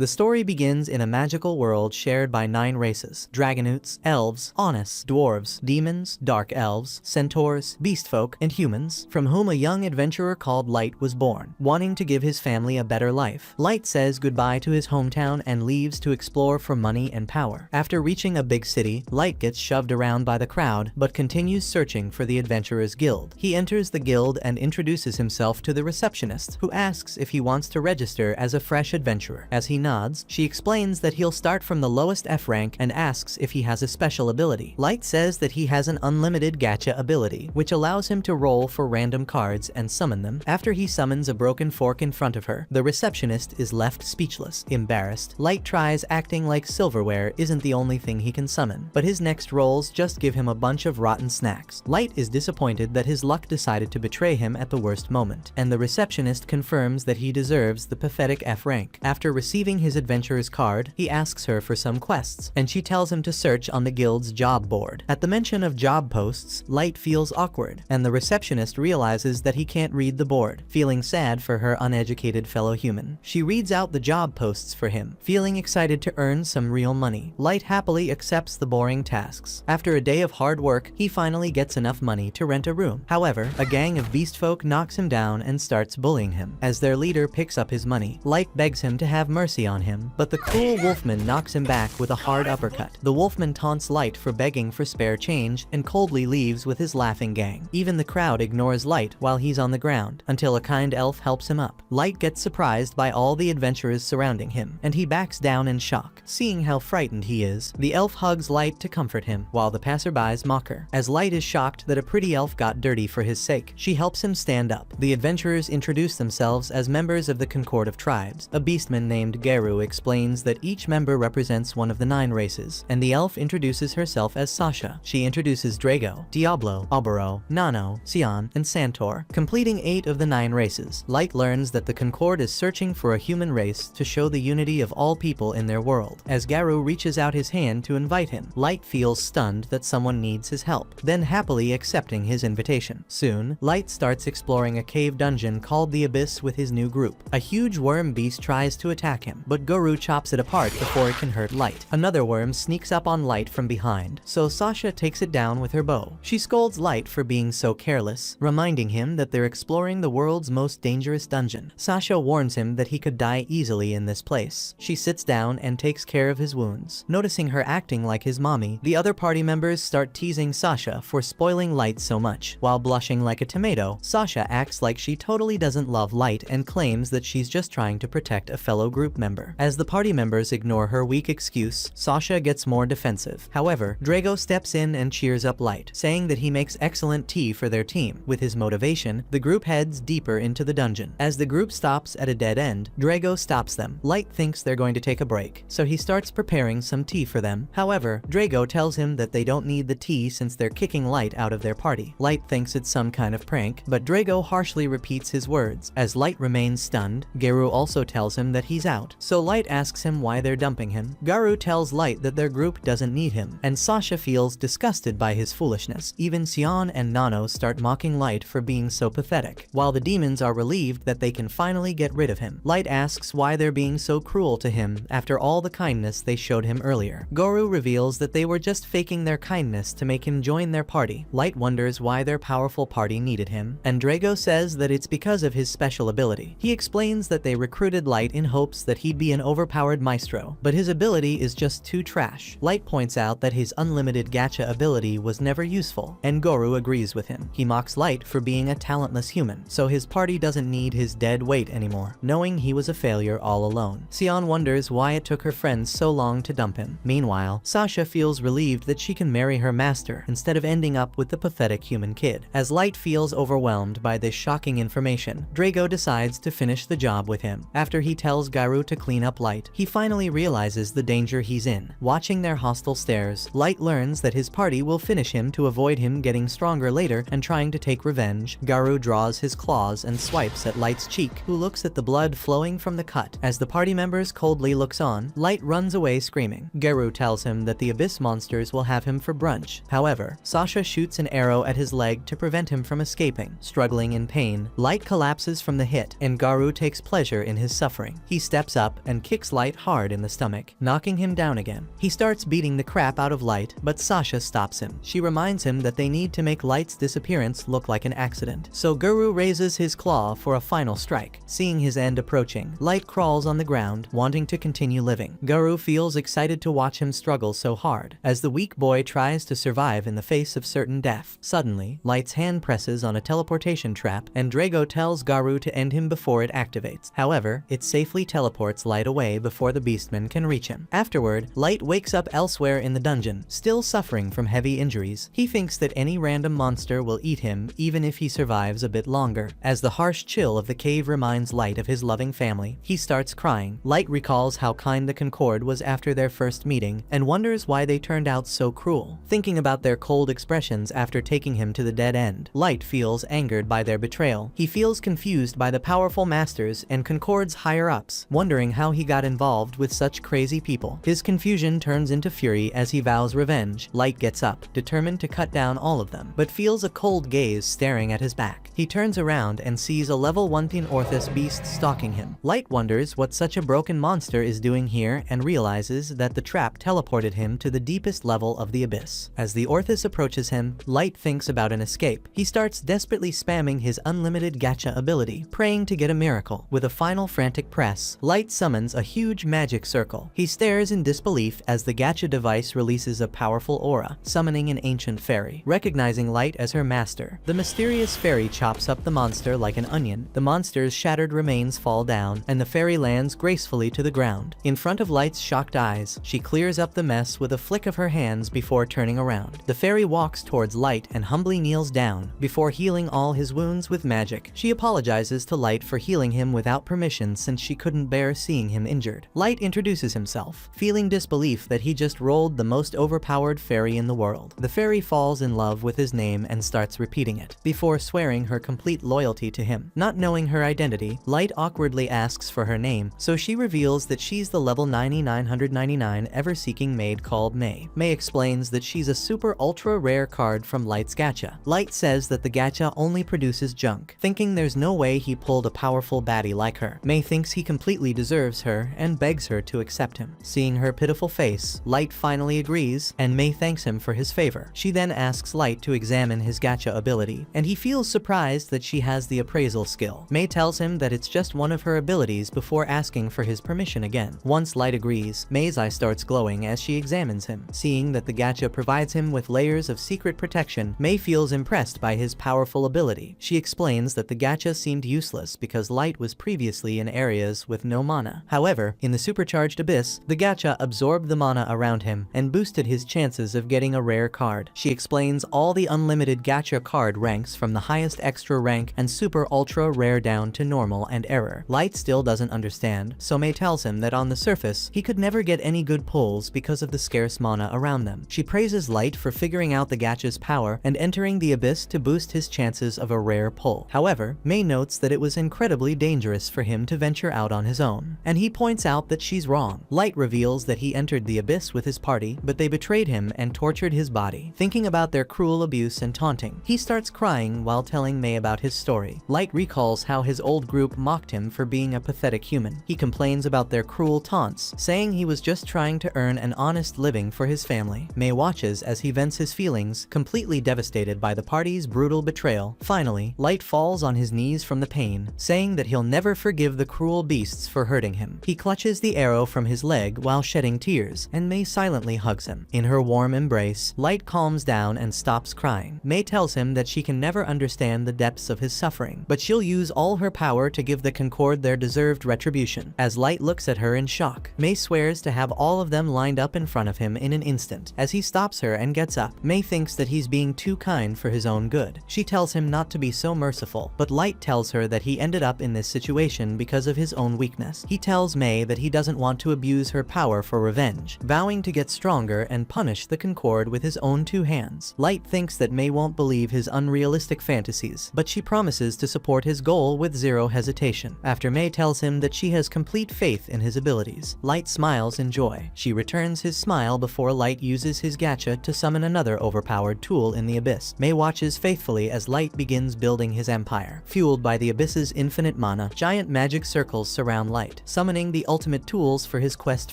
The story begins in a magical world shared by 9 races: dragonutes, elves, honest, dwarves, demons, dark elves, centaurs, beastfolk, and humans, from whom a young adventurer called Light was born, wanting to give his family a better life. Light says goodbye to his hometown and leaves to explore for money and power. After reaching a big city, Light gets shoved around by the crowd, but continues searching for the Adventurers Guild. He enters the guild and introduces himself to the receptionist, who asks if he wants to register as a fresh adventurer. As he nods, she explains that he'll start from the lowest F rank and asks if he has a special ability. Light says that he has an unlimited gacha ability, which allows him to roll for random cards and summon them. After he summons a broken fork in front of her, the receptionist is left speechless. Embarrassed, Light tries acting like silverware isn't the only thing he can summon, but his next rolls just give him a bunch of rotten snacks. Light is disappointed that his luck decided to betray him at the worst moment, and the receptionist confirms that he deserves the pathetic F rank. After receiving his adventurer's card, he asks her for some quests, and she tells him to search on the guild's job board. At the mention of job posts, Light feels awkward, and the receptionist realizes that he can't read the board, feeling sad for her uneducated fellow human. She reads out the job posts for him, feeling excited to earn some real money. Light happily accepts the boring tasks. After a day of hard work, he finally gets enough money to rent a room. However, a gang of beastfolk knocks him down and starts bullying him. As their leader picks up his money, Light begs him to have mercy on him, but the cruel wolfman knocks him back with a hard uppercut. The wolfman taunts Light for begging for spare change and coldly leaves with his laughing gang. Even the crowd ignores Light while he's on the ground, until a kind elf helps him up. Light gets surprised by all the adventurers surrounding him, and he backs down in shock. Seeing how frightened he is, the elf hugs Light to comfort him, while the passerbys mock her. As Light is shocked that a pretty elf got dirty for his sake, she helps him stand up. The adventurers introduce themselves as members of the Concord of Tribes. A beastman named Garu explains that each member represents one of the 9 races, and the elf introduces herself as Sasha. She introduces Drago, Diablo, Oboro, Nano, Sion, and Santor, completing 8 of the 9 races. Light learns that the Concord is searching for a human race to show the unity of all people in their world. As Garu reaches out his hand to invite him, Light feels stunned that someone needs his help, then happily accepting his invitation. Soon, Light starts exploring a cave dungeon called the Abyss with his new group. A huge worm beast tries to attack him, but Guru chops it apart before it can hurt Light. Another worm sneaks up on Light from behind, so Sasha takes it down with her bow. She scolds Light for being so careless, reminding him that they're exploring the world's most dangerous dungeon. Sasha warns him that he could die easily in this place. She sits down and takes care of his wounds. Noticing her acting like his mommy, the other party members start teasing Sasha for spoiling Light so much. While blushing like a tomato, Sasha acts like she totally doesn't love Light and claims that she's just trying to protect a fellow group member. As the party members ignore her weak excuse, Sasha gets more defensive. However, Drago steps in and cheers up Light, saying that he makes excellent tea for their team. With his motivation, the group heads deeper into the dungeon. As the group stops at a dead end, Drago stops them. Light thinks they're going to take a break, so he starts preparing some tea for them. However, Drago tells him that they don't need the tea since they're kicking Light out of their party. Light thinks it's some kind of prank, but Drago harshly repeats his words. As Light remains stunned, Garu also tells him that he's out, so Light asks him why they're dumping him. Garu tells Light that their group doesn't need him, and Sasha feels disgusted by his foolishness. Even Sion and Nano start mocking Light for being so pathetic, while the demons are relieved that they can finally get rid of him. Light asks why they're being so cruel to him after all the kindness they showed him earlier. Garu reveals that they were just faking their kindness to make him join their party. Light wonders why their powerful party needed him, and Drago says that it's because of his special ability. He explains that they recruited Light in hopes that he'd be an overpowered maestro, but his ability is just too trash. Light points out that his unlimited gacha ability was never useful, and Garu agrees with him. He mocks Light for being a talentless human, so his party doesn't need his dead weight anymore, knowing he was a failure all alone. Sion wonders why it took her friends so long to dump him. Meanwhile, Sasha feels relieved that she can marry her master instead of ending up with the pathetic human kid. As Light feels overwhelmed by this shocking information, Drago decides to finish the job with him. After he tells Garu to clean up Light, he finally realizes the danger he's in. Watching their hostile stares, Light learns that his party will finish him to avoid him getting stronger later and trying to take revenge. Garu draws his claws and swipes at Light's cheek, who looks at the blood flowing from the cut. As the party members coldly looks on, Light runs away screaming. Garu tells him that the Abyss monsters will have him for brunch. However, Sasha shoots an arrow at his leg to prevent him from escaping. Struggling in pain, Light collapses from the hit, and Garu takes pleasure in his suffering. He steps up up and kicks Light hard in the stomach, knocking him down again. He starts beating the crap out of Light, but Sasha stops him. She reminds him that they need to make Light's disappearance look like an accident. So Guru raises his claw for a final strike. Seeing his end approaching, Light crawls on the ground, wanting to continue living. Guru feels excited to watch him struggle so hard, as the weak boy tries to survive in the face of certain death. Suddenly, Light's hand presses on a teleportation trap, and Drago tells Guru to end him before it activates. However, it safely teleports Light away before the beastman can reach him. Afterward, Light wakes up elsewhere in the dungeon, still suffering from heavy injuries. He thinks that any random monster will eat him even if he survives a bit longer. As the harsh chill of the cave reminds Light of his loving family, he starts crying. Light recalls how kind the Concord was after their first meeting, and wonders why they turned out so cruel. Thinking about their cold expressions after taking him to the dead end, Light feels angered by their betrayal. He feels confused by the powerful masters and Concord's higher-ups, wondering how he got involved with such crazy people. His confusion turns into fury as he vows revenge. Light gets up, determined to cut down all of them, but feels a cold gaze staring at his back. He turns around and sees a level 1 Orthus beast stalking him. Light wonders what such a broken monster is doing here and realizes that the trap teleported him to the deepest level of the abyss. As the Orthus approaches him, Light thinks about an escape. He starts desperately spamming his unlimited gacha ability, praying to get a miracle. With a final frantic press, Light summons a huge magic circle. He stares in disbelief as the gacha device releases a powerful aura, summoning an ancient fairy. Recognizing Light as her master, the mysterious fairy chops up the monster like an onion. The monster's shattered remains fall down, and the fairy lands gracefully to the ground. In front of Light's shocked eyes, she clears up the mess with a flick of her hands before turning around. The fairy walks towards Light and humbly kneels down, before healing all his wounds with magic. She apologizes to Light for healing him without permission since she couldn't bear seeing him injured. Light introduces himself, feeling disbelief that he just rolled the most overpowered fairy in the world. The fairy falls in love with his name and starts repeating it, before swearing her complete loyalty to him. Not knowing her identity, Light awkwardly asks for her name, so she reveals that she's the level 9999 ever-seeking maid called May. May explains that she's a super ultra rare card from Light's gacha. Light says that the gacha only produces junk, thinking there's no way he pulled a powerful baddie like her. May thinks he completely deserves her and begs her to accept him. Seeing her pitiful face, Light finally agrees, and May thanks him for his favor. She then asks Light to examine his gacha ability, and he feels surprised that she has the appraisal skill. May tells him that it's just one of her abilities before asking for his permission again. Once Light agrees, May's eye starts glowing as she examines him. Seeing that the gacha provides him with layers of secret protection, May feels impressed by his powerful ability. She explains that the gacha seemed useless because Light was previously in areas with no mana. However, in the supercharged abyss, the gacha absorbed the mana around him and boosted his chances of getting a rare card. She explains all the unlimited gacha card ranks from the highest extra rank and super ultra rare down to normal and error. Light still doesn't understand, so May tells him that on the surface, he could never get any good pulls because of the scarce mana around them. She praises Light for figuring out the gacha's power and entering the abyss to boost his chances of a rare pull. However, May notes that it was incredibly dangerous for him to venture out on his own, and he points out that she's wrong. Light reveals that he entered the abyss with his party, but they betrayed him and tortured his body. Thinking about their cruel abuse and taunting, he starts crying while telling May about his story. Light recalls how his old group mocked him for being a pathetic human. He complains about their cruel taunts, saying he was just trying to earn an honest living for his family. May watches as he vents his feelings, completely devastated by the party's brutal betrayal. Finally, Light falls on his knees from the pain, saying that he'll never forgive the cruel beasts for hurting him. He clutches the arrow from his leg while shedding tears, and May silently hugs him. In her warm embrace, Light calms down and stops crying. May tells him that she can never understand the depths of his suffering, but she'll use all her power to give the Concord their deserved retribution. As Light looks at her in shock, May swears to have all of them lined up in front of him in an instant. As he stops her and gets up, May thinks that he's being too kind for his own good. She tells him not to be so merciful, but Light tells her that he ended up in this situation because of his own weakness. He tells May that he doesn't want to abuse her power for revenge, vowing to get stronger and punish the Concord with his own two hands. Light thinks that May won't believe his unrealistic fantasies, but she promises to support his goal with zero hesitation. After May tells him that she has complete faith in his abilities, Light smiles in joy. She returns his smile before Light uses his gacha to summon another overpowered tool in the abyss. May watches faithfully as Light begins building his empire. Fueled by the abyss's infinite mana, giant magic circles surround Light. Light, summoning the ultimate tools for his quest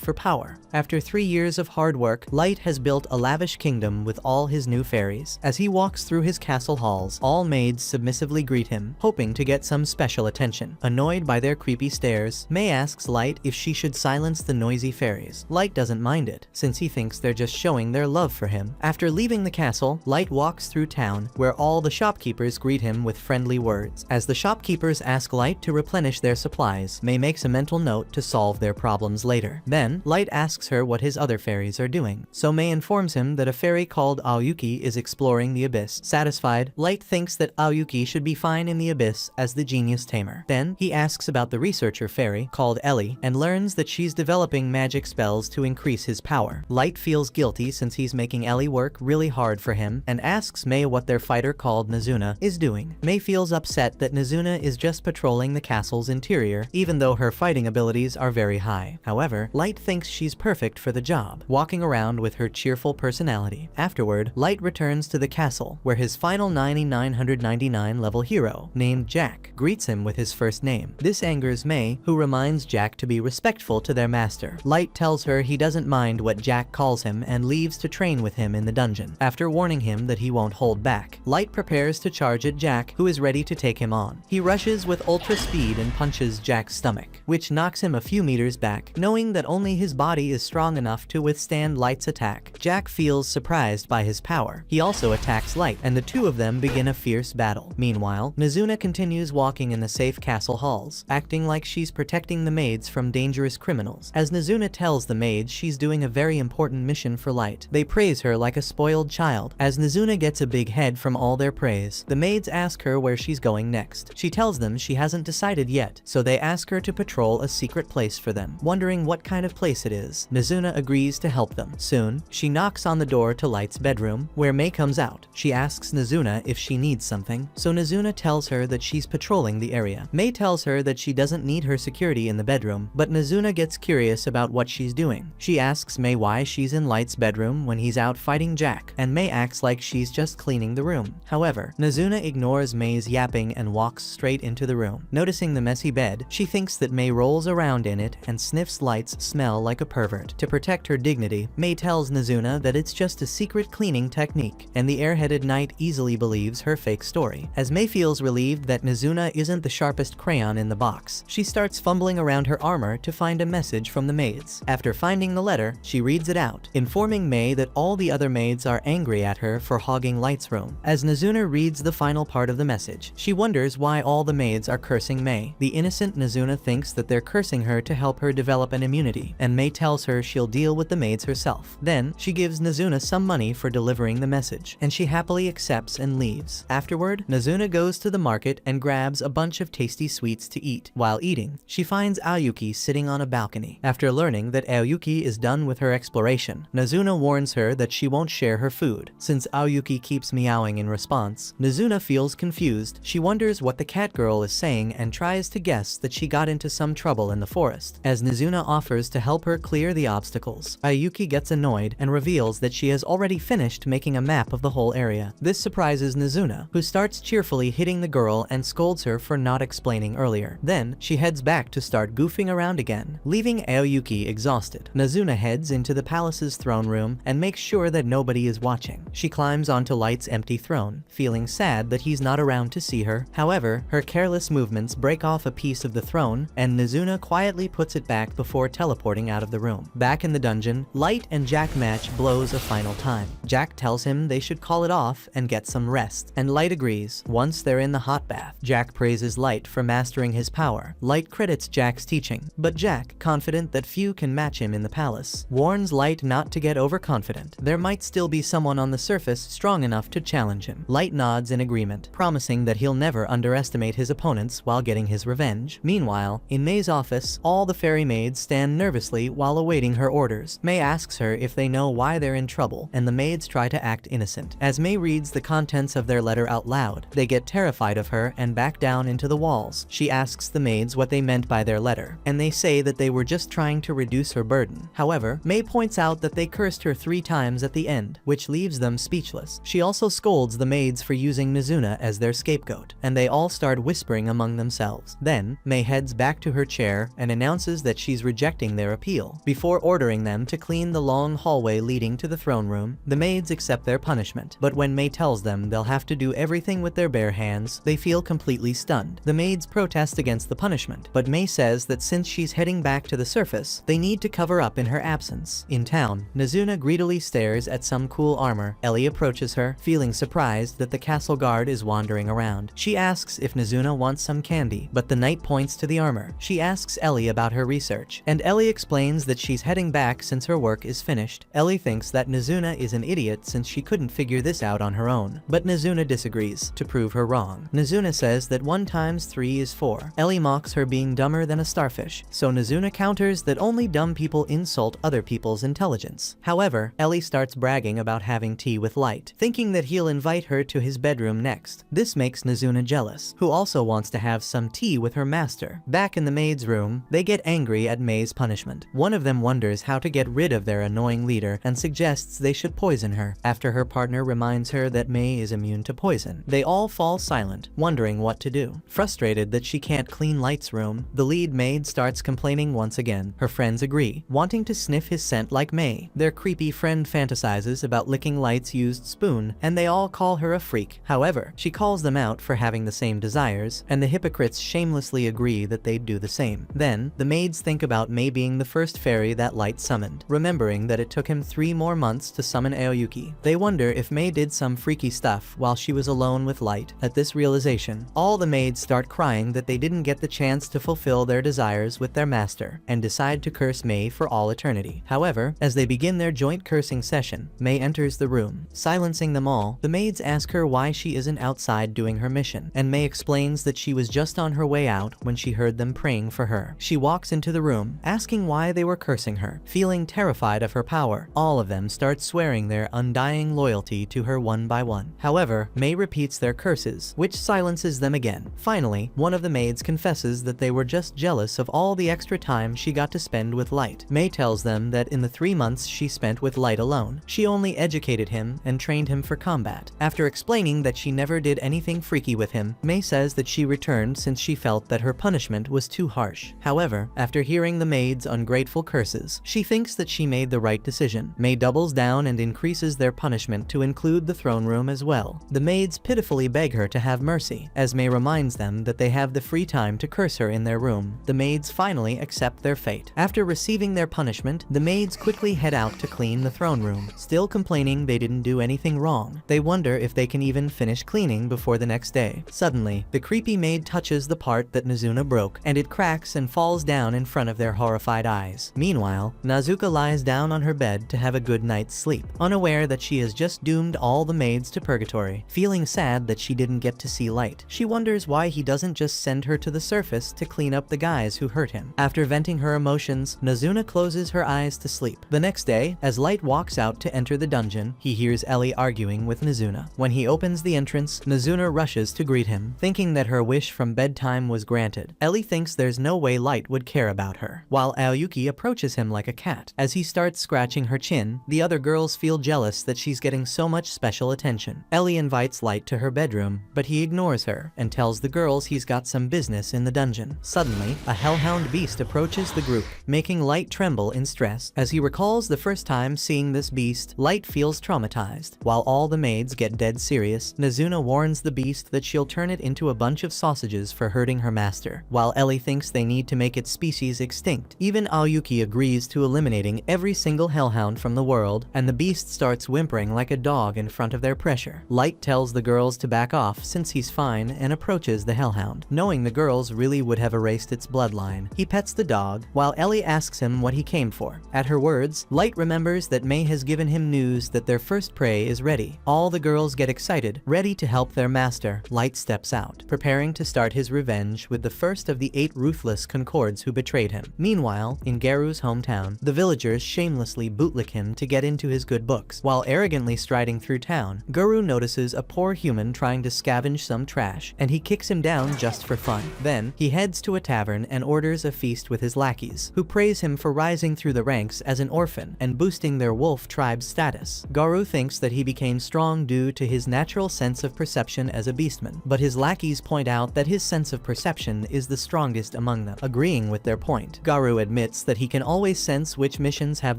for power. After 3 years of hard work, Light has built a lavish kingdom with all his new fairies. As he walks through his castle halls, all maids submissively greet him, hoping to get some special attention. Annoyed by their creepy stares, May asks Light if she should silence the noisy fairies. Light doesn't mind it, since he thinks they're just showing their love for him. After leaving the castle, Light walks through town, where all the shopkeepers greet him with friendly words. As the shopkeepers ask Light to replenish their supplies, May makes a mental note to solve their problems later. Then, Light asks her what his other fairies are doing, so May informs him that a fairy called Aoyuki is exploring the abyss. Satisfied, Light thinks that Aoyuki should be fine in the abyss as the genius tamer. Then, he asks about the researcher fairy, called Ellie, and learns that she's developing magic spells to increase his power. Light feels guilty since he's making Ellie work really hard for him, and asks May what their fighter called Nazuna is doing. May feels upset that Nazuna is just patrolling the castle's interior, even though her fighting abilities are very high. However, Light thinks she's perfect for the job, walking around with her cheerful personality. Afterward, Light returns to the castle, where his final 999 level hero, named Jack, greets him with his first name. This angers May, who reminds Jack to be respectful to their master. Light tells her he doesn't mind what Jack calls him and leaves to train with him in the dungeon. After warning him that he won't hold back, Light prepares to charge at Jack, who is ready to take him on. He rushes with ultra speed and punches Jack's stomach, which knocks him a few meters back. Knowing that only his body is strong enough to withstand Light's attack, Jack feels surprised by his power. He also attacks Light, and the two of them begin a fierce battle. Meanwhile, Nazuna continues walking in the safe castle halls, acting like she's protecting the maids from dangerous criminals. As Nazuna tells the maids she's doing a very important mission for Light, they praise her like a spoiled child. As Nazuna gets a big head from all their praise, the maids ask her where she's going next. She tells them she hasn't decided yet, so they ask her to patrol a secret place for them. Wondering what kind of place it is, Nazuna agrees to help them. Soon, she knocks on the door to Light's bedroom, where May comes out. She asks Nazuna if she needs something, so Nazuna tells her that she's patrolling the area. May tells her that she doesn't need her security in the bedroom, but Nazuna gets curious about what she's doing. She asks May why she's in Light's bedroom when he's out fighting Jack, and May acts like she's just cleaning the room. However, Nazuna ignores May's yapping and walks straight into the room. Noticing the messy bed, she thinks that May rolls around in it and sniffs Light's smell like a pervert. To protect her dignity, May tells Nazuna that it's just a secret cleaning technique, and the airheaded knight easily believes her fake story. As May feels relieved that Nazuna isn't the sharpest crayon in the box, she starts fumbling around her armor to find a message from the maids. After finding the letter, she reads it out, informing May that all the other maids are angry at her for hogging Light's room. As Nazuna reads the final part of the message, she wonders why all the maids are cursing May. The innocent Nazuna thinks that they're cursing her to help her develop an immunity, and May tells her she'll deal with the maids herself. Then, she gives Nazuna some money for delivering the message, and she happily accepts and leaves. Afterward, Nazuna goes to the market and grabs a bunch of tasty sweets to eat. While eating, she finds Aoyuki sitting on a balcony. After learning that Aoyuki is done with her exploration, Nazuna warns her that she won't share her food. Since Aoyuki keeps meowing in response, Nazuna feels confused. She wonders what the cat girl is saying and tries to guess that she got into some trouble in the forest. As Nazuna offers to help her clear the obstacles, Aoyuki gets annoyed and reveals that she has already finished making a map of the whole area. This surprises Nazuna, who starts cheerfully hitting the girl and scolds her for not explaining earlier. Then, she heads back to start goofing around again, leaving Aoyuki exhausted. Nazuna heads into the palace's throne room and makes sure that nobody is watching. She climbs onto Light's empty throne, feeling sad that he's not around to see her. However, her careless movements break off a piece of the throne, and Nazuna quietly puts it back before teleporting out of the room. Back in the dungeon, Light and Jack match blows a final time. Jack tells him they should call it off and get some rest, and Light agrees. Once they're in the hot bath, Jack praises Light for mastering his power. Light credits Jack's teaching, but Jack, confident that few can match him in the palace, warns Light not to get overconfident. There might still be someone on the surface strong enough to challenge him. Light nods in agreement, promising that he'll never underestimate his opponents while getting his revenge. Meanwhile, in May's office, all the fairy maids stand nervously while awaiting her orders. May asks her if they know why they're in trouble, and the maids try to act innocent. As May reads the contents of their letter out loud, they get terrified of her and back down into the walls. She asks the maids what they meant by their letter, and they say that they were just trying to reduce her burden. However, May points out that they cursed her 3 times at the end, which leaves them speechless. She also scolds the maids for using Nazuna as their scapegoat, and they all start whispering among themselves. Then, May heads back to her chair and announces that she's rejecting their appeal, before ordering them to clean the long hallway leading to the throne room. The maids accept their punishment, but when May tells them they'll have to do everything with their bare hands, they feel completely stunned. The maids protest against the punishment, but May says that since she's heading back to the surface, they need to cover up in her absence. In town, Nazuna greedily stares at some cool armor. Ellie approaches her, feeling surprised that the castle guard is wandering around. She asks if Nazuna wants some candy, but the knight points to the armor. She asks Ellie about her research, and Ellie explains that she's heading back since her work is finished. Ellie thinks that Nazuna is an idiot since she couldn't figure this out on her own, but Nazuna disagrees, to prove her wrong. Nazuna says that 1 times 3 is 4. Ellie mocks her being dumber than a starfish, so Nazuna counters that only dumb people insult other people's intelligence. However, Ellie starts bragging about having tea with Light, thinking that he'll invite her to his bedroom next. This makes Nazuna jealous, who also wants to have some tea with her master. Back in the maid's room, they get angry at May's punishment. One of them wonders how to get rid of their annoying leader and suggests they should poison her. After her partner reminds her that May is immune to poison, they all fall silent, wondering what to do. Frustrated that she can't clean Light's room, the lead maid starts complaining once again. Her friends agree, wanting to sniff his scent like May. Their creepy friend fantasizes about licking Light's used spoon, and they all call her a freak. However, she calls them out for having the same desires, and the hypocrites shamelessly agree that they'd do the same. Then, the maids think about May being the first fairy that Light summoned, remembering that it took him 3 more months to summon Aoyuki. They wonder if May did some freaky stuff while she was alone with Light. At this realization, all the maids start crying that they didn't get the chance to fulfill their desires with their master, and decide to curse May for all eternity. However, as they begin their joint cursing session, May enters the room. Silencing them all, the maids ask her why she isn't outside doing her mission, and May explains that she was just on her way out when she heard them praying for her. She walks into the room, asking why they were cursing her. Feeling terrified of her power, all of them start swearing their undying loyalty to her one by one. However, May repeats their curses, which silences them again. Finally, one of the maids confesses that they were just jealous of all the extra time she got to spend with Light. May tells them that in the 3 months she spent with Light alone, she only educated him and trained him for combat. After explaining that she never did anything freaky with him, May says that she returned since she felt that her punishment was too harsh. However, after hearing the maid's ungrateful curses, she thinks that she made the right decision. May doubles down and increases their punishment to include the throne room as well. The maids pitifully beg her to have mercy, as May reminds them that they have the free time to curse her in their room. The maids finally accept their fate. After receiving their punishment, the maids quickly head out to clean the throne room, still complaining they didn't do anything wrong. They wonder if they can even finish cleaning before the next day. Suddenly, the creepy maid touches the part that Nazuna broke, and it cracks and falls down in front of their horrified eyes. Meanwhile, Nazuka lies down on her bed to have a good night's sleep, unaware that she has just doomed all the maids to purgatory. Feeling sad that she didn't get to see Light, she wonders why he doesn't just send her to the surface to clean up the guys who hurt him. After venting her emotions, Nazuna closes her eyes to sleep. The next day, as Light walks out to enter the dungeon, he hears Ellie arguing with Nazuna. When he opens the entrance, Nazuna rushes to greet him, thinking that her wish from bedtime was granted. Ellie thinks there's no way Light would care about her, while Aoyuki approaches him like a cat. As he starts scratching her chin, the other girls feel jealous that she's getting so much special attention. Ellie invites Light to her bedroom, but he ignores her and tells the girls he's got some business in the dungeon. Suddenly, a hellhound beast approaches the group, making Light tremble in stress. As he recalls the first time seeing this beast, Light feels traumatized. While all the maids get dead serious, Nazuna warns the beast that she'll turn it into a bunch of sausages for hurting her master. While Ellie thinks they need to make its species extinct, even Aoyuki agrees to eliminating every single hellhound from the world, and the beast starts whimpering like a dog in front of their pressure. Light tells the girls to back off since he's fine and approaches the hellhound. Knowing the girls really would have erased its bloodline, he pets the dog, while Ellie asks him what he came for. At her words, Light remembers that May has given him news that their first prey is ready. All the girls get excited, ready to help their master. Light steps out, preparing to start his revenge with the first of the 8 ruthless Concords who betrayed him. Meanwhile, in Garu's hometown, the villagers shamelessly bootlick him to get into his good books. While arrogantly striding through town, Garu notices a poor human trying to scavenge some trash, and he kicks him down just for fun. Then, he heads to a tavern and orders a feast with his lackeys, who praise him for rising through the ranks as an orphan and boosting their wolf tribe's status. Garu thinks that he became strong due to his natural sense of perception as a beastman, but his lackeys point out that his sense of perception is the strongest among them, agreeing with their point. Garu admits that he can always sense which missions have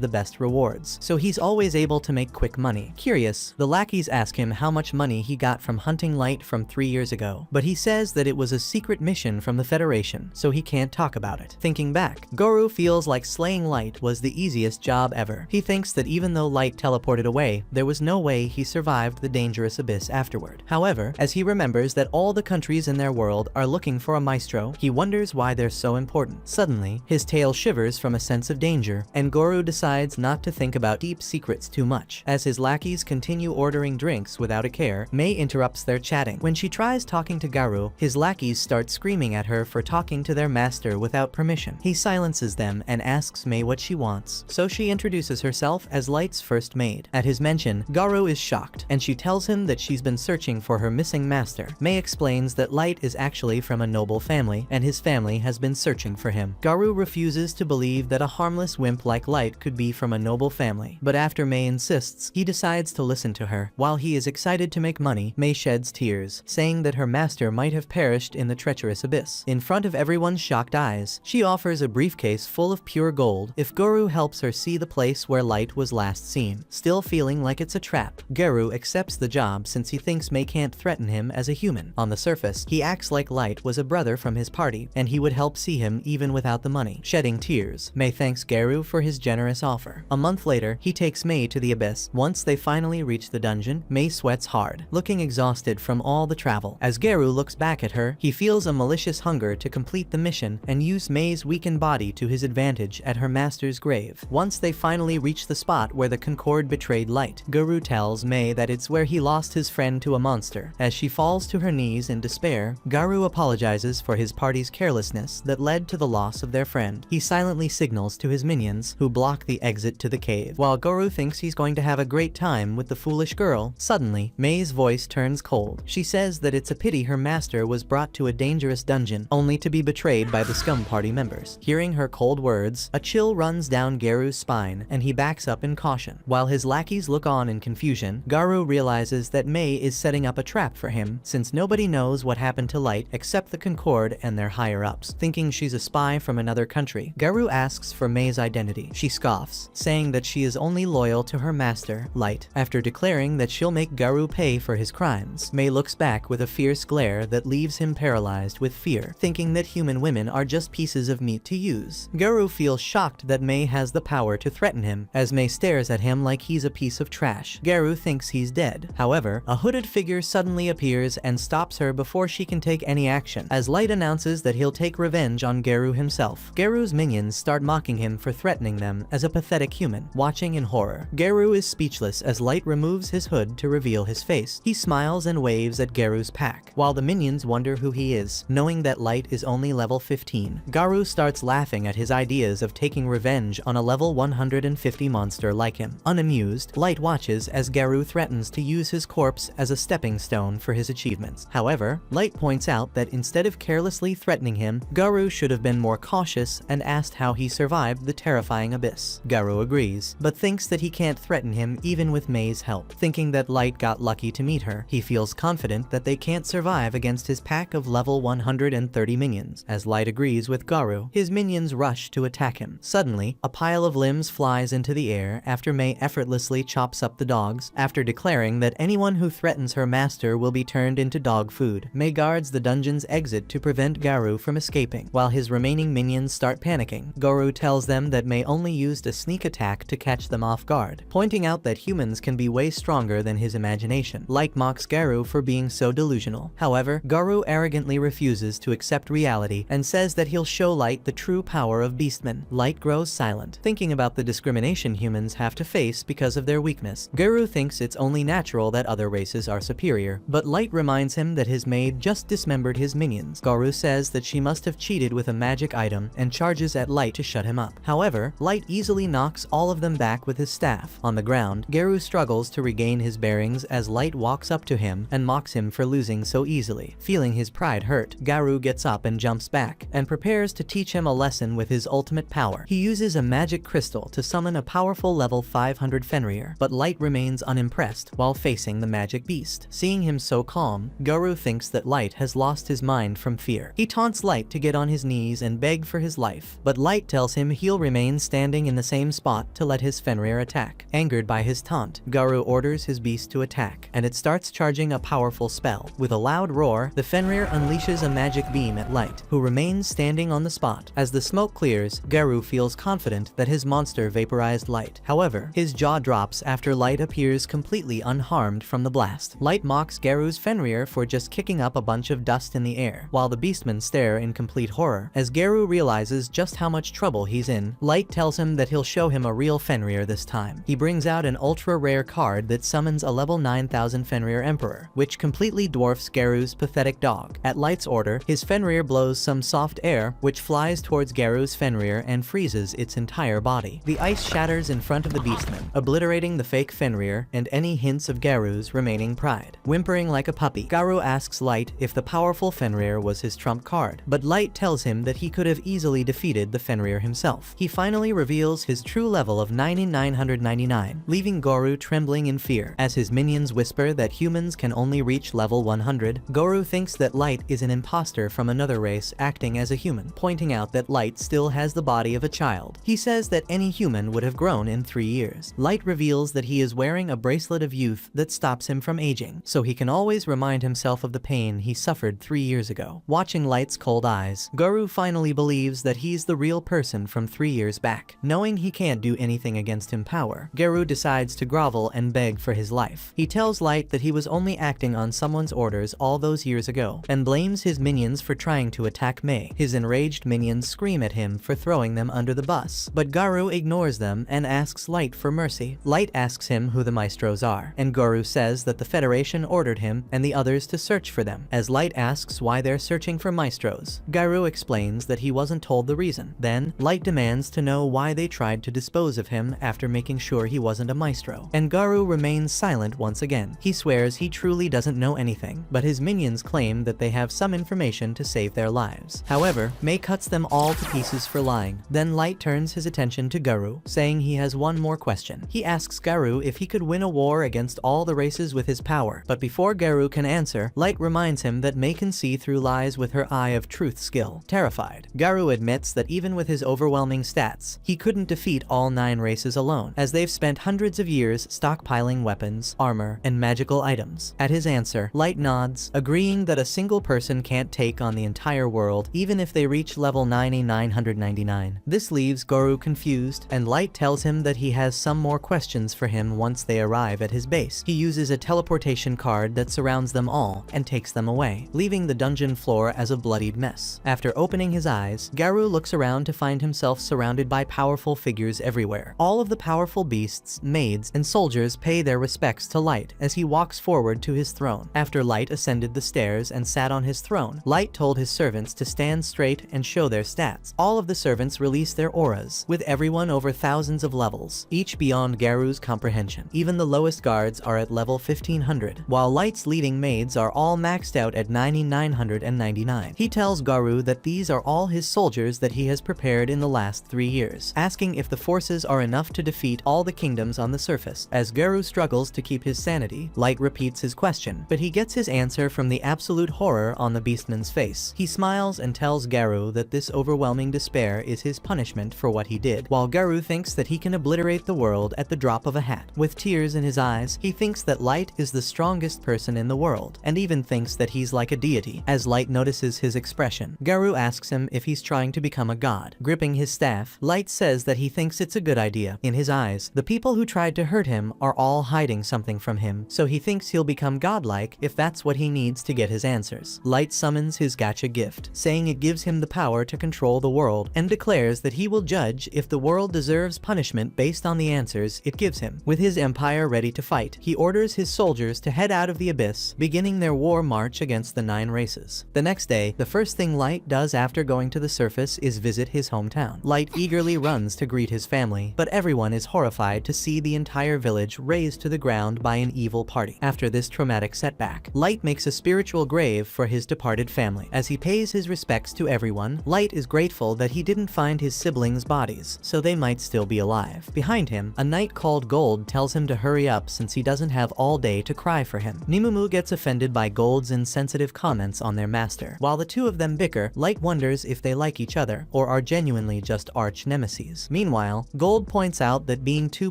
the best rewards, so he's always able to make quick money. Curious, the lackeys ask him how much money he got from hunting Light from 3 years ago, but he says that it was a secret mission from the Federation, so he can't talk about it. Thinking back, Garu feels like slaying Light was the easiest job ever. He thinks that even though Light teleported away, there was no way he survived the dangerous abyss afterward. However, as he remembers that all the countries in their world are looking for a maestro, he wonders why they're so important. Suddenly, his tail shivers from a sense of danger, and Garu decides not to think about deep secrets too much. As his lackeys continue ordering drinks without a care, May interrupts their chatting. When she tries talking to Garu, his lackeys start screaming at her for talking to their master without permission. He silences them and asks May what she wants, so she introduces herself as Light's first maid. At his mention, Garu is shocked, and she tells him that she's been searching for her missing master. May explains that Light is actually from a noble family, and his family has been searching for him. Garu refuses to believe that a harmless wimp like Light could be from a noble family, but after May insists, he decides to listen to her. While he is excited to make money, May sheds tears, saying that her master might have perished in the treacherous abyss. In front of everyone's shocked eyes, she offers a briefcase full of pure gold if Garu helps her see the place where Light was last seen. Still feeling like it's a trap, Garu accepts the job since he thinks May can't threaten him as a human. On the surface, he acts like Light was a brother from his party, and he would help see him even without the money. Shedding tears, May thanks Garu for his generous offer. A month later, he takes May to the abyss. Once they finally reach the dungeon, May sweats hard, looking exhausted from all the travel. As Garu looks back at her, he feels a malicious hunger to complete the mission and use May's weakened body to his advantage at her master's grave. Once they finally reach the spot where the Concord betrayed Light, Garu tells May that it's where he lost his friend to a monster. As she falls to her knees in despair, Garu apologizes for his party's carelessness that led to the loss of their friend. He silently signals to his minions, who block the exit to the cave. While Garu thinks he's going to have a great time with the foolish girl, suddenly, May's voice turns cold. She says that it's a pity her master was brought to a dangerous dungeon, only to be betrayed by the scum party members. Hearing her cold words, a chill runs down Garu's spine, and he backs up in caution. While his lackeys look on in confusion, Garu realizes that May is setting up a trap for him, since nobody knows what happened to Light except the Concord and their higher-ups. Thinking she's a spy from another country, Garu asks for May's identity. She scoffs, saying that she is only loyal to her master, Light. After declaring that she'll make Garu pay for his crimes, May looks back with a fierce glare that leaves him paralyzed with fear, thinking that human women are just pieces of meat to use. Garu feels shocked that May has the power to threaten him, as May stares at him like he's a piece of trash. Garu thinks he's dead. However, a hooded figure suddenly appears and stops her before she can take any action, as Light announces that he'll take revenge on Garu himself. Garu's minions start mocking him for threatening them as a pathetic human. Watching in horror, Garu is speechless as Light removes his hood to reveal his face. He smiles and waves at Garu's pack, while the minions wonder who he is, knowing that Light is only level 15. Garu starts laughing at his ideas of taking revenge on a level 150 monster like him. Unamused, Light watches as Garu threatens to use his corpse as a stepping stone for his achievements. However, Light points out that instead of carelessly threatening him, Garu should have been more cautious and asked how he survived the terrifying abyss. Garu agrees, but thinks that he can't threaten him even with May's help. Thinking that Light got lucky to meet her, he feels confident that they can't survive against his pack of level 130 minions. As Light agrees with Garu, his minions rush to attack him. Suddenly, a pile of limbs flies into the air after May effortlessly chops up the dogs, after declaring that anyone who threatens her master will be turned into dog food. May guards the dungeon's exit to prevent Garu from escaping. While his remaining minions start panicking, Garu tells them that May only used a sneak attack to catch them off guard, pointing out that humans can be way stronger than his imagination. Light mocks Garu for being so delusional. However, Garu arrogantly refuses to accept reality and says that he'll show Light the true power of beastmen. Light grows silent, thinking about the discrimination humans have to face because of their weakness. Garu thinks it's only natural that other races are superior, but Light reminds him that his maid just dismembered his minions. Garu says that she must have cheated with a magic item and charges at Light to shut him up. However, Light easily knocks all of them back with his staff. On the ground, Garu struggles to regain his bearings as Light walks up to him and mocks him for losing so easily. Feeling his pride hurt, Garu gets up and jumps back, and prepares to teach him a lesson with his ultimate power. He uses a magic crystal to summon a powerful level 500 Fenrir, but Light remains unimpressed while facing the magic beast. Seeing him so calm, Garu thinks that Light has lost his mind from fear. He taunts Light Light to get on his knees and beg for his life, but Light tells him he'll remain standing in the same spot to let his Fenrir attack. Angered by his taunt, Garou orders his beast to attack, and it starts charging a powerful spell. With a loud roar, the Fenrir unleashes a magic beam at Light, who remains standing on the spot. As the smoke clears, Garou feels confident that his monster vaporized Light. However, his jaw drops after Light appears completely unharmed from the blast. Light mocks Garou's Fenrir for just kicking up a bunch of dust in the air, while the beastmen stare in complete horror. As Garou realizes just how much trouble he's in, Light tells him that he'll show him a real Fenrir this time. He brings out an ultra-rare card that summons a level 9000 Fenrir Emperor, which completely dwarfs Garou's pathetic dog. At Light's order, his Fenrir blows some soft air, which flies towards Garou's Fenrir and freezes its entire body. The ice shatters in front of the beastmen, obliterating the fake Fenrir and any hints of Garou's remaining pride. Whimpering like a puppy, Garou asks Light if the powerful Fenrir was his trump card, but Light tells him that he could have easily defeated the Fenrir himself. He finally reveals his true level of 9999, leaving Garou trembling in fear. As his minions whisper that humans can only reach level 100, Garou thinks that Light is an imposter from another race acting as a human, pointing out that Light still has the body of a child. He says that any human would have grown in 3 years. Light reveals that he is wearing a bracelet of youth that stops him from aging, so he can always remind himself of the pain he suffered 3 years ago. Watching Light's cold eyes, Garou finally believes that he's the real person from 3 years back. Knowing he can't do anything against him power, Garou decides to grovel and beg for his life. He tells Light that he was only acting on someone's orders all those years ago, and blames his minions for trying to attack May. His enraged minions scream at him for throwing them under the bus, but Garou ignores them and asks Light for mercy. Light asks him who the maestros are, and Garou says that the Federation ordered him and the others to search for them. As Light asks why they're searching for maestros, Garou explains that he wasn't told the reason. Then, Light demands to know why they tried to dispose of him after making sure he wasn't a maestro, and Garou remains silent once again. He swears he truly doesn't know anything, but his minions claim that they have some information to save their lives. However, May cuts them all to pieces for lying. Then Light turns his attention to Garou, saying he has one more question. He asks Garou if he could win a war against all the races with his power, but before Garou can answer, Light reminds him that May can see through lies with her Eye of Truth skill. Terrified, Garou admits that even with his overwhelming stats, he couldn't defeat all 9 races alone, as they've spent hundreds of years stockpiling weapons, armor, and magical items. At his answer, Light nods, agreeing that a single person can't take on the entire world, even if they reach level 9999. This leaves Garou confused, and Light tells him that he has some more questions for him once they arrive at his base. He uses a teleportation card that surrounds them all and takes them away, leaving the dungeon floor as a bloodied mess. After opening his eyes, Garou looks around to find himself surrounded by powerful figures everywhere. All of the powerful beasts, maids, and soldiers pay their respects to Light as he walks forward to his throne. After Light ascended the stairs and sat on his throne, Light told his servants to stand straight and show their stats. All of the servants release their auras, with everyone over thousands of levels, each beyond Garou's comprehension. Even the lowest guards are at level 1500, while Light's leading maids are all maxed out at 9999. He tells Garou that these are all his soldiers that he has prepared in the last 3 years, asking if the forces are enough to defeat all the kingdoms on the surface. As Garou struggles to keep his sanity, Light repeats his question, but he gets his answer from the absolute horror on the beastman's face. He smiles and tells Garou that this overwhelming despair is his punishment for what he did, while Garou thinks that he can obliterate the world at the drop of a hat. With tears in his eyes, he thinks that Light is the strongest person in the world, and even thinks that he's like a deity. As Light notices his expression, Garou asks him if he's trying to become a god. Gripping his staff, Light says that he thinks it's a good idea. In his eyes, the people who tried to hurt him are all hiding something from him, so he thinks he'll become godlike if that's what he needs to get his answers. Light summons his gacha gift, saying it gives him the power to control the world, and declares that he will judge if the world deserves punishment based on the answers it gives him. With his empire ready to fight, he orders his soldiers to head out of the abyss, beginning their war march against the 9 races. The next day, the first thing Light does after going to the surface is visit his hometown. Light eagerly runs to greet his family, but everyone is horrified to see the entire village razed to the ground by an evil party. After this traumatic setback, Light makes a spiritual grave for his departed family. As he pays his respects to everyone, Light is grateful that he didn't find his siblings' bodies, so they might still be alive. Behind him, a knight called Gold tells him to hurry up since he doesn't have all day to cry for him. Nimumu gets offended by Gold's insensitive comments on their master. While the two of them bicker, Light wonders if they like each other, or are genuinely just arch nemeses. Meanwhile, Gold points out that being too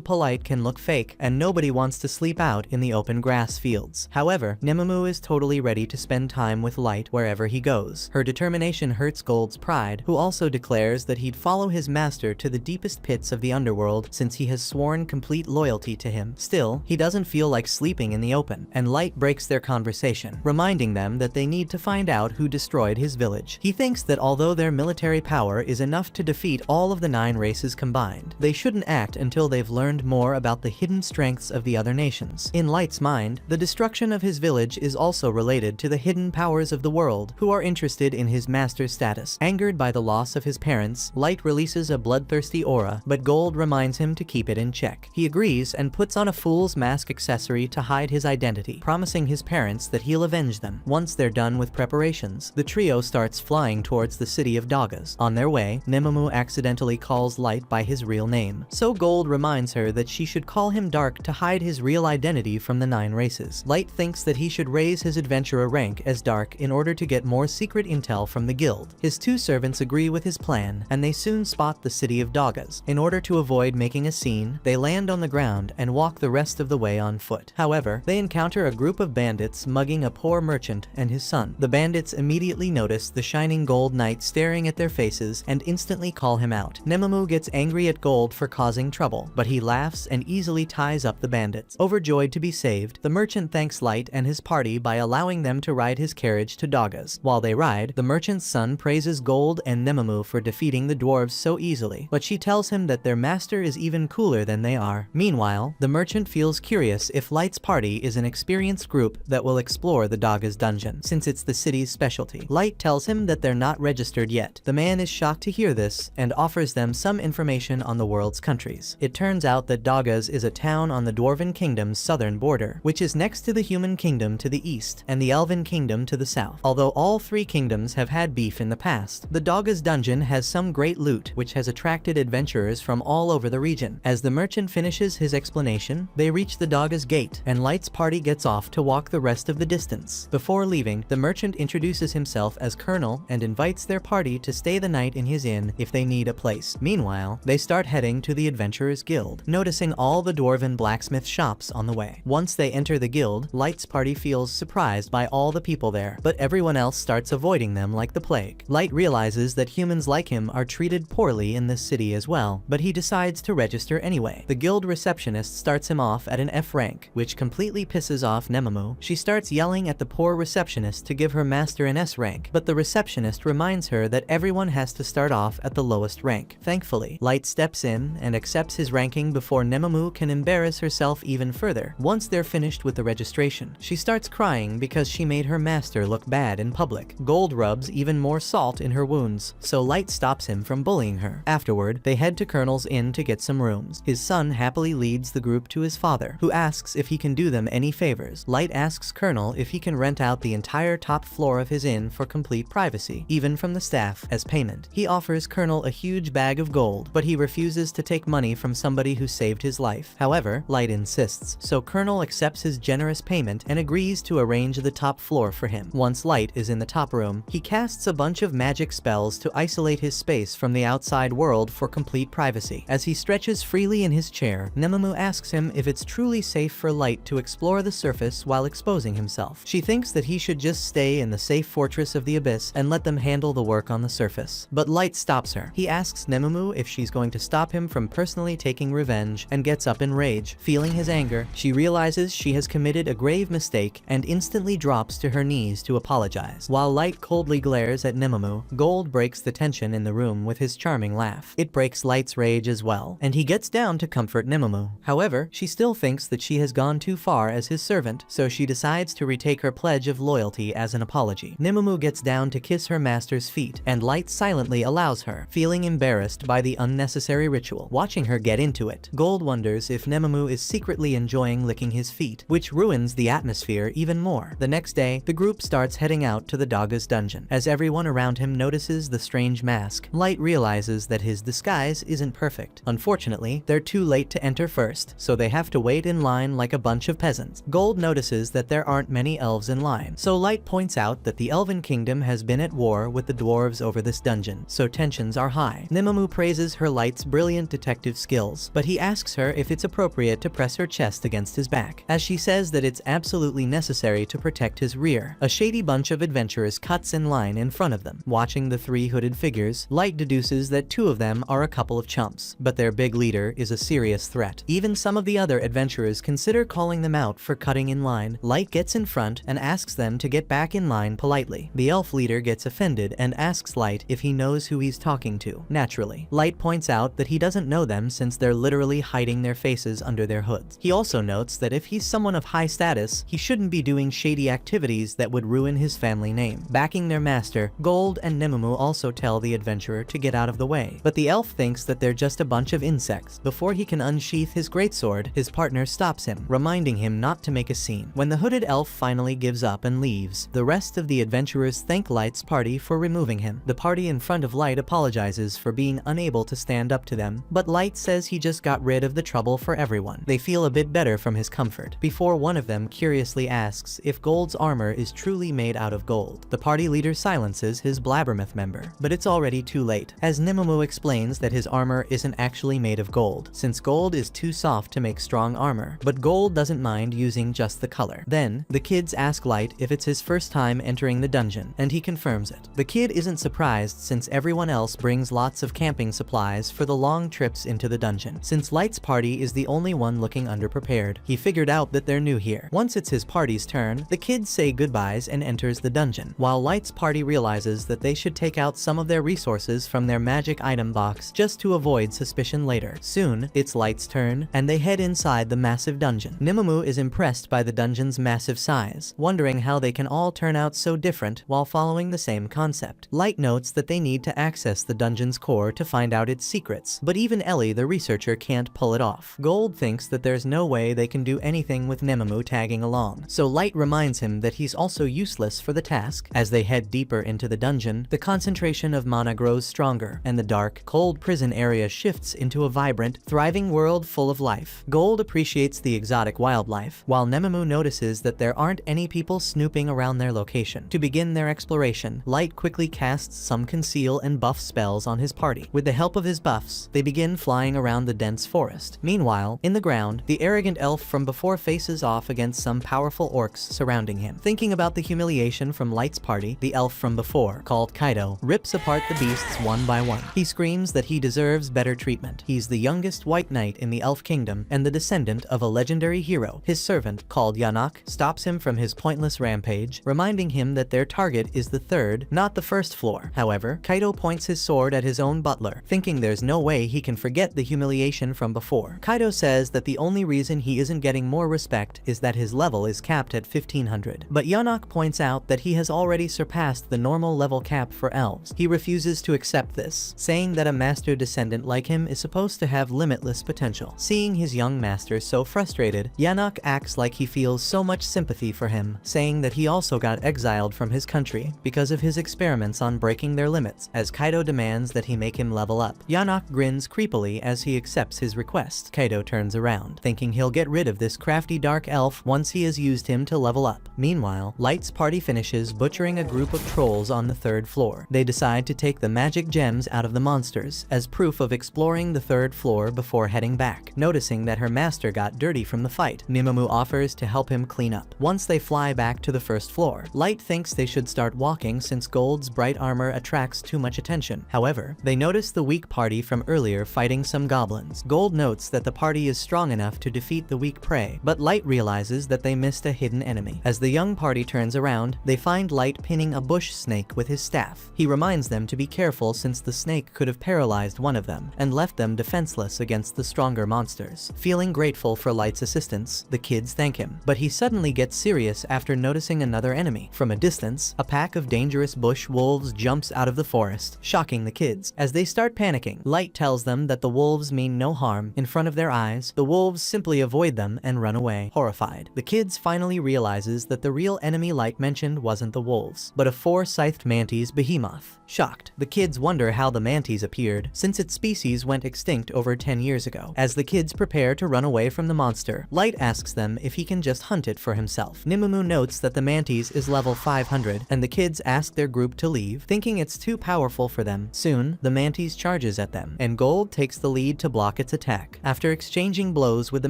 polite can look fake, and nobody wants to sleep out in the open grass fields. However, Nemumu is totally ready to spend time with Light wherever he goes. Her determination hurts Gold's pride, who also declares that he'd follow his master to the deepest pits of the underworld since he has sworn complete loyalty to him. Still, he doesn't feel like sleeping in the open, and Light breaks their conversation, reminding them that they need to find out who destroyed his village. He thinks that although their military power is enough to defeat all of the 9 races combined, they shouldn't act until they've learned more about the hidden strengths of the other nations. In Light's mind, the destruction of his village is also related to the hidden powers of the world, who are interested in his master's status. Angered by the loss of his parents, Light releases a bloodthirsty aura, but Gold reminds him to keep it in check. He agrees and puts on a fool's mask accessory to hide his identity, promising his parents that he'll avenge them. Once they're done with preparations, the trio starts flying towards the city of Dagas. On their way, Nemumu accidentally calls Light by his real name, so Gold reminds her that she should call him Dark to hide his real identity from the 9 races. Light thinks that he should raise his adventurer rank as Dark in order to get more secret intel from the guild. His 2 servants agree with his plan, and they soon spot the city of Dagas. In order to avoid making a scene, they land on the ground and walk the rest of the way on foot. However, they encounter a group of bandits mugging a poor merchant and his son. The bandits immediately notice the shining Gold Knight staring at their faces and instantly call him out. Nemumu gets angry at Gold for causing trouble, but he laughs and easily ties up the bandits. Overjoyed to be saved, the merchant thanks Light and his party by allowing them to ride his carriage to Dagas. While they ride, the merchant's son praises Gold and Nemumu for defeating the dwarves so easily, but she tells him that their master is even cooler than they are. Meanwhile, the merchant feels curious if Light's party is an experienced group that will explore the Dagas dungeon, since it's the city's specialty. Light tells him that they're not registered yet. The man is shocked to hear this and offers them some information on the world's countries. It turns out that Dagas is a town on the Dwarven Kingdom's southern border, which is next to the Human Kingdom to the east and the Elven Kingdom to the south. Although all 3 kingdoms have had beef in the past, the Dagas dungeon has some great loot which has attracted adventurers from all over the region. As the merchant finishes his explanation, they reach the Dagas gate, and Light's party gets off to walk the rest of the distance. Before leaving, the merchant introduces himself as Colonel and invites their party to stay the night in his inn if they need a place. Meanwhile, they start heading to the Adventurers Guild, noticing all the dwarven blacksmith shops on the way. Once they enter the guild, Light's party feels surprised by all the people there, but everyone else starts avoiding them like the plague. Light realizes that humans like him are treated poorly in this city as well, but he decides to register anyway. The guild receptionist starts him off at an F rank, which completely pisses off Nemumu. She starts yelling at the poor receptionist to give her master an S rank, but the receptionist reminds her that everyone has to start off at the lowest rank. Thankfully, Light steps in and accepts his ranking before Nemumu can embarrass herself even further. Once they're finished with the registration, she starts crying because she made her master look bad in public. Gold rubs even more salt in her wounds, so Light stops him from bullying her. Afterward, they head to Colonel's inn to get some rooms. His son happily leads the group to his father, who asks if he can do them any favors. Light asks Colonel if he can rent out the entire top floor of his inn for complete privacy, even from the staff, as payment. He offers Colonel a huge bag of gold, but he refuses to take money from somebody who saved his life. However, Light insists, so Colonel accepts his generous payment and agrees to arrange the top floor for him. Once Light is in the top room, he casts a bunch of magic spells to isolate his space from the outside world for complete privacy. As he stretches freely in his chair, Nemumu asks him if it's truly safe for Light to explore the surface while exposing himself. She thinks that he should just stay in the safe fortress of the abyss and let them handle the work on the surface. But Light stops her. He asks Nemumu if she's going to stop him from personally taking revenge and gets up in rage. Feeling his anger, she realizes she has committed a grave mistake and instantly drops to her knees to apologize. While Light coldly glares at Nemumu, Gold breaks the tension in the room with his charming laugh. It breaks Light's rage as well, and he gets down to comfort Nemumu. However, she still thinks that she has gone too far as his servant, so she decides to retake her pledge of loyalty as an apology. Nemumu gets down to kiss her master's feet, and Light silently allows her, feeling embarrassed by the unnecessary ritual. Watching her get into it, Gold wonders if Nemumu is secretly enjoying licking his feet, which ruins the atmosphere even more. The next day, the group starts heading out to the Dagas dungeon. As everyone around him notices the strange mask, Light realizes that his disguise isn't perfect. Unfortunately, they're too late to enter first, so they have to wait in line like a bunch of peasants. Gold notices that there aren't many elves in line, so Light points out that the Elven Kingdom has been at war with the dwarves over this dungeon, so tensions are high. Nimemu praises her Light's brilliant detective skills, but he asks her if it's appropriate to press her chest against his back, as she says that it's absolutely necessary to protect his rear. A shady bunch of adventurers cuts in line in front of them. Watching the three hooded figures, Light deduces that two of them are a couple of chumps, but their big leader is a serious threat. Even some of the other adventurers consider calling them out for cutting in line. Light gets in front and asks them to get back in line politely. The elf leader gets offended and asks Light if he knows who he's talking to. Naturally, Light points out that he doesn't know them since they're literally hiding their faces under their hoods. He also notes that if he's someone of high status, he shouldn't be doing shady activities that would ruin his family name. Backing their master, Gold and Nimemu also tell the adventurer to get out of the way, but the elf thinks that they're just a bunch of insects. Before he can unsheath his greatsword, his partner stops him, reminding him not to make a scene. When the hooded elf finally gives up and leaves, the rest of the adventurers thank Light's party for removing him. The party in front of Light apologizes for being unable to stand up to them, but Light says he just got rid of the trouble for everyone. They feel a bit better from his comfort, before one of them curiously asks if Gold's armor is truly made out of gold. The party leader silences his blabbermouth member, but it's already too late, as Nimemu explains that his armor isn't actually made of gold, since gold is too soft to make strong armor, but Gold doesn't mind using just the color. Then, the kids ask Light if it's his first time entering the dungeon, and he confirms it. The kid isn't surprised since everyone else brings lots of camping supplies for the long trips into the dungeon. Since Light's party is the only one looking underprepared, he figured out that they're new here. Once it's his party's turn, the kids say goodbyes and enters the dungeon, while Light's party realizes that they should take out some of their resources from their magic item box just to avoid suspicion later. Soon, it's Light's turn, and they head inside the massive dungeon. Nimemu is impressed by the dungeon's massive size, wondering how they can all turn out so different while following the same concept. Light notes that they need to access the dungeon's core to find out its secrets, but even Ellie, the researcher, can't pull it off. Gold thinks that there's no way they can do anything with Nimemu tagging along, so Light reminds him that he's also useless for the task. As they head deeper into the dungeon, the concentration of mana grows stronger, and the dark, cold prison area shifts into a vibrant, thriving world full of life. Gold appreciates the exotic wildlife, while Nimemu notices that there aren't any people snooping around their location. To begin their exploration, Light quickly casts some conceal and buff spells on his party. With the help of his buffs, they begin flying around the dense forest. Meanwhile, in the ground, the arrogant elf from before faces off against some powerful orcs surrounding him. Thinking about the humiliation from Light's party, the elf from before, called Kaido, rips apart the beasts one by one. He screams that he deserves better treatment. He's the youngest white knight in the elf kingdom and the descendant of a legendary hero. His servant, called Yanak, stops him from his pointless rampage, reminding him that their target is the third, not the first floor. However, Kaido points his sword at his own butler, thinking there's no way he can forget the humiliation from before. Kaido says that the only reason he isn't getting more respect is that his level is capped at 1500. But Yanak points out that he has already surpassed the normal level cap for elves. He refuses to accept this, saying that a master descendant like him is supposed to have limitless potential. Seeing his young master so frustrated, Yanak acts like he feels so much sympathy for him, saying that he also got exiled from his country because of his experiments on breaking their limits, as Kaido demands that he make him level up. Yanak grins creepily as he accepts his request. Kaido turns around, thinking he'll get rid of this crafty dark elf once he has used him to level up. Meanwhile, Light's party finishes butchering a group of trolls on the third floor. They decide to take the magic gems out of the monsters as proof of exploring the third floor before heading back. Noticing that her master got dirty from the fight, Nimemu offers to help him clean up. Once they fly back to the first floor, Light thinks they should start walking since Gold's bright armor attracts too much attention. However, they notice the weak party from earlier fighting some goblins. Gold notes that the party is strong enough to defeat the weak prey, but Light realizes that they missed a hidden enemy. As the young party turns around, they find Light pinning a bush snake with his staff. He reminds them to be careful since the snake could have paralyzed one of them and left them defenseless against the stronger monsters. Feeling grateful for Light's assistance, the kids thank him, but he suddenly gets serious after noticing another enemy. From a distance, a pack of dangerous bush wolves jumps out of the forest, shocking the kids. As they start panicking, Light tells them that the wolves mean no harm. In front of their eyes, the wolves simply avoid them and run away. Horrified, the kids finally realizes that the real enemy Light mentioned wasn't the wolves, but a four-scythed mantis behemoth. Shocked, the kids wonder how the mantis appeared, since its species went extinct over 10 years ago. As the kids prepare to run away from the monster, Light asks them if he can just hunt it for himself. Nimemu notes that the mantis is level 500, and the kids ask their group to leave, thinking it's too powerful for them. Soon, the mantis charges at them, and Gold takes the lead to block its attack. After exchanging blows with the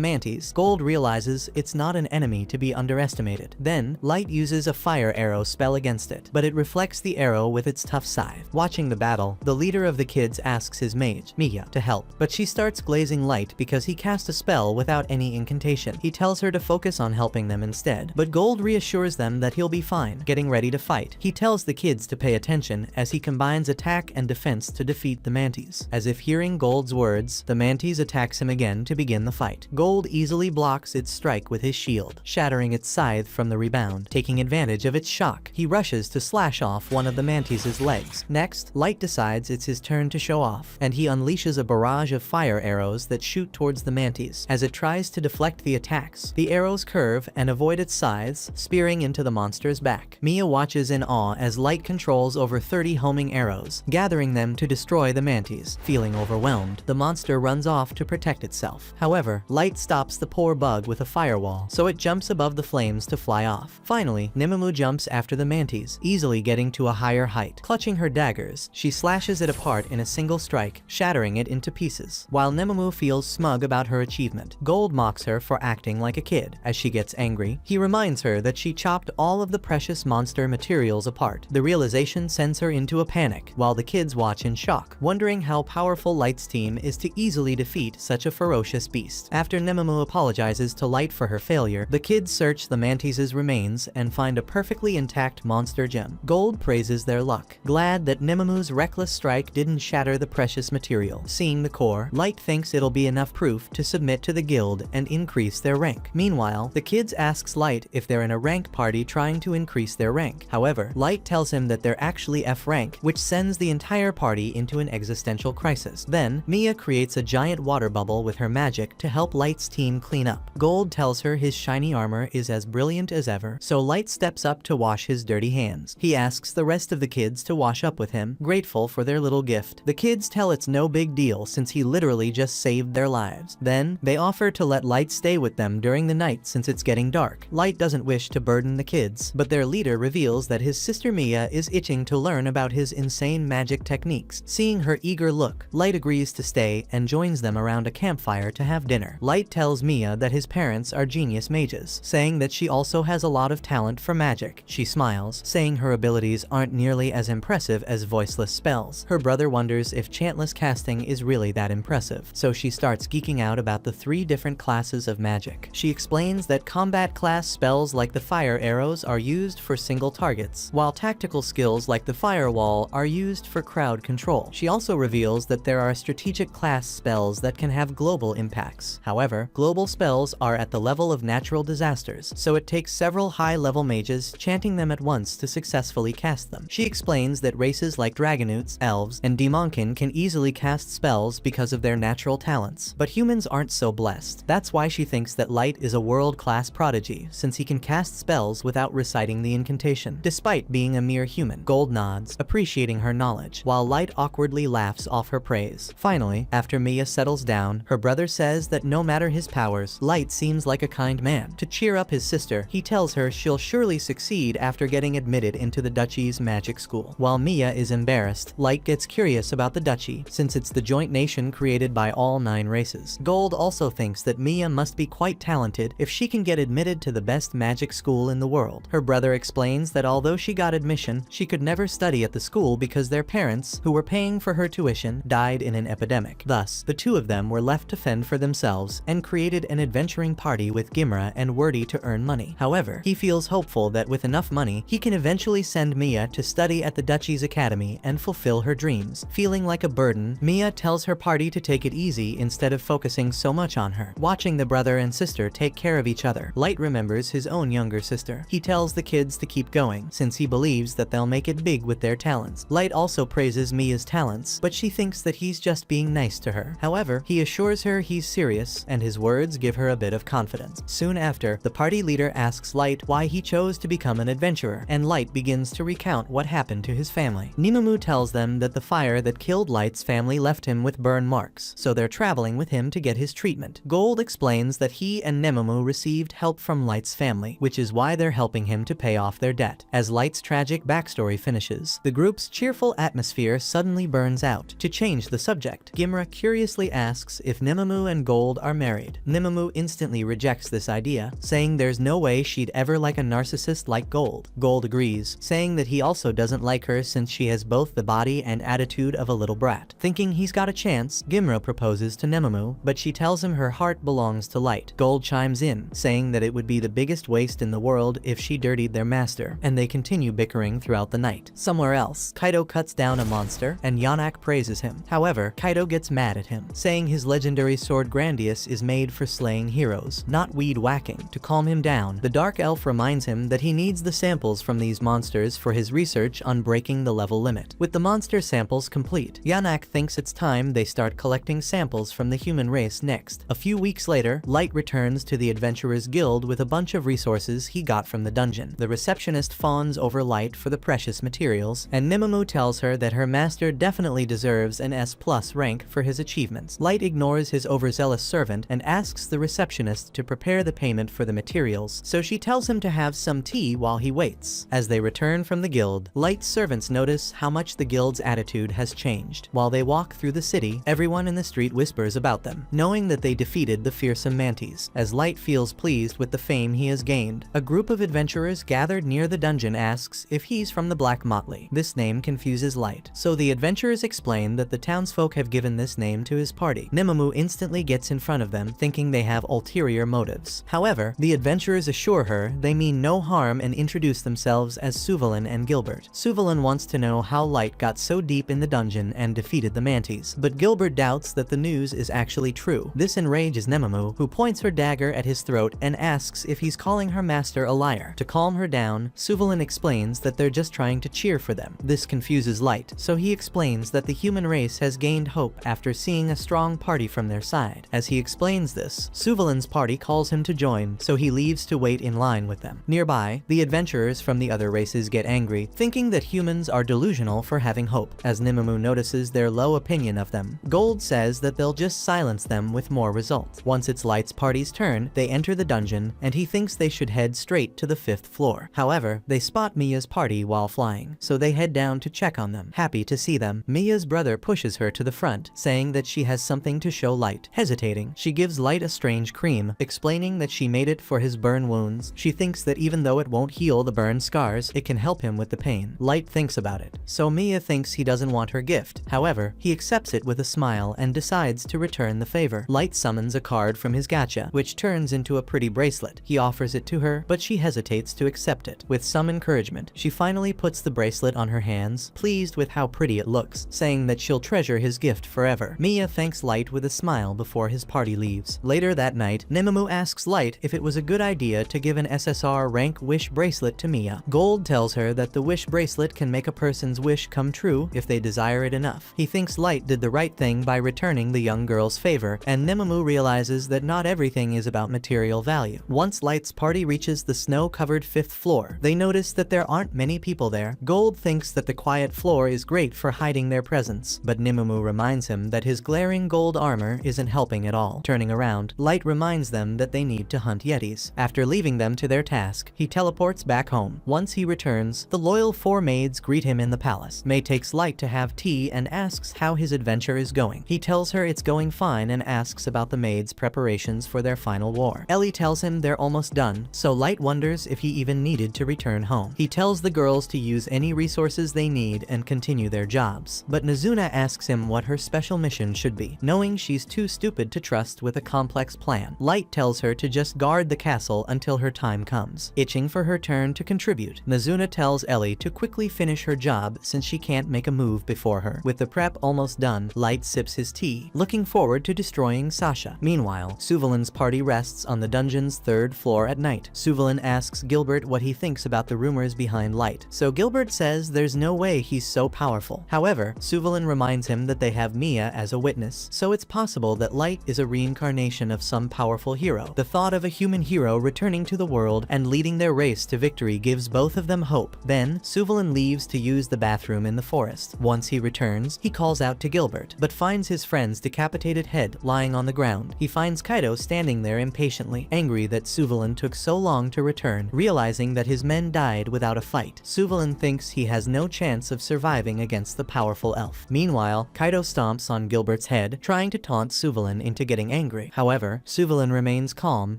mantis, Gold realizes it's not an enemy to be underestimated. Then, Light uses a fire arrow spell against it, but it reflects the arrow with its tough scythe. Watching the battle, the leader of the kids asks his mage, Mia, to help, but she starts glazing Light because he cast a spell without any incantation. He tells her to focus on helping them instead, but Gold reassures them that he'll be fine. Getting ready to fight, he tells the kids to pay attention as he combines attack and defense to defeat the mantis. As if hearing Gold's words, the mantis attacks him again to begin the fight. Gold easily blocks its strike with his shield, shattering its scythe from the rebound. Taking advantage of its shock, he rushes to slash off one of the mantis' legs. Next, Light decides it's his turn to show off, and he unleashes a barrage of fire arrows that shoot towards the mantis. As it tries to deflect the attacks, the arrows curve and avoid its scythes, spearing into the monster's back. Mia watches in awe as Light controls over 30 homing arrows, gathering them to destroy the mantis. Feeling overwhelmed, the monster runs off to protect itself. However, Light stops the poor bug with a firewall, so it jumps above the flames to fly off. Finally, Nimumu jumps after the mantis, easily getting to a higher height. Clutching her daggers, she slashes it apart in a single strike, shattering it into pieces. While Nimumu feels smug about her achievement, Gold mocks her for acting like a kid. As she gets angry, he reminds her that she chopped all of the precious monster materials apart. The realization sends her into a panic, while the kids watch in shock, wondering how powerful Light's team is to easily defeat such a ferocious beast. After Nimumu apologizes to Light for her failure, the kids search the mantis' remains and find a perfectly intact monster gem. Gold praises their luck, glad that Nimumu's reckless strike didn't shatter the precious material. Seeing the core, Light thinks it'll be enough proof to submit to the guild and increase their rank. Meanwhile, the kids asks Light if they're in a rank party trying to increase their rank. However, Light tells him that they're actually F rank, which sends the entire party into an existential crisis. Then, Mia creates a giant water bubble with her magic to help Light's team clean up. Gold tells her his shiny armor is as brilliant as ever, so Light steps up to wash his dirty hands. He asks the rest of the kids to wash up with him, grateful for their little gift. The kids tell it's no big deal since he literally just saved their lives. Then, they offer to let Light stay with them during the night since it's getting dark. Light doesn't wish to burden the kids, but their leader reveals that his sister Mia is itching to learn about his insane magic techniques. Seeing her eager look, Light agrees to stay and joins them around a campfire to have dinner. Light tells Mia that his parents are genius mages, saying that she also has a lot of talent for magic. She smiles, saying her abilities aren't nearly as impressive as voiceless spells. Her brother wonders if chantless casting is really that impressive, so she starts geeking out about the 3 different classes of magic. She explains that combat class spells like the fire arrows are used for single targets, while tactical skills like the firewall are used for crowd control. She also reveals that there are strategic class spells that can have global impacts. However, global spells are at the level of natural disasters, so it takes several high-level mages chanting them at once to successfully cast them. She explains that races like dragonutes, elves, and demonkin can easily cast spells because of their natural talents, but humans aren't so blessed. That's why she thinks that Light is a world-class prodigy, since he can cast spells without reciting the incantation, despite being a mere human. Gold nods, appreciating her knowledge, while Light awkwardly laughs off her praise. Finally, after Mia settles down, her brother says that no matter his powers, Light seems like a kind man. To cheer up his sister, he tells her she'll surely succeed after getting admitted into the duchy's magic school. While Mia is embarrassed, Light gets curious about the duchy, since it's the joint nation created by all 9 races. Gold also thinks that Mia must be quite talented if she can get admitted to the best magic school in the world. Her brother explains that although she got admission, she could never study at the school because their parents, who were paying for her tuition, died in an epidemic. Thus, the 2 of them were left to fend for themselves and created an adventuring party with Gimra and Wordy to earn money. However, he feels hopeful that with enough money, he can eventually send Mia to study at the duchy's academy and fulfill her dreams. Feeling like a burden, Mia tells her party to take it easy instead of focusing so much on her. Watching the brother and sister take care of each other, Light remembers his own younger sister. He tells the kids to keep going, since he believes that they'll make it big with their talents. Light also praises Mia's talents, but she thinks that he's just being nice to her. However, he assures her he's serious, and his words give her a bit of confidence. Soon after, the party leader asks Light why he chose to become an adventurer, and Light begins to recount what happened to his family. Nimumu tells them that the fire that killed Light's family left him with burn marks, so they're traveling with him to get his treatment. Gold explains that he and Nimumu received help from Light's family, which is why they're helping him to pay off their debt. As Light's tragic backstory finishes, the group's cheerful atmosphere suddenly burns out. To change the subject, Gimra curiously asks if Nimamu and Gold are married. Nimamu instantly rejects this idea, saying there's no way she'd ever like a narcissist like Gold. Gold agrees, saying that he also doesn't like her since she has both the body and attitude of a little brat. Thinking he's got a chance, Gimra proposes to Nimamu, but she tells him her heart belongs to Light. Gold chimes in, saying that it would be the biggest waste in the world if she dirtied their master, and they continue bickering throughout the night. Somewhere else, Kaido cuts down a monster, and Yanak praises him. However, Kaido gets mad at him, saying his legendary sword Grandius is made for slaying heroes, not weed whacking. To calm him down, the Dark Elf reminds him that he needs the samples from these monsters for his research on breaking the level limit. With the monster samples complete, Yanak thinks it's time they start collecting samples from the human race next. A few weeks later, Light returns to the Adventurers Guild with a bunch of resources he got from the dungeon. The receptionist fawns over Light for the precious materials, and Nimamu tells her that her master definitely deserves an S+ rank for his achievements. Light ignores his overzealous servant and asks the receptionist to prepare the payment for the materials, so she tells him to have some tea while he waits. As they return from the guild, Light's servants notice how much the guild's attitude has changed. While they walk through the city, everyone in the street whispers about them, knowing that they defeated the fearsome Manties. As Light feels pleased with the fame he has gained, a group of adventurers gathered near the dungeon asks if he's from the Black Motley. This name confuses Light, so the adventurers explain that the townsfolk have given this name to his party. Nimamu instantly gets in front of them, thinking they have ulterior motives. However, the adventurers assure her they mean no harm and introduce themselves as Suvalin and Gilbert. Suvalin wants to know how Light got so deep in the dungeon and defeated the Manties, but Gilbert doubts that the news is actually true. This enrages Nimamu, who points her dagger at his throat and asks if he's calling her master a liar. To calm her down, Suvalin explains that they're just trying to cheer for them. This confuses Light, so he explains that the human race has gained hope after seeing a strong party from their side. As he explains this, Suvalin's party calls him to join, so he leaves to wait in line with them. Nearby, the adventurers from the other races get angry, thinking that humans are delusional for having hope. As Nimamu notices their low opinion of them, Gold says that they'll just silence them with more results. Once it's Light's party's turn, they enter the dungeon, and he thinks they should head straight to the 5th floor. However, they spot Mia's party while flying, so they head down to check on them. Happy to see them, Mia's brother pushes her to the front, saying that she has something to show Light. Hesitating, she gives Light a strange cream, explaining that she made it for his burn wounds. She thinks that even though it won't heal the burn scars, it can help him with the pain. Light thinks about it, so Mia thinks he doesn't want her gift. However, he accepts it with a smile and decides to return the favor. Light summons a card from his gacha, which turns into a pretty bracelet. He offers it to her, but she hesitates to accept it. With some encouragement, she finally puts the bracelet on her hands, pleased with how pretty it looks, saying that she'll treasure his gift forever. Mia thanks Light with a smile before his party leaves. Later that night, Nimamu asks Light if it was a good idea to give an SSR rank wish bracelet to Mia. Gold tells her that the wish bracelet can make a person's wish come true if they desire it enough. He thinks Light did the right thing by returning the young girl's favor, and Nimamu realizes that not everything is about material value. Once Light's party reaches the snow-covered 5th floor, they notice that there aren't many people there. Gold thinks that the quiet floor is great for hiding their presence, but Nimamu reminds him that his glaring gold armor isn't helping at all. Turning around, Light reminds them that they need to hunt yetis. After leaving them to their task, he teleports back home. Once he returns, the loyal 4 maids greet him in the palace. May takes Light to have tea and asks how his adventure is going. He tells her it's going fine and asks about the maids' preparations for their final war. Ellie tells him they're almost done, so Light wonders if he even needed to return home. He tells the girls to use any resources they need and continue their jobs, but Nazuna asks him what her special mission should be, knowing she's too stupid to trust with a complex plan. Light tells her to just guard the castle until her time comes. Itching for her turn to contribute, Nazuna tells Ellie to quickly finish her job since she can't make a move before her. With the prep almost done, Light sips his tea, looking forward to destroying Sasha. Meanwhile, Suvalin's party rests on the dungeon's 3rd floor at night. Suvalin asks Gilbert what he thinks about the rumors behind Light, so Gilbert says there's no way he's so powerful. However, Suvalin reminds him that they have Mia as a witness, so it's possible that Light is a reincarnation of some powerful hero. The thought of a human hero returning to the world and leading their race to victory gives both of them hope. Then, Suvalin leaves to use the bathroom in the forest. Once he returns, he calls out to Gilbert, but finds his friend's decapitated head lying on the ground. He finds Kaido standing there impatiently, angry that Suvalin took so long to return. Realizing that his men died without a fight. Suvalin thinks he has no chance of surviving against the powerful elf. Meanwhile, Kaido stomps on Gilbert's head, trying to taunt Suvalin into getting angry. However, Suvalin remains calm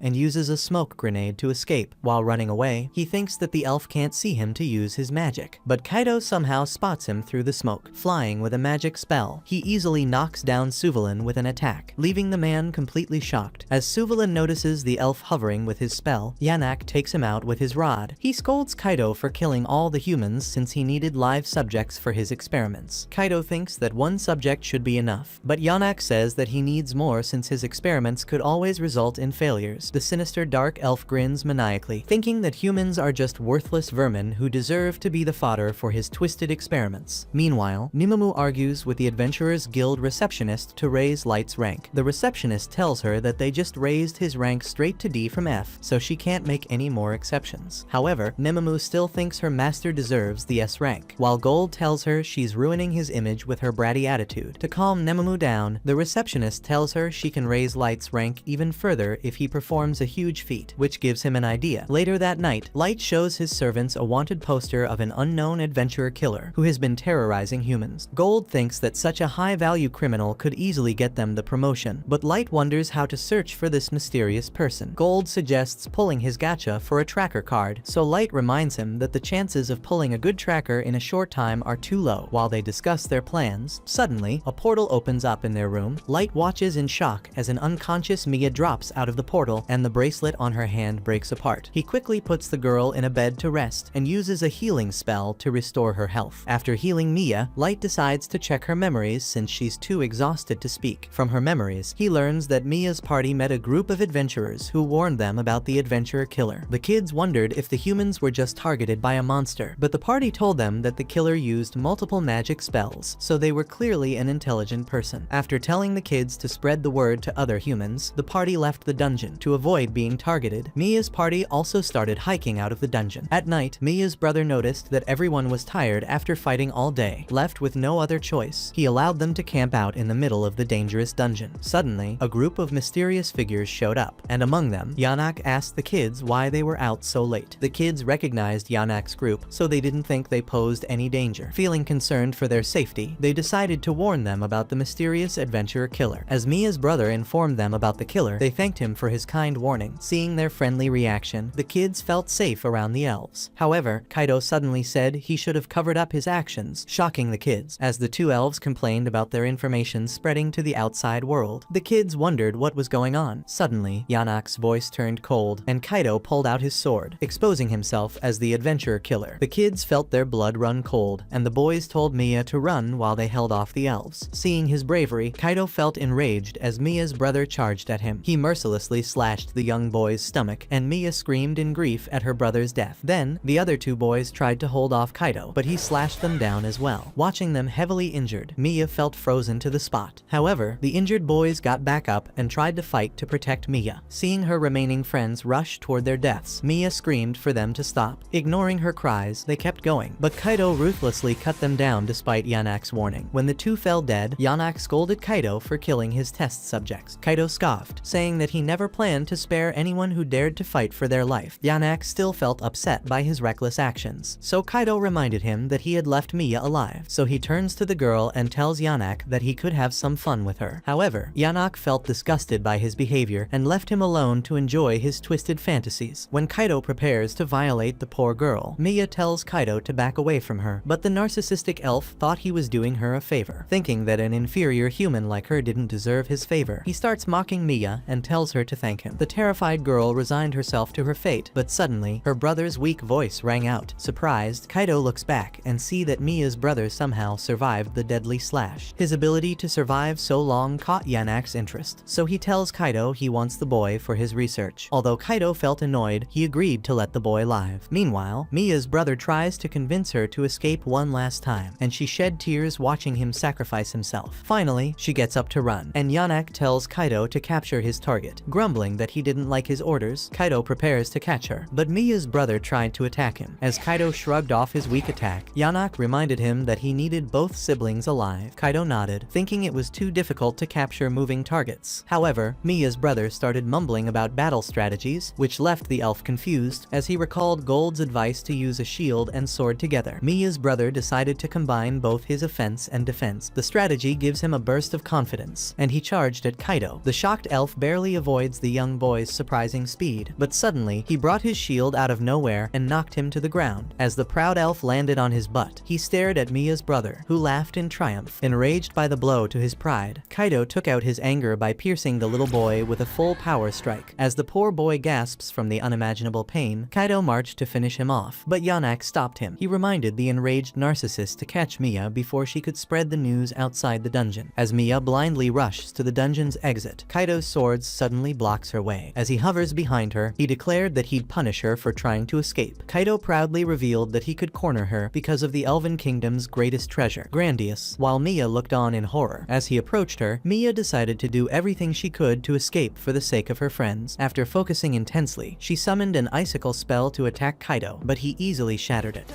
and uses a smoke grenade to escape. While running away, he thinks that the elf can't see him to use his magic, but Kaido somehow spots him through the smoke. Flying with a magic spell, he easily knocks down Suvalin with an attack, leaving the man completely shocked. As Suvalin notices the elf hovering with his spell, Yanak takes him out with his rod. He scolds Kaido for killing all the humans since he needed live subjects for his experiments. Kaido thinks that one subject should be enough, but Yanak says that he needs more since his experiments could always result in failures. The sinister dark elf grins maniacally, thinking that humans are just worthless vermin who deserve to be the fodder for his twisted experiments. Meanwhile, Nimamu argues with the Adventurers Guild receptionist to raise Light's rank. The receptionist tells her that they just raised his rank straight to D from F, so she can't make any more exceptions. However, Nimamu still thinks her master deserves the S rank, while Gold tells her she's ruining his image with her bratty attitude. To calm Nimamu down, the receptionist tells her she can raise Light's rank even further if he performs a huge feat, which gives him an idea. Later that night, Light shows his servants a wanted poster of an unknown adventurer killer who has been terrorizing humans. Gold thinks that such a high-value criminal could easily get them the promotion, but Light wonders how to search for this mysterious person. Gold suggests pulling his gacha for a tracker card, so Light reminds him that the chances of pulling a good tracker in a short time are too low. While they discuss their plans, suddenly, a portal opens up in their room. Light watches in shock as an unconscious Mia drops out of the portal and the bracelet on her hand breaks apart. He quickly puts the girl in a bed to rest and uses a healing spell to restore her health. After healing Mia, Light decides to check her memories since she's too exhausted to speak. From her memories, he learns that Mia's party met a group of adventurers who warned them about the adventurer killer. The kids wondered if the humans were just targeted by a monster, but the party told them that the killer used multiple magic spells, so they were clearly an intelligent person. After telling the kids to spread the word to other humans, the party left the dungeon. To avoid being targeted, Mia's party also started hiking out of the dungeon. At night, Mia's brother noticed that everyone was tired after fighting all day. Left with no other choice, he allowed them to camp out in the middle of the dangerous dungeon. Suddenly, a group of mysterious figures showed up, and among them, Yanak asked the kids why they were out so late. The kids recognized Yanak's group, so they didn't think they posed any danger. Feeling concerned for their safety, they decided to warn them about the mysterious adventurer killer. As Mia's brother informed them about the killer, they thanked him for his kind warning. Seeing their friendly reaction, the kids felt safe around the elves. However, Kaido suddenly said he should have covered up his actions, shocking the kids. As the two elves complained about their information spreading to the outside world, the kids wondered what was going on. Suddenly, Yanak's voice turned cold, and Kaido pulled out his sword, exposing himself as the adventurer killer. The kids felt their blood run cold, and the boys told Mia to run while they held off the elves. Seeing his bravery, Kaido felt enraged as Mia's brother charged at him. He mercilessly slashed the young boy's stomach, and Mia screamed in grief at her brother's death. Then, the other two boys tried to hold off Kaido, but he slashed them down as well. Watching them heavily injured, Mia felt frozen to the spot. However, the injured boys got back up and tried to fight to protect Mia. Seeing her remaining friends rush toward their deaths, Mia screamed for them to stop. Ignoring her cries, they kept going, but Kaido ruthlessly cut them down despite Yanak's warning. When the two fell dead, Yanak scolded Kaido for killing his test subjects. Kaido scoffed, saying that he never planned to spare anyone who dared to fight for their life. Yanak still felt upset by his reckless actions, so Kaido reminded him that he had left Mia alive. So he turns to the girl and tells Yanak that he could have some fun with her. However, Yanak felt disgusted by his behavior and left him alone to enjoy his twisted fantasies. When Kaido prepares to violate the poor girl, Mia tells Kaido to back away from her, but the narcissistic elf thought he was doing her a favor. Thinking that an inferior human like her didn't deserve his favor, he starts mocking Mia and tells her to thank him. The terrified girl resigned herself to her fate, but suddenly, her brother's weak voice rang out. Surprised, Kaido looks back and sees that Mia's brother somehow survived the deadly slash. His ability to survive so long caught Yanak's interest, so he tells Kaido he wants the boy for his research. Although Kaido felt annoyed, he agreed to let the boy live. Meanwhile, Mia's brother tries to convince her to escape one last time, and she shed tears watching him sacrifice himself. Finally, she gets up to run, and Yanak tells Kaido to capture his target. Grumbling that he didn't like his orders, Kaido prepares to catch her, but Mia's brother tried to attack him. As Kaido shrugged off his weak attack, Yanak reminded him that he needed both siblings alive. Kaido nodded, thinking it was too difficult to capture moving targets. However, Mia's brother started mumbling about battle strategies, which left the elf confused as he recalled Gold's Gold's advice to use a shield and sword together. Mia's brother decided to combine both his offense and defense. The strategy gives him a burst of confidence, and he charged at Kaido. The shocked elf barely avoids the young boy's surprising speed, but suddenly, he brought his shield out of nowhere and knocked him to the ground. As the proud elf landed on his butt, he stared at Mia's brother, who laughed in triumph. Enraged by the blow to his pride, Kaido took out his anger by piercing the little boy with a full power strike. As the poor boy gasps from the unimaginable pain, Kaido marched to finish him off, but Yanak stopped him. He reminded the enraged narcissist to catch Mia before she could spread the news outside the dungeon. As Mia blindly rushes to the dungeon's exit, Kaido's sword suddenly blocks her way. As he hovers behind her, he declared that he'd punish her for trying to escape. Kaido proudly revealed that he could corner her because of the Elven Kingdom's greatest treasure, Grandius, while Mia looked on in horror. As he approached her, Mia decided to do everything she could to escape for the sake of her friends. After focusing intensely, she summoned an icicle spell to attack Kaido, but he easily shattered it.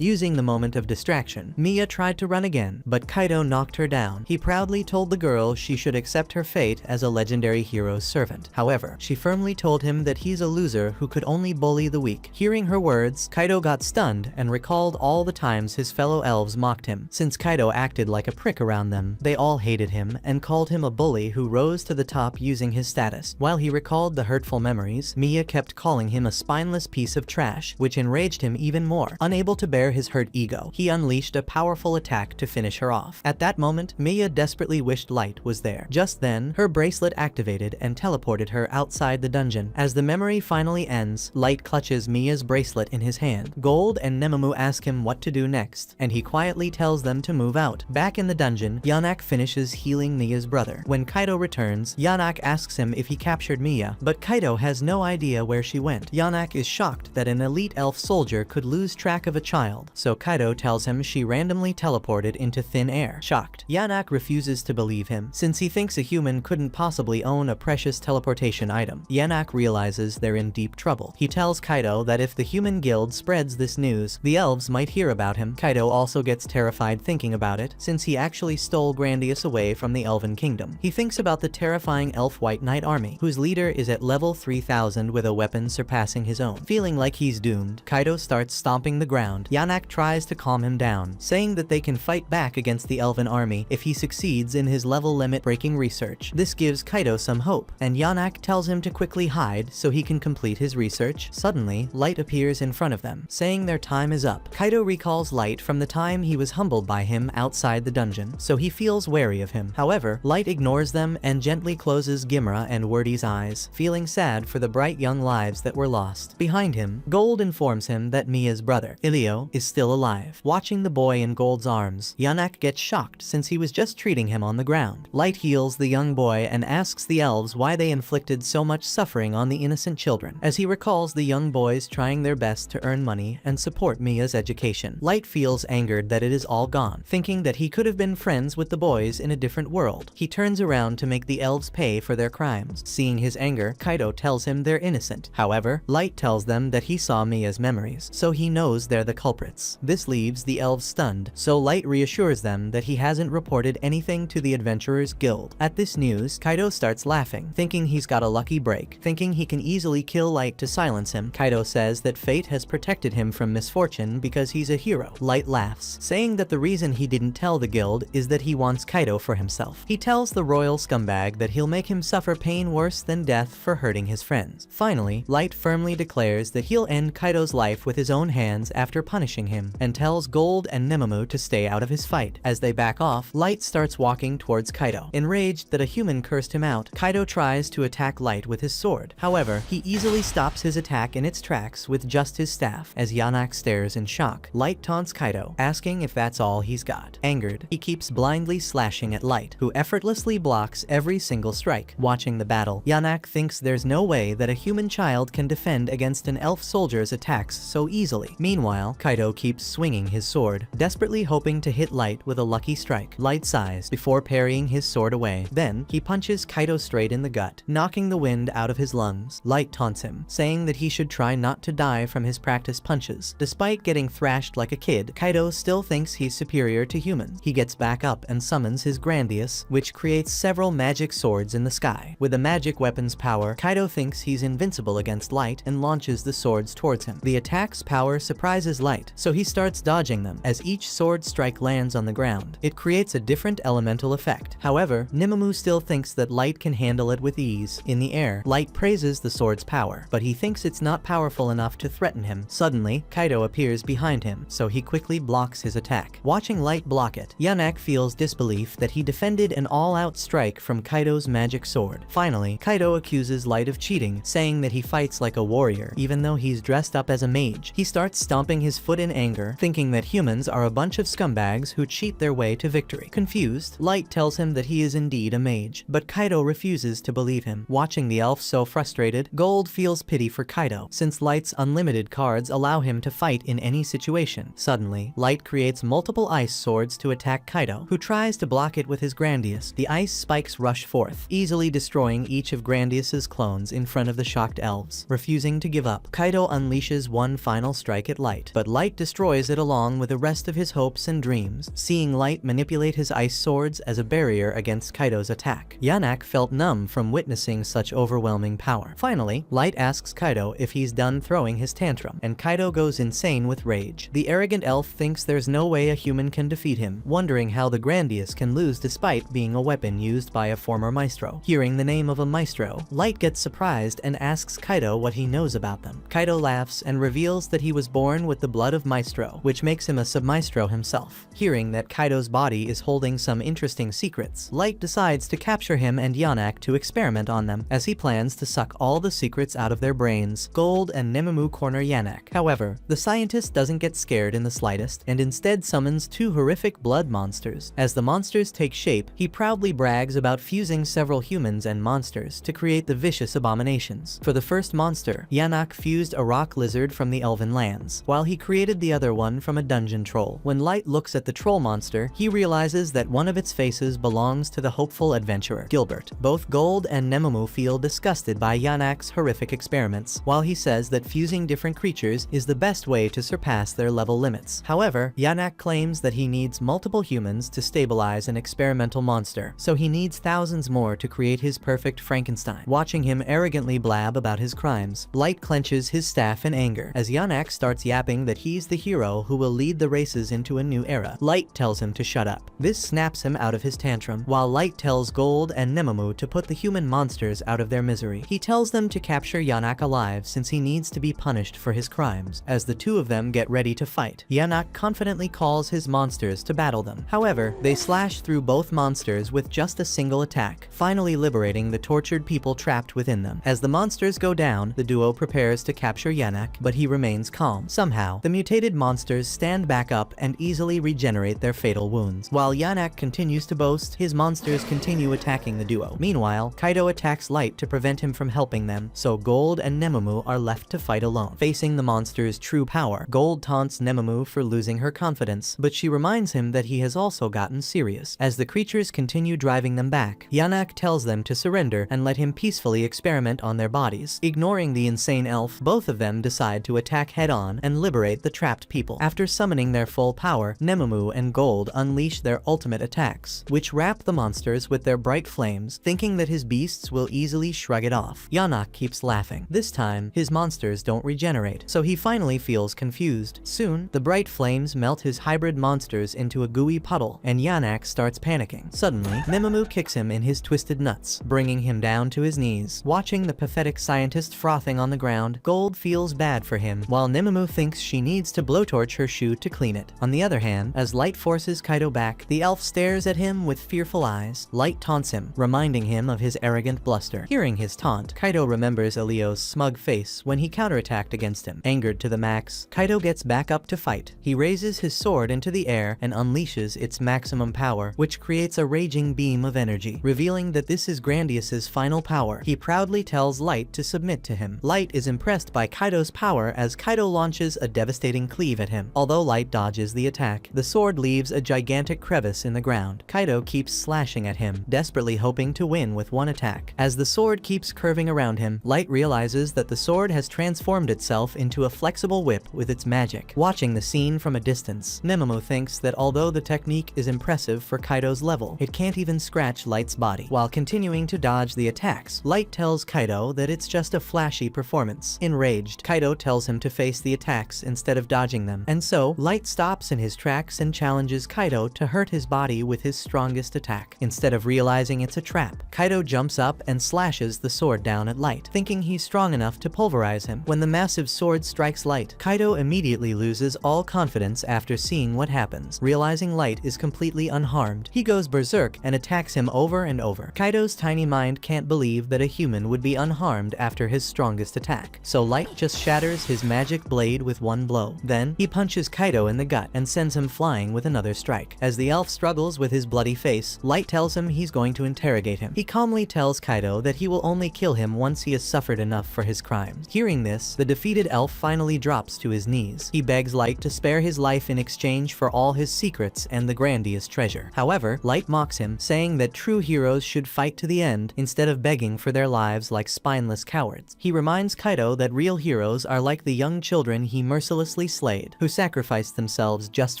Using the moment of distraction, Mia tried to run again, but Kaido knocked her down. He proudly told the girl she should accept her fate as a legendary hero's servant. However, she firmly told him that he's a loser who could only bully the weak. Hearing her words, Kaido got stunned and recalled all the times his fellow elves mocked him. Since Kaido acted like a prick around them, they all hated him and called him a bully who rose to the top using his status. While he recalled the hurtful memories, Mia kept calling him a spineless piece of trash, which enraged him even more. Unable to bear his hurt ego, he unleashed a powerful attack to finish her off. At that moment, Mia desperately wished Light was there. Just then, her bracelet activated and teleported her outside the dungeon. As the memory finally ends, Light clutches Mia's bracelet in his hand. Gold and Nemamu ask him what to do next, and he quietly tells them to move out. Back in the dungeon, Yanak finishes healing Mia's brother. When Kaido returns, Yanak asks him if he captured Mia, but Kaido has no idea where she went. Yanak is shocked that an elite elf soldier could lose track of a child, so Kaido tells him she randomly teleported into thin air. Shocked, Yanak refuses to believe him, since he thinks a human couldn't possibly own a precious teleportation item. Yanak realizes they're in deep trouble. He tells Kaido that if the human guild spreads this news, the elves might hear about him. Kaido also gets terrified thinking about it, since he actually stole Grandius away from the Elven Kingdom. He thinks about the terrifying elf White Knight army, whose leader is at level 3000 with a weapon surpassing his own. Feeling like he's doomed, Kaido starts stomping the ground. Yanak tries to calm him down, saying that they can fight back against the Elven army if he succeeds in his level limit breaking research. This gives Kaido some hope, and Yanak tells him to quickly hide so he can complete his research. Suddenly, Light appears in front of them, saying their time is up. Kaido recalls Light from the time he was humbled by him outside the dungeon, so he feels wary of him. However, Light ignores them and gently closes Gimra and Wordy's eyes, feeling sad for the bright young lives that were lost. Behind him, Gold informs him that Mia's brother, Ilio, is still alive. Watching the boy in Gold's arms, Yanak gets shocked since he was just treating him on the ground. Light heals the young boy and asks the elves why they inflicted so much suffering on the innocent children, as he recalls the young boys trying their best to earn money and support Mia's education. Light feels angered that it is all gone, thinking that he could have been friends with the boys in a different world. He turns around to make the elves pay for their crimes. Seeing his anger, Kaido tells him they're innocent. However, Light tells them that he saw Mia's memories, so he knows they're the culprits. This leaves the elves stunned, so Light reassures them that he hasn't reported anything to the Adventurers Guild. At this news, Kaido starts laughing, thinking he's got a lucky break. Thinking he can easily kill Light to silence him, Kaido says that fate has protected him from misfortune because he's a hero. Light laughs, saying that the reason he didn't tell the guild is that he wants Kaido for himself. He tells the royal scumbag that he'll make him suffer pain worse than death for hurting his friends. Finally, Light firmly declares that he'll end Kaido's life with his own hands after punishing him, and tells Gold and Nemamu to stay out of his fight. As they back off, Light starts walking towards Kaido. Enraged that a human cursed him out, Kaido tries to attack Light with his sword. However, he easily stops his attack in its tracks with just his staff. As Yanak stares in shock, Light taunts Kaido, asking if that's all he's got. Angered, he keeps blindly slashing at Light, who effortlessly blocks every single strike. Watching the battle, Yanak thinks there's no way that a human child can defend against an elf soldier's attacks so easily. Meanwhile, Kaido Kaido keeps swinging his sword, desperately hoping to hit Light with a lucky strike, light-sized, before parrying his sword away. Then, he punches Kaido straight in the gut, knocking the wind out of his lungs. Light taunts him, saying that he should try not to die from his practice punches. Despite getting thrashed like a kid, Kaido still thinks he's superior to humans. He gets back up and summons his Grandius, which creates several magic swords in the sky. With the magic weapon's power, Kaido thinks he's invincible against Light and launches the swords towards him. The attack's power surprises Light, so he starts dodging them. As each sword strike lands on the ground, it creates a different elemental effect. However, Nimemu still thinks that Light can handle it with ease. In the air, Light praises the sword's power, but he thinks it's not powerful enough to threaten him. Suddenly, Kaido appears behind him, so he quickly blocks his attack. Watching Light block it, Yanak feels disbelief that he defended an all-out strike from Kaido's magic sword. Finally, Kaido accuses Light of cheating, saying that he fights like a warrior, even though he's dressed up as a mage. He starts stomping his foot in anger, thinking that humans are a bunch of scumbags who cheat their way to victory. Confused, Light tells him that he is indeed a mage, but Kaido refuses to believe him. Watching the elf so frustrated, Gold feels pity for Kaido, since Light's unlimited cards allow him to fight in any situation. Suddenly, Light creates multiple ice swords to attack Kaido, who tries to block it with his Grandius. The ice spikes rush forth, easily destroying each of Grandius's clones in front of the shocked elves. Refusing to give up, Kaido unleashes one final strike at Light, but Light destroys it along with the rest of his hopes and dreams. Seeing Light manipulate his ice swords as a barrier against Kaido's attack, Yanak felt numb from witnessing such overwhelming power. Finally, Light asks Kaido if he's done throwing his tantrum, and Kaido goes insane with rage. The arrogant elf thinks there's no way a human can defeat him, wondering how the Grandius can lose despite being a weapon used by a former maestro. Hearing the name of a maestro, Light gets surprised and asks Kaido what he knows about them. Kaido laughs and reveals that he was born with the blood of maestro, which makes him a sub-maestro himself. Hearing that Kaido's body is holding some interesting secrets, Light decides to capture him and Yanak to experiment on them, as he plans to suck all the secrets out of their brains. Gold and Nimemu corner Yanak. However, the scientist doesn't get scared in the slightest, and instead summons two horrific blood monsters. As the monsters take shape, he proudly brags about fusing several humans and monsters to create the vicious abominations. For the first monster, Yanak fused a rock lizard from the Elven lands, while he created the other one from a dungeon troll. When Light looks at the troll monster, he realizes that one of its faces belongs to the hopeful adventurer, Gilbert. Both Gold and Nememu feel disgusted by Yanak's horrific experiments, while he says that fusing different creatures is the best way to surpass their level limits. However, Yanak claims that he needs multiple humans to stabilize an experimental monster, so he needs thousands more to create his perfect Frankenstein. Watching him arrogantly blab about his crimes, Light clenches his staff in anger, as Yanak starts yapping that he's the hero who will lead the races into a new era. Light tells him to shut up. This snaps him out of his tantrum, while Light tells Gold and Nememu to put the human monsters out of their misery. He tells them to capture Yanak alive since he needs to be punished for his crimes. As the two of them get ready to fight, Yanak confidently calls his monsters to battle them. However, they slash through both monsters with just a single attack, finally liberating the tortured people trapped within them. As the monsters go down, the duo prepares to capture Yanak, but he remains calm. Somehow, the mutated monsters stand back up and easily regenerate their fatal wounds. While Yanak continues to boast, his monsters continue attacking the duo. Meanwhile, Kaido attacks Light to prevent him from helping them, so Gold and Nememu are left to fight alone. Facing the monster's true power, Gold taunts Nememu for losing her confidence, but she reminds him that he has also gotten serious. As the creatures continue driving them back, Yanak tells them to surrender and let him peacefully experiment on their bodies. Ignoring the insane elf, both of them decide to attack head-on and liberate the trapped people. After summoning their full power, Nememu and Gold unleash their ultimate attacks, which wrap the monsters with their bright flames, thinking that his beasts will easily shrug it off. Yanak keeps laughing. This time, his monsters don't regenerate, so he finally feels confused. Soon, the bright flames melt his hybrid monsters into a gooey puddle, and Yanak starts panicking. Suddenly, Nememu kicks him in his twisted nuts, bringing him down to his knees. Watching the pathetic scientist frothing on the ground, Gold feels bad for him, while Nememu thinks she needs to blowtorch her shoe to clean it. On the other hand, as Light forces Kaido back, the elf stares at him with fearful eyes. Light taunts him, reminding him of his arrogant bluster. Hearing his taunt, Kaido remembers Elio's smug face when he counterattacked against him. Angered to the max, Kaido gets back up to fight. He raises his sword into the air and unleashes its maximum power, which creates a raging beam of energy. Revealing that this is Grandius's final power, he proudly tells Light to submit to him. Light is impressed by Kaido's power as Kaido launches a devastating devastating cleave at him. Although Light dodges the attack, the sword leaves a gigantic crevice in the ground. Kaido keeps slashing at him, desperately hoping to win with one attack. As the sword keeps curving around him, Light realizes that the sword has transformed itself into a flexible whip with its magic. Watching the scene from a distance, Nemomo thinks that although the technique is impressive for Kaido's level, it can't even scratch Light's body. While continuing to dodge the attacks, Light tells Kaido that it's just a flashy performance. Enraged, Kaido tells him to face the attacks instead of dodging them, and so Light stops in his tracks and challenges Kaido to hurt his body with his strongest attack. Instead of realizing it's a trap, Kaido jumps up and slashes the sword down at Light, thinking he's strong enough to pulverize him. When the massive sword strikes Light, Kaido immediately loses all confidence after seeing what happens. Realizing Light is completely unharmed, he goes berserk and attacks him over and over. Kaido's tiny mind can't believe that a human would be unharmed after his strongest attack, so Light just shatters his magic blade with one blow. Then, he punches Kaido in the gut and sends him flying with another strike. As the elf struggles with his bloody face, Light tells him he's going to interrogate him. He calmly tells Kaido that he will only kill him once he has suffered enough for his crimes. Hearing this, the defeated elf finally drops to his knees. He begs Light to spare his life in exchange for all his secrets and the grandiose treasure. However, Light mocks him, saying that true heroes should fight to the end instead of begging for their lives like spineless cowards. He reminds Kaido that real heroes are like the young children he mercilessly slayed, who sacrificed themselves just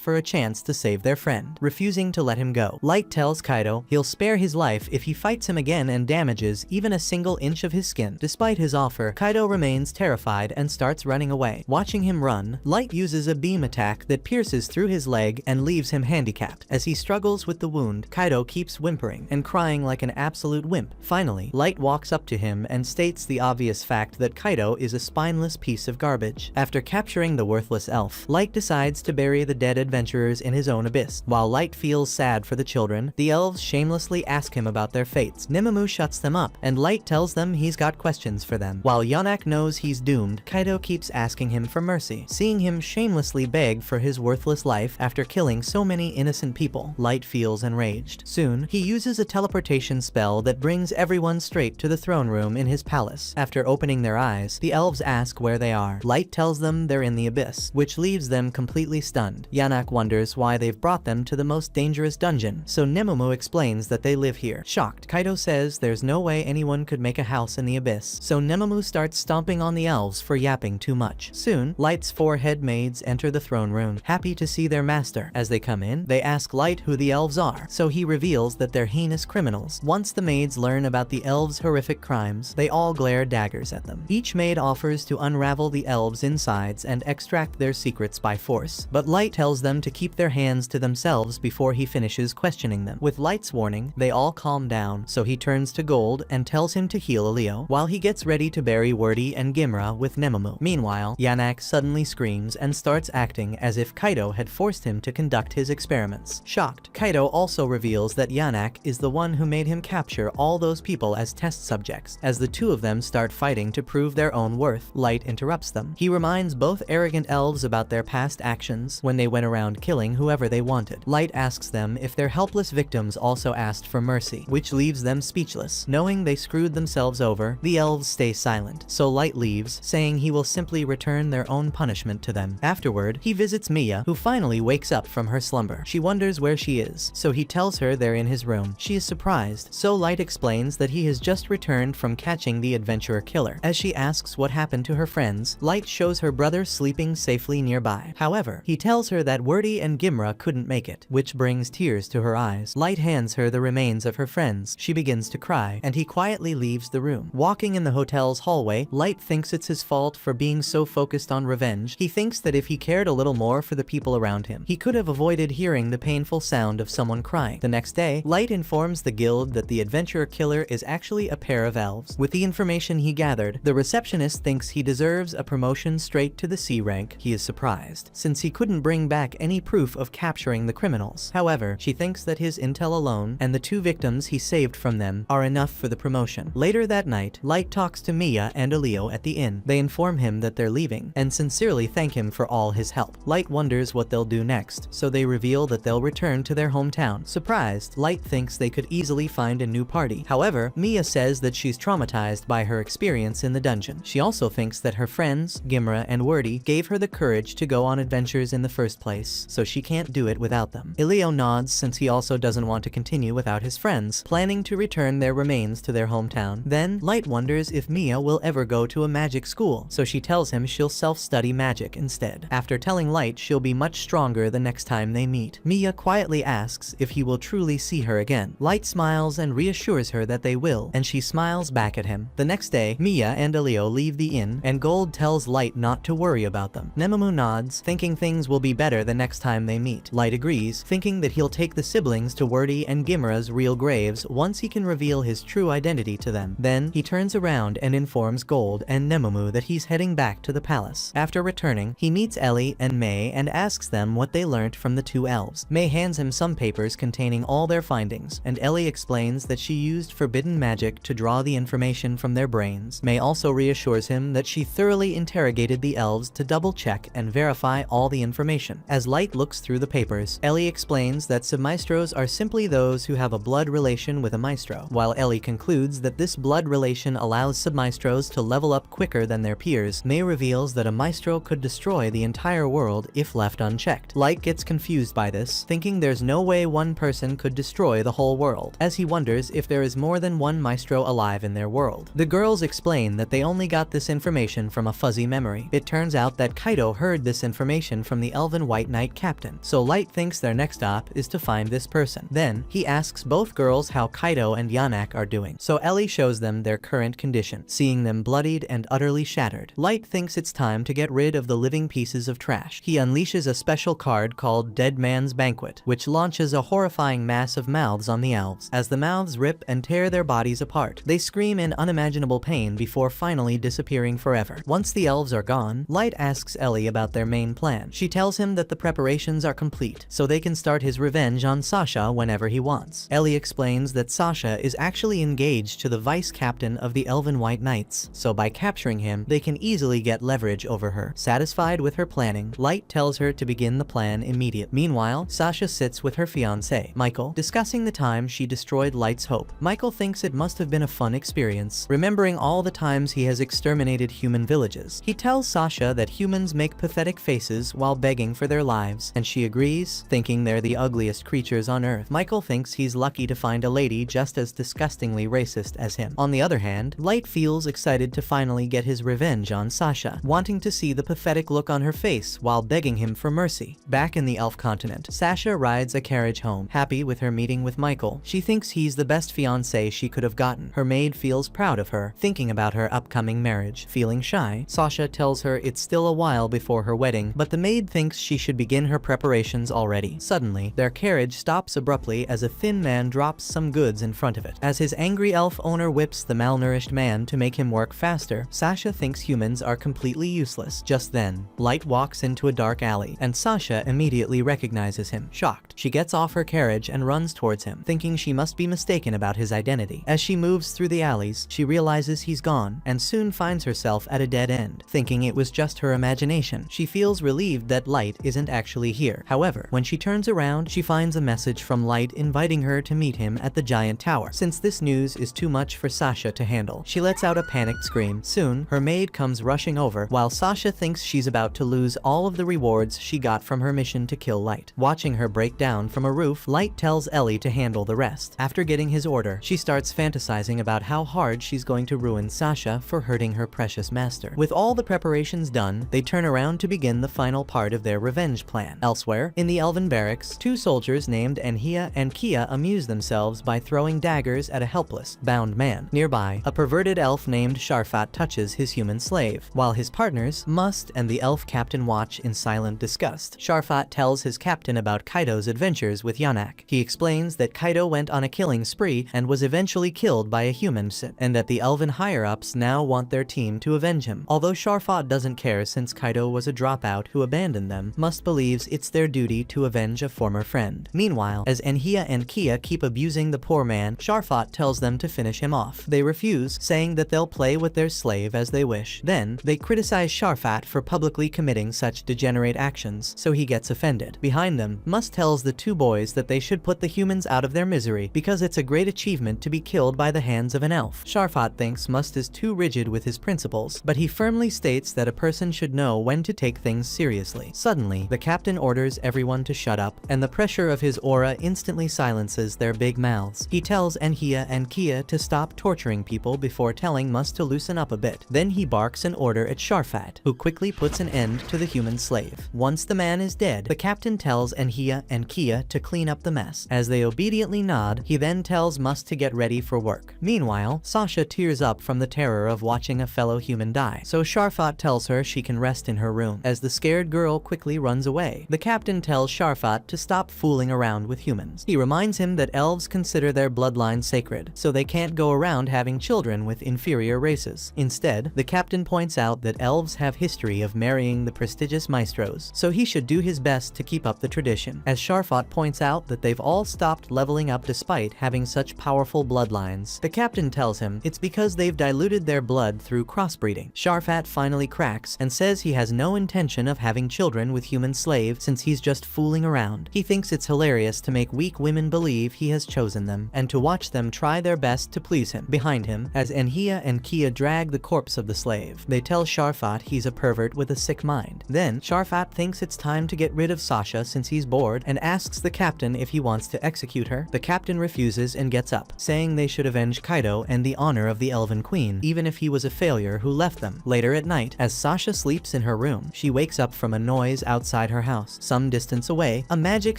for a chance to save their friend, refusing to let him go. Light tells Kaido he'll spare his life if he fights him again and damages even a single inch of his skin. Despite his offer, Kaido remains terrified and starts running away. Watching him run, Light uses a beam attack that pierces through his leg and leaves him handicapped. As he struggles with the wound, Kaido keeps whimpering and crying like an absolute wimp. Finally, Light walks up to him and states the obvious fact that Kaido is a spineless piece of garbage. After capturing the worthless elf, Light decides to bury the dead adventurers in his own abyss. While Light feels sad for the children, the elves shamelessly ask him about their fates. Nemomo shuts them up, and Light tells them he's got questions for them. While Yanak knows he's doomed, Kaido keeps asking him for mercy. Seeing him shamelessly beg for his worthless life after killing so many innocent people, Light feels enraged. Soon, he uses a teleportation spell that brings everyone straight to the throne room in his palace. After opening their eyes, the elves ask where they are. Light tells them they're in the abyss, which leaves them completely stunned. Yanak wonders why they've brought them to the most dangerous dungeon, so Nemomo explains that they live here. Shocked, Kaido says there's no way anyone could make a house in the abyss, so Nemomo starts stomping on the elves for yapping too much. Soon, Light's 4 head maids enter the throne room, happy to see their master. As they come in, they ask Light who the elves are, so he reveals that they're heinous criminals. Once the maids learn about the elves' horrific crimes, they all glare daggers at them. Each maid offers to unravel the elves' insides and extract their secrets by force, but Light tells them to keep their hands to themselves before he finishes questioning them. With Light's warning, they all calm down, so he turns to Gold and tells him to heal Leo, while he gets ready to bury Wordy and Gimra with Nemomo. Meanwhile, Yanak suddenly screams and starts acting as if Kaido had forced him to conduct his experiments. Shocked, Kaido also reveals that Yanak is the one who made him capture all those people as test subjects. As the two of them start fighting to prove their own worth, Light interrupts them. He reminds both arrogant elves about their past actions when they went around killing whoever they wanted. Light asks them if their helpless victims also asked for mercy, which leaves them speechless. Knowing they screwed themselves over, the elves stay silent, so Light leaves, saying he will simply return their own punishment to them. Afterward, he visits Mia, who finally wakes up from her slumber. She wonders where she is, so he tells her they're in his room. She is surprised, so Light explains that he has just returned from catching the adventurer killer. As she asks what happened to her friends, Light shows her brother sleeping safely nearby. However, he tells her that Wordy and Gimra couldn't make it, which brings tears to her eyes. Light hands her the remains of her friends. She begins to cry, and he quietly leaves the room. Walking in the hotel's hallway, Light thinks it's his fault for being so focused on revenge. He thinks that if he cared a little more for the people around him, he could have avoided hearing the painful sound of someone crying. The next day, Light informs the guild that the adventurer killer is actually a pair of elves. With the information he gathered, the receptionist thinks he deserves a promotion straight to the C rank. He is surprised, since he couldn't bring back any proof of capturing the criminals. However, she thinks that his intel alone and the 2 victims he saved from them are enough for the promotion. Later that night, Light talks to Mia and Elio at the inn. They inform him that they're leaving, and sincerely thank him for all his help. Light wonders what they'll do next, so they reveal that they'll return to their hometown. Surprised, Light thinks they could easily find a new party. However, Mia says that she's traumatized by her experience in the dungeon. She also thinks that her friends, Gimra and Wordy, gave her the courage to go on adventures in the first place, so she can't do it without them. Elio nods since he also doesn't want to continue without his friends, planning to return their remains to their hometown. Then, Light wonders if Mia will ever go to a magic school, so she tells him she'll self-study magic instead. After telling Light she'll be much stronger the next time they meet, Mia quietly asks if he will truly see her again. Light smiles and reassures her that they will, and she smiles back at him. The next day, Mia and Elio leave the inn, and Gold tells Light not to worry about them. Nemamu nods, thinking things will be better the next time they meet. Light agrees, thinking that he'll take the siblings to Werty and Gimra's real graves once he can reveal his true identity to them. Then, he turns around and informs Gold and Nemamu that he's heading back to the palace. After returning, he meets Ellie and May and asks them what they learned from the two elves. May hands him some papers containing all their findings, and Ellie explains that she used forbidden magic to draw the information from their brains. May also reassures him that she thoroughly interrogated the elves to double-check and verify all the information. As Light looks through the papers, Ellie explains that submaestros are simply those who have a blood relation with a maestro, while Ellie concludes that this blood relation allows submaestros to level up quicker than their peers. May reveals that a maestro could destroy the entire world if left unchecked. Light gets confused by this, thinking there's no way one person could destroy the whole world, as he wonders if there is more than one maestro alive in their world. The girls explain that they only got this information from a fuzzy memory. It turns out that Kaido heard this information from the Elven White Knight captain, so Light thinks their next stop is to find this person. Then, he asks both girls how Kaido and Yanak are doing, so Ellie shows them their current condition, seeing them bloodied and utterly shattered. Light thinks it's time to get rid of the living pieces of trash. He unleashes a special card called Dead Man's Banquet, which launches a horrifying mass of mouths on the elves. As the mouths rip and tear their bodies apart, they scream in unimaginable pain before finally disappearing forever. Once the elves are gone, Light asks Ellie about their main plan. She tells him that the preparations are complete, so they can start his revenge on Sasha whenever he wants. Ellie explains that Sasha is actually engaged to the vice captain of the Elven White Knights, so by capturing him, they can easily get leverage over her. Satisfied with her planning, Light tells her to begin the plan immediately. Meanwhile, Sasha sits with her fiancé, Michael, discussing the time she destroyed Light's hope. Michael thinks it must have been a fun experience, remembering all the times he has exterminated human villages. He tells Sasha that humans make pathetic faces while begging for their lives, and she agrees, thinking they're the ugliest creatures on earth. Michael thinks he's lucky to find a lady just as disgustingly racist as him. On the other hand, Light feels excited to finally get his revenge on Sasha, wanting to see the pathetic look on her face while begging him for mercy. Back in the elf continent, Sasha rides a carriage home, happy with her meeting with Michael. She thinks he's the best fiancé she could have gotten. Her maid feels proud of her, thinking about her upcoming marriage. Feeling shy, Sasha tells her it's still a while before her wedding, but the maid thinks she should begin her preparations already. Suddenly, their carriage stops abruptly as a thin man drops some goods in front of it. As his angry elf owner whips the malnourished man to make him work faster, Sasha thinks humans are completely useless. Just then, Light walks into a dark alley, and Sasha immediately recognizes him. Shocked, she gets off her carriage and runs towards him, thinking she must be mistaken about his identity. As she moves through the alleys, she realizes he's gone, and soon finds herself at a dead end. Thinking it was just her imagination, she feels relieved that Light isn't actually here. However, when she turns around, she finds a message from Light inviting her to meet him at the giant tower. Since this news is too much for Sasha to handle, she lets out a panicked scream. Soon, her maid comes rushing over, while Sasha thinks she's about to lose all of the rewards she got from her mission to kill Light. Watching her break down from a roof, Light tells Ellie to handle the rest. After getting his order, she starts fantasizing about how hard she's going to ruin Sasha for hurting her precious master. With all the preparations done, they turn around to begin the final part of their revenge plan. Elsewhere, in the Elven barracks, two soldiers named Anhia and Kia amuse themselves by throwing daggers at a helpless, bound man. Nearby, a perverted elf named Sharfat touches his human slave, while his partners, Must and the elf captain, watch in silent disgust. Sharfat tells his captain about Kaido's adventures with Yanak. He explains that Kaido went on a killing spree and was eventually killed by a human, and that the elven higher-ups now want their team to avenge him. Although Sharfat doesn't care since Kaido was a dropout who abandoned them, Must believes it's their duty to avenge a former friend. Meanwhile, as Anhia and Kia keep abusing the poor man, Sharfat tells them to finish him off. They refuse, saying that they'll play with their slave as they wish. Then, they criticize Sharfat for publicly committing such degenerate actions, so he gets offended. Behind them, Must tells tells the two boys that they should put the humans out of their misery because it's a great achievement to be killed by the hands of an elf. Sharfat thinks Must is too rigid with his principles, but he firmly states that a person should know when to take things seriously. Suddenly, the captain orders everyone to shut up, and the pressure of his aura instantly silences their big mouths. He tells Anhia and Kia to stop torturing people before telling Must to loosen up a bit. Then he barks an order at Sharfat, who quickly puts an end to the human slave. Once the man is dead, the captain tells Anhia and Kia to clean up the mess. As they obediently nod, he then tells Must to get ready for work. Meanwhile, Sasha tears up from the terror of watching a fellow human die, so Sharfat tells her she can rest in her room. As the scared girl quickly runs away, the captain tells Sharfat to stop fooling around with humans. He reminds him that elves consider their bloodline sacred, so they can't go around having children with inferior races. Instead, the captain points out that elves have history of marrying the prestigious maestros, so he should do his best to keep up the tradition. As Sharfat points out that they've all stopped leveling up despite having such powerful bloodlines, the captain tells him it's because they've diluted their blood through crossbreeding. Sharfat finally cracks and says he has no intention of having children with human slaves since he's just fooling around. He thinks it's hilarious to make weak women believe he has chosen them, and to watch them try their best to please him. Behind him, as Anhia and Kia drag the corpse of the slave, they tell Sharfat he's a pervert with a sick mind. Then, Sharfat thinks it's time to get rid of Sasha since he's bored, and asks the captain if he wants to execute her. The captain refuses and gets up, saying they should avenge Kaido and the honor of the Elven Queen, even if he was a failure who left them. Later at night, as Sasha sleeps in her room, she wakes up from a noise outside her house. Some distance away, a magic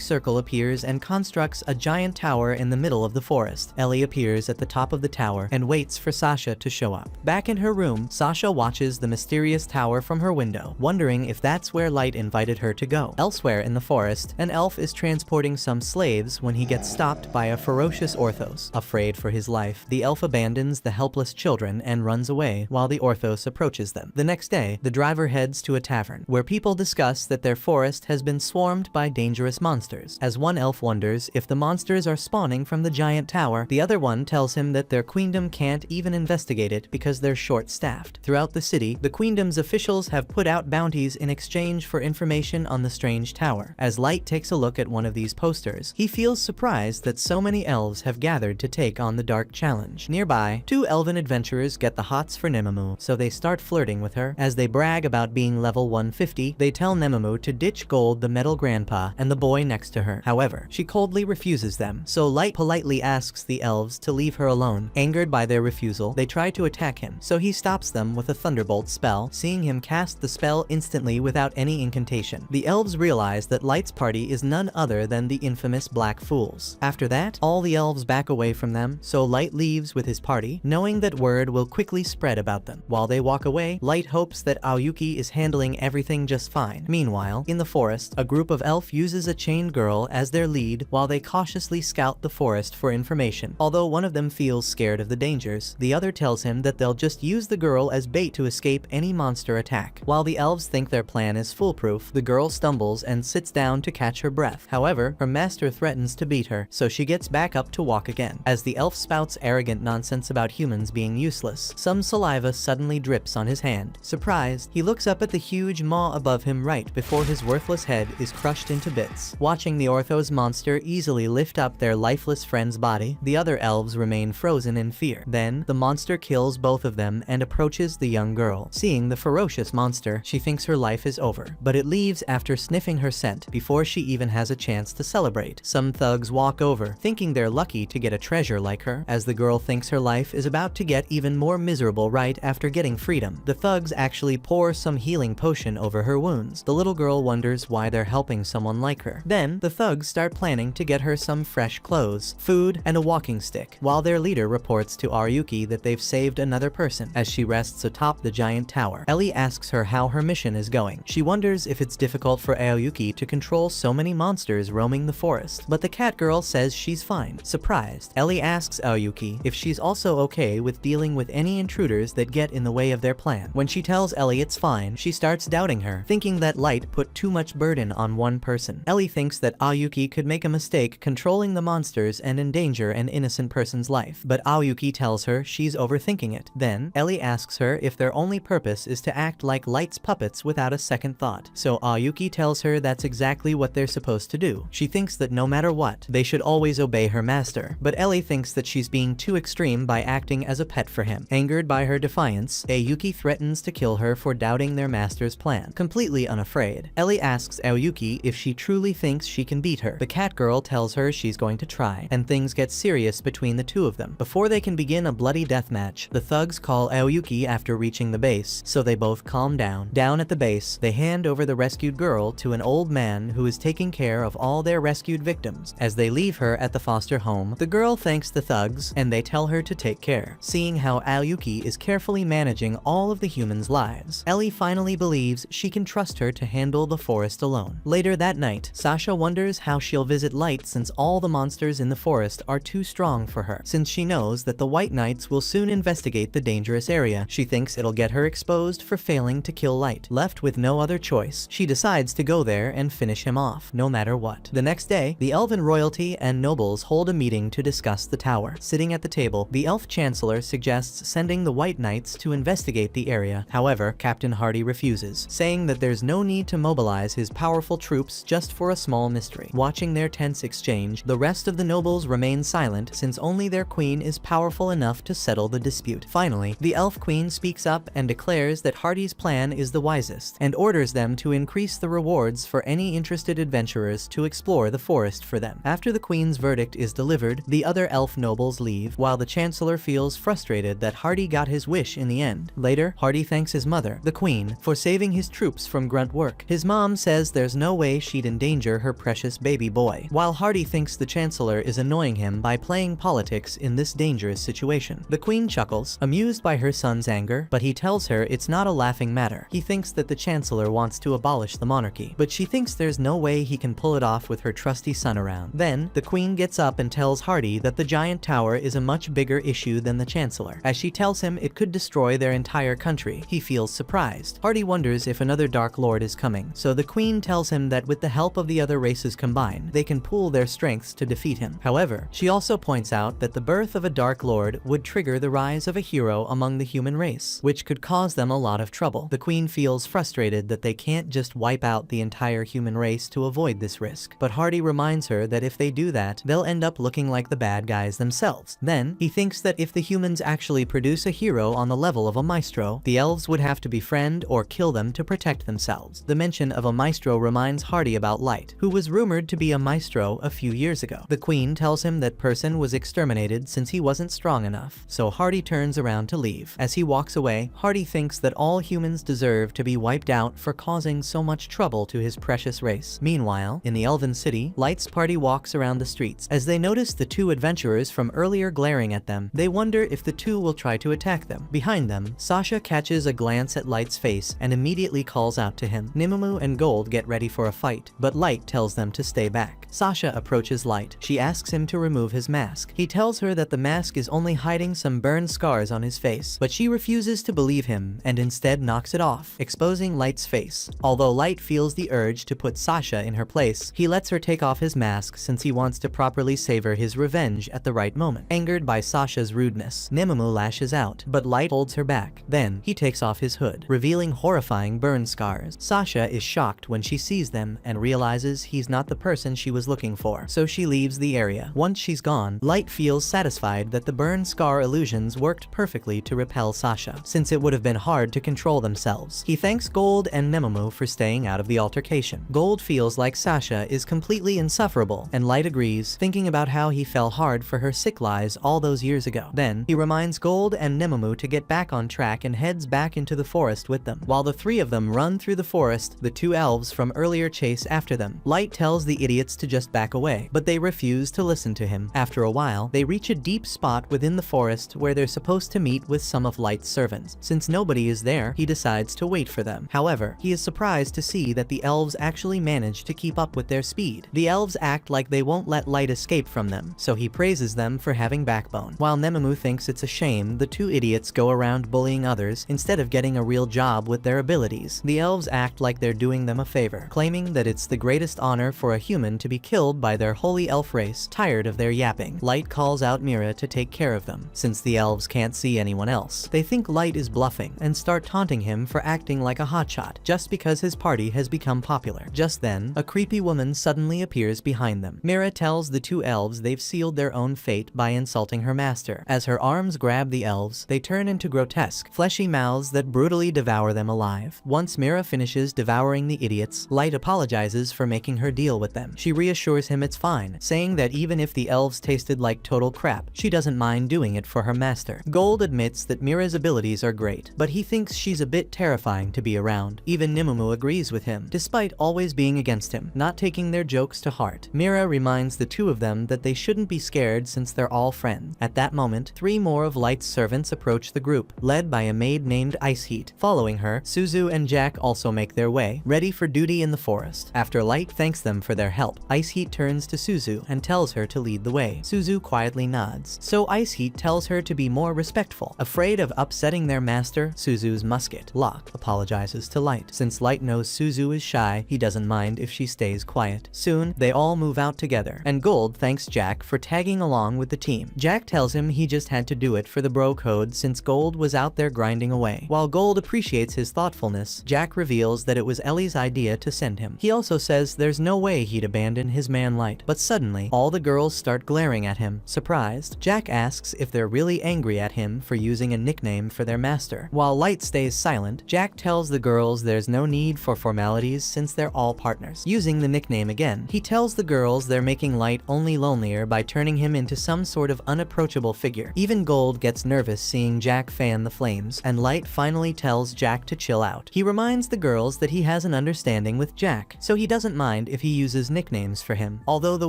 circle appears and constructs a giant tower in the middle of the forest. Ellie appears at the top of the tower and waits for Sasha to show up. Back in her room, Sasha watches the mysterious tower from her window, wondering if that's where Light invited her to go. Elsewhere in the forest, an elf is transporting some slaves when he gets stopped by a ferocious Orthos. Afraid for his life, the elf abandons the helpless children and runs away while the Orthos approaches them. The next day, the driver heads to a tavern, where people discuss that their forest has been swarmed by dangerous monsters. As one elf wonders if the monsters are spawning from the giant tower, the other one tells him that their queendom can't even investigate it because they're short-staffed. Throughout the city, the queendom's officials have put out bounties in exchange for information on the strange tower. As Light takes a look at one of these posters, he feels surprised that so many elves have gathered to take on the dark challenge. Nearby, two elven adventurers get the hots for Nemamu, so they start flirting with her. As they brag about being level 150, they tell Nemamu to ditch Gold, the metal grandpa, and the boy next to her. However, she coldly refuses them, so Light politely asks the elves to leave her alone. Angered by their refusal, they try to attack him, so he stops them with a thunderbolt spell, seeing him cast the spell instantly without any incantation. The elves realize that Light's party is none other than the infamous Black Fools. After that, all the elves back away from them, so Light leaves with his party, knowing that word will quickly spread about them. While they walk away, Light hopes that Aoyuki is handling everything just fine. Meanwhile, in the forest, a group of elf uses a chained girl as their lead while they cautiously scout the forest for information. Although one of them feels scared of the dangers, the other tells him that they'll just use the girl as bait to escape any monster attack. While the elves think their plan is foolproof, the girl stumbles and sits down to catch her breath. However, her master threatens to beat her, so she gets back up to walk again. As the elf spouts arrogant nonsense about humans being useless, some saliva suddenly drips on his hand. Surprised, he looks up at the huge maw above him right before his worthless head is crushed into bits. Watching the Orthos monster easily lift up their lifeless friend's body, the other elves remain frozen in fear. Then, the monster kills both of them and approaches the young girl. Seeing the ferocious monster, she thinks her life is over, but it leaves after sniffing her scent before she even has a chance to celebrate. Some thugs walk over, thinking they're lucky to get a treasure like her. As the girl thinks her life is about to get even more miserable right after getting freedom, the thugs actually pour some healing potion over her wounds. The little girl wonders why they're helping someone like her. Then, the thugs start planning to get her some fresh clothes, food, and a walking stick, while their leader reports to Aryuki that they've saved another person. As she rests atop the giant tower, Ellie asks her how her mission is going. She wonders if it's difficult for Aoyuki to control so many monsters roaming the forest, but the cat girl says she's fine. Surprised, Ellie asks Aoyuki if she's also okay with dealing with any intruders that get in the way of their plan. When she tells Ellie it's fine, she starts doubting her, thinking that Light put too much burden on one person. Ellie thinks that Aoyuki could make a mistake controlling the monsters and endanger an innocent person's life, but Aoyuki tells her she's overthinking it. Then, Ellie asks her if their only purpose is to act like Light's puppets without a second thought. So Aoyuki tells her that's exactly what they're supposed to do. She thinks that no matter what, they should always obey her master, but Ellie thinks that she's being too extreme by acting as a pet for him. Angered by her defiance, Aoyuki threatens to kill her for doubting their master's plan. Completely unafraid, Ellie asks Aoyuki if she truly thinks she can beat her. The cat girl tells her she's going to try, and things get serious between the two of them. Before they can begin a bloody deathmatch, the thugs call Aoyuki after reaching the base, so they both calm down. Down at the base, they hand over the rescued girl to an old man who is taking care of all their rescued victims. As they leave her at the foster home, the girl thanks the thugs, and they tell her to take care. Seeing how Aoyuki is carefully managing all of the humans' lives, Ellie finally believes she can trust her to handle the forest alone. Later that night, Sasha wonders how she'll visit Light since all the monsters in the forest are too strong for her. Since she knows that the White Knights will soon investigate the dangerous area, she thinks it'll get her exposed for failing to kill Light. Left with no other choice, she decides to go there and finish him off, no matter what. The next day, the elven royalty and nobles hold a meeting to discuss the tower. Sitting at the table, the elf chancellor suggests sending the White Knights to investigate the area. However, Captain Hardy refuses, saying that there's no need to mobilize his powerful troops just for a small mystery. Watching their tense exchange, the rest of the nobles remain silent since only their queen is powerful enough to settle the dispute. Finally, the elf queen speaks up and declares that Hardy's plan is the wisest, and orders them to increase the rewards for any interested adventurers to explore the forest for them. After the queen's verdict is delivered, the other elf nobles leave, while the chancellor feels frustrated that Hardy got his wish in the end. Later, Hardy thanks his mother, the queen, for saving his troops from grunt work. His mom says there's no way she'd endanger her precious baby boy, while Hardy thinks the chancellor is annoying him by playing politics in this dangerous situation. The queen chuckles, amused by her son's anger, but he tells her it's not a laughing matter. He thinks that the chancellor wants to abolish the monarchy, but she thinks there's no way he can pull it off with her trusty son around. Then, the queen gets up and tells Hardy that the giant tower is a much bigger issue than the chancellor. As she tells him it could destroy their entire country, he feels surprised. Hardy wonders if another Dark Lord is coming, so the queen tells him that with the help of the other races combined, they can pool their strengths to defeat him. However, she also points out that the birth of a Dark Lord would trigger the rise of a hero among the human race, which could cause them a lot of trouble. The queen feels frustrated that they can't just wipe out the entire human race to avoid this risk, but Hardy reminds her that if they do that, they'll end up looking like the bad guys themselves. Then, he thinks that if the humans actually produce a hero on the level of a maestro, the elves would have to befriend or kill them to protect themselves. The mention of a maestro reminds Hardy about Light, who was rumored to be a maestro a few years ago. The queen tells him that person was exterminated since he wasn't strong enough, so Hardy turns around to leave. As he walks away, Hardy thinks that all humans deserve to be wiped out for causing so much trouble to his precious race. Meanwhile, in the Elven City, Light's party walks around the streets. As they notice the two adventurers from earlier glaring at them, they wonder if the two will try to attack them. Behind them, Sasha catches a glance at Light's face and immediately calls out to him. Nimumu and Gold get ready for a fight, but Light tells them to stay back. Sasha approaches Light. She asks him to remove his mask. He tells her that the mask is only hiding some burn scars on his face, but she refuses to believe him and instead knocks it off, exposing Light's face. Although Light feels the urge to put Sasha in her place, he lets her take off his mask since he wants to properly savor his revenge at the right moment. Angered by Sasha's rudeness, Nimumu lashes out, but Light holds her back. Then, he takes off his hood, revealing horrifying burn scars. Sasha is shocked when she sees them and realizes he's not the person she was looking for, so she leaves the area. Once she's gone, Light feels satisfied that the burn scar illusions worked perfectly to repel Sasha, since it would have been hard to control themselves. He thanks Gold and Nimumu for staying out of the altercation. Gold feels like Sasha is completely insufferable, and Light agrees, thinking about how he fell hard for her sick lies all those years ago. Then, he reminds Gold and Nimumu to get back on track and heads back into the forest with them. While the three of them run through the forest, the two elves from earlier chase after them. Light tells the idiots to just back away, but they refuse to listen to him. After a while, they reach a deep spot within the forest where they're supposed to meet with some of Light's servants. Since nobody is there, he decides to wait for them. However, he is surprised to see that the elves actually manage to keep up with their speed. The elves act like they won't let Light escape from them, so he praises them for having backbone. While Nimumu thinks it's a shame the two idiots go around bullying others instead of getting a real job with their abilities, the elves act like they're doing them a favor, claiming that it's the greatest honor for a human to be killed by their holy elf race. Tired of their yapping, Light calls out Mira to take care of them, since the elves can't see anyone else. They think Light is bluffing and start taunting him for acting like a hotshot just because his party has become popular. Just then, a creepy woman suddenly appears behind them. Mira tells the two elves they've sealed their own fate by insulting her master. As her arms grab the elves, they turn into grotesque, fleshy mouths that brutally devour them alive. Once Mira finishes devouring the idiots, Light apologizes for making her deal with them. She reassures him it's fine, saying that even if the elves tasted like total crap, she doesn't mind doing it for her master. Gold admits that Mira's abilities are great, but he thinks she's a bit terrifying to be around. Even Nimemu agrees with him, despite always being against him, not taking their jokes to heart. Mira reminds the two of them that they shouldn't be scared since they're all friends. At that moment, 3 more of Light's servants approach the group, led by a maid named Ice Heat. Following her, Suzu and Jack also make their way, ready for duty in the forest. After Light thanks them for their help, Ice Heat turns to Suzu and tells her to lead the way. Suzu quietly nods, so Ice Heat tells her to be more respectful. Afraid of upsetting their master, Suzu's musket, Locke, apologizes to Light. Since Light knows Suzu is shy, he doesn't mind if she stays quiet. Soon, they all move out together, and Gold thanks Jack for tagging along with the team. Jack tells him he just had to do it for the bro code since Gold was out there grinding away. While Gold appreciates his thoughtfulness, Jack reveals that it was Ellie's idea to send him. He also says there's no way he'd abandon his man Light, but suddenly, all the girls start glaring at him, surprised. Jack asks if they're really angry at him for using a nickname for their master. While Light stays silent, Jack tells the girls there's no need for formalities since they're all partners. Using the nickname again, he tells the girls they're making Light only lonelier by turning him into some sort of unapproachable figure. Even Gold gets nervous seeing Jack fan the flames, and Light finally tells Jack to chill out. He reminds the girls that he has an understanding with Jack, so he doesn't mind if he uses nicknames for him. Although the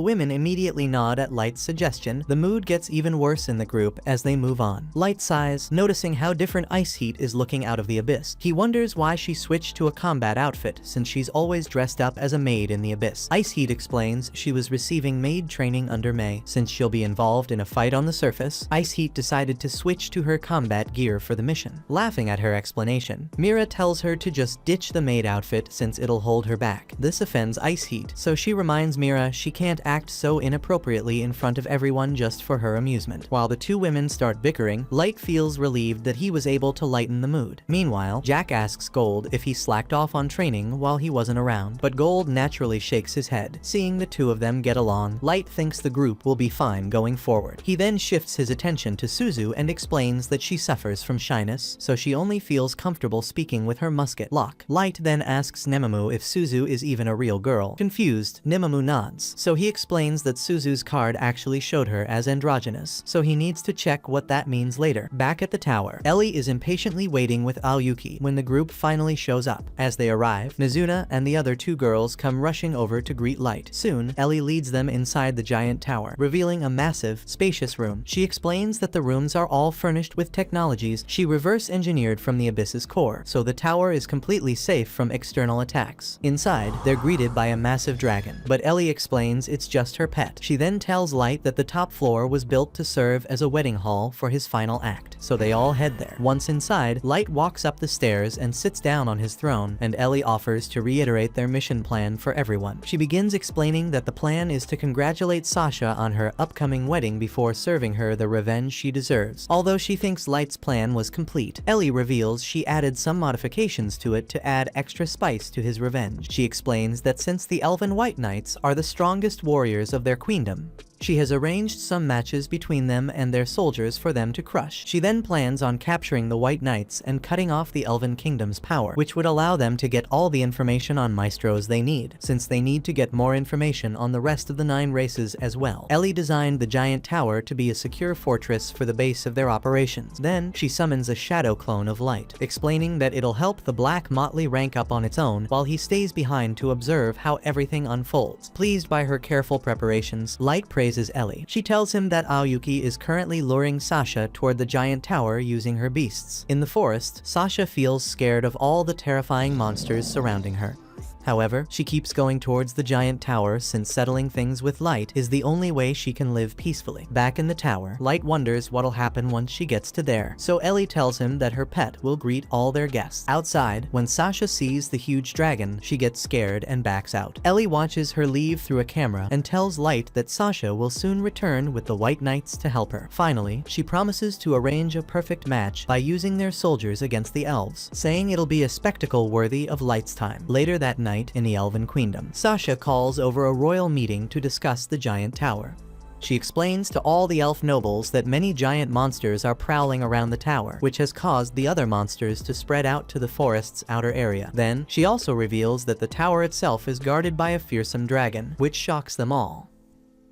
women immediately nod at Light's suggestion, the mood gets even worse in the group as they move on. Light sighs, noticing how different Ice Heat is looking out of the abyss. He wonders why she switched to a combat outfit since she's always dressed up as a maid in the abyss. Ice Heat explains she was receiving maid training under May. Since she'll be involved in a fight on the surface, Ice Heat decided to switch to her combat gear for the mission. Laughing at her explanation, Mira tells her to just ditch the maid outfit since it'll hold her back. This offends Ice Heat, so she reminds Mira she can't act so inappropriately in front of everyone just for her amusement. While the two women start bickering, Light feels relieved that he was able to lighten the mood. Meanwhile, Jack asks Gold if he slacked off on training while he wasn't around, but Gold naturally shakes his head. Seeing the two of them get along, Light thinks the group will be fine going forward. He then shifts his attention to Suzu and explains that she suffers from shyness, so she only feels comfortable speaking with her musket, Locke. Light then asks Nimemu if Suzu is even a real girl. Confused, Nimemu nods, so he explains that Suzu's card actually showed her as androgynous, so he needs to check what that means later. Back at the tower, Ellie is impatiently waiting with Aoyuki when the group finally shows up. As they arrive, Nizuna and the other two girls come rushing over to greet Light. Soon, Ellie leads them inside the giant tower, revealing a massive, spacious room. She explains that the rooms are all furnished with technologies she reverse engineered from the abyss's core, so the tower is completely safe from external attacks. Inside, they're greeted by a massive dragon, but Ellie explains it's just her pet. She then tells Light that the top floor was built to serve as a wedding hall for his final act, so they all head there. Once inside, Light walks up the stairs and sits down on his throne, and Ellie offers to reiterate their mission plan for everyone. She begins explaining that the plan is to congratulate Sasha on her upcoming wedding before serving her the revenge she deserves. Although she thinks Light's plan was complete, Ellie reveals she added some modifications to it to add extra spice to his revenge. She explains that since the Elven White Knights are the strongest warriors of their queendom, she has arranged some matches between them and their soldiers for them to crush. She then plans on capturing the White Knights and cutting off the Elven Kingdom's power, which would allow them to get all the information on Maestros they need, since they need to get more information on the rest of the 9 races as well. Ellie designed the giant tower to be a secure fortress for the base of their operations. Then, she summons a shadow clone of Light, explaining that it'll help the Black Motley rank up on its own while he stays behind to observe how everything unfolds. Pleased by her careful preparations, Light praises Ellie. She tells him that Aoyuki is currently luring Sasha toward the giant tower using her beasts. In the forest, Sasha feels scared of all the terrifying monsters surrounding her. However, she keeps going towards the giant tower since settling things with Light is the only way she can live peacefully. Back in the tower, Light wonders what'll happen once she gets to there, so Ellie tells him that her pet will greet all their guests. Outside, when Sasha sees the huge dragon, she gets scared and backs out. Ellie watches her leave through a camera and tells Light that Sasha will soon return with the White Knights to help her. Finally, she promises to arrange a perfect match by using their soldiers against the elves, saying it'll be a spectacle worthy of Light's time. Later that night, knight in the Elven Queendom. Sasha calls over a royal meeting to discuss the giant tower. She explains to all the elf nobles that many giant monsters are prowling around the tower, which has caused the other monsters to spread out to the forest's outer area. Then, she also reveals that the tower itself is guarded by a fearsome dragon, which shocks them all.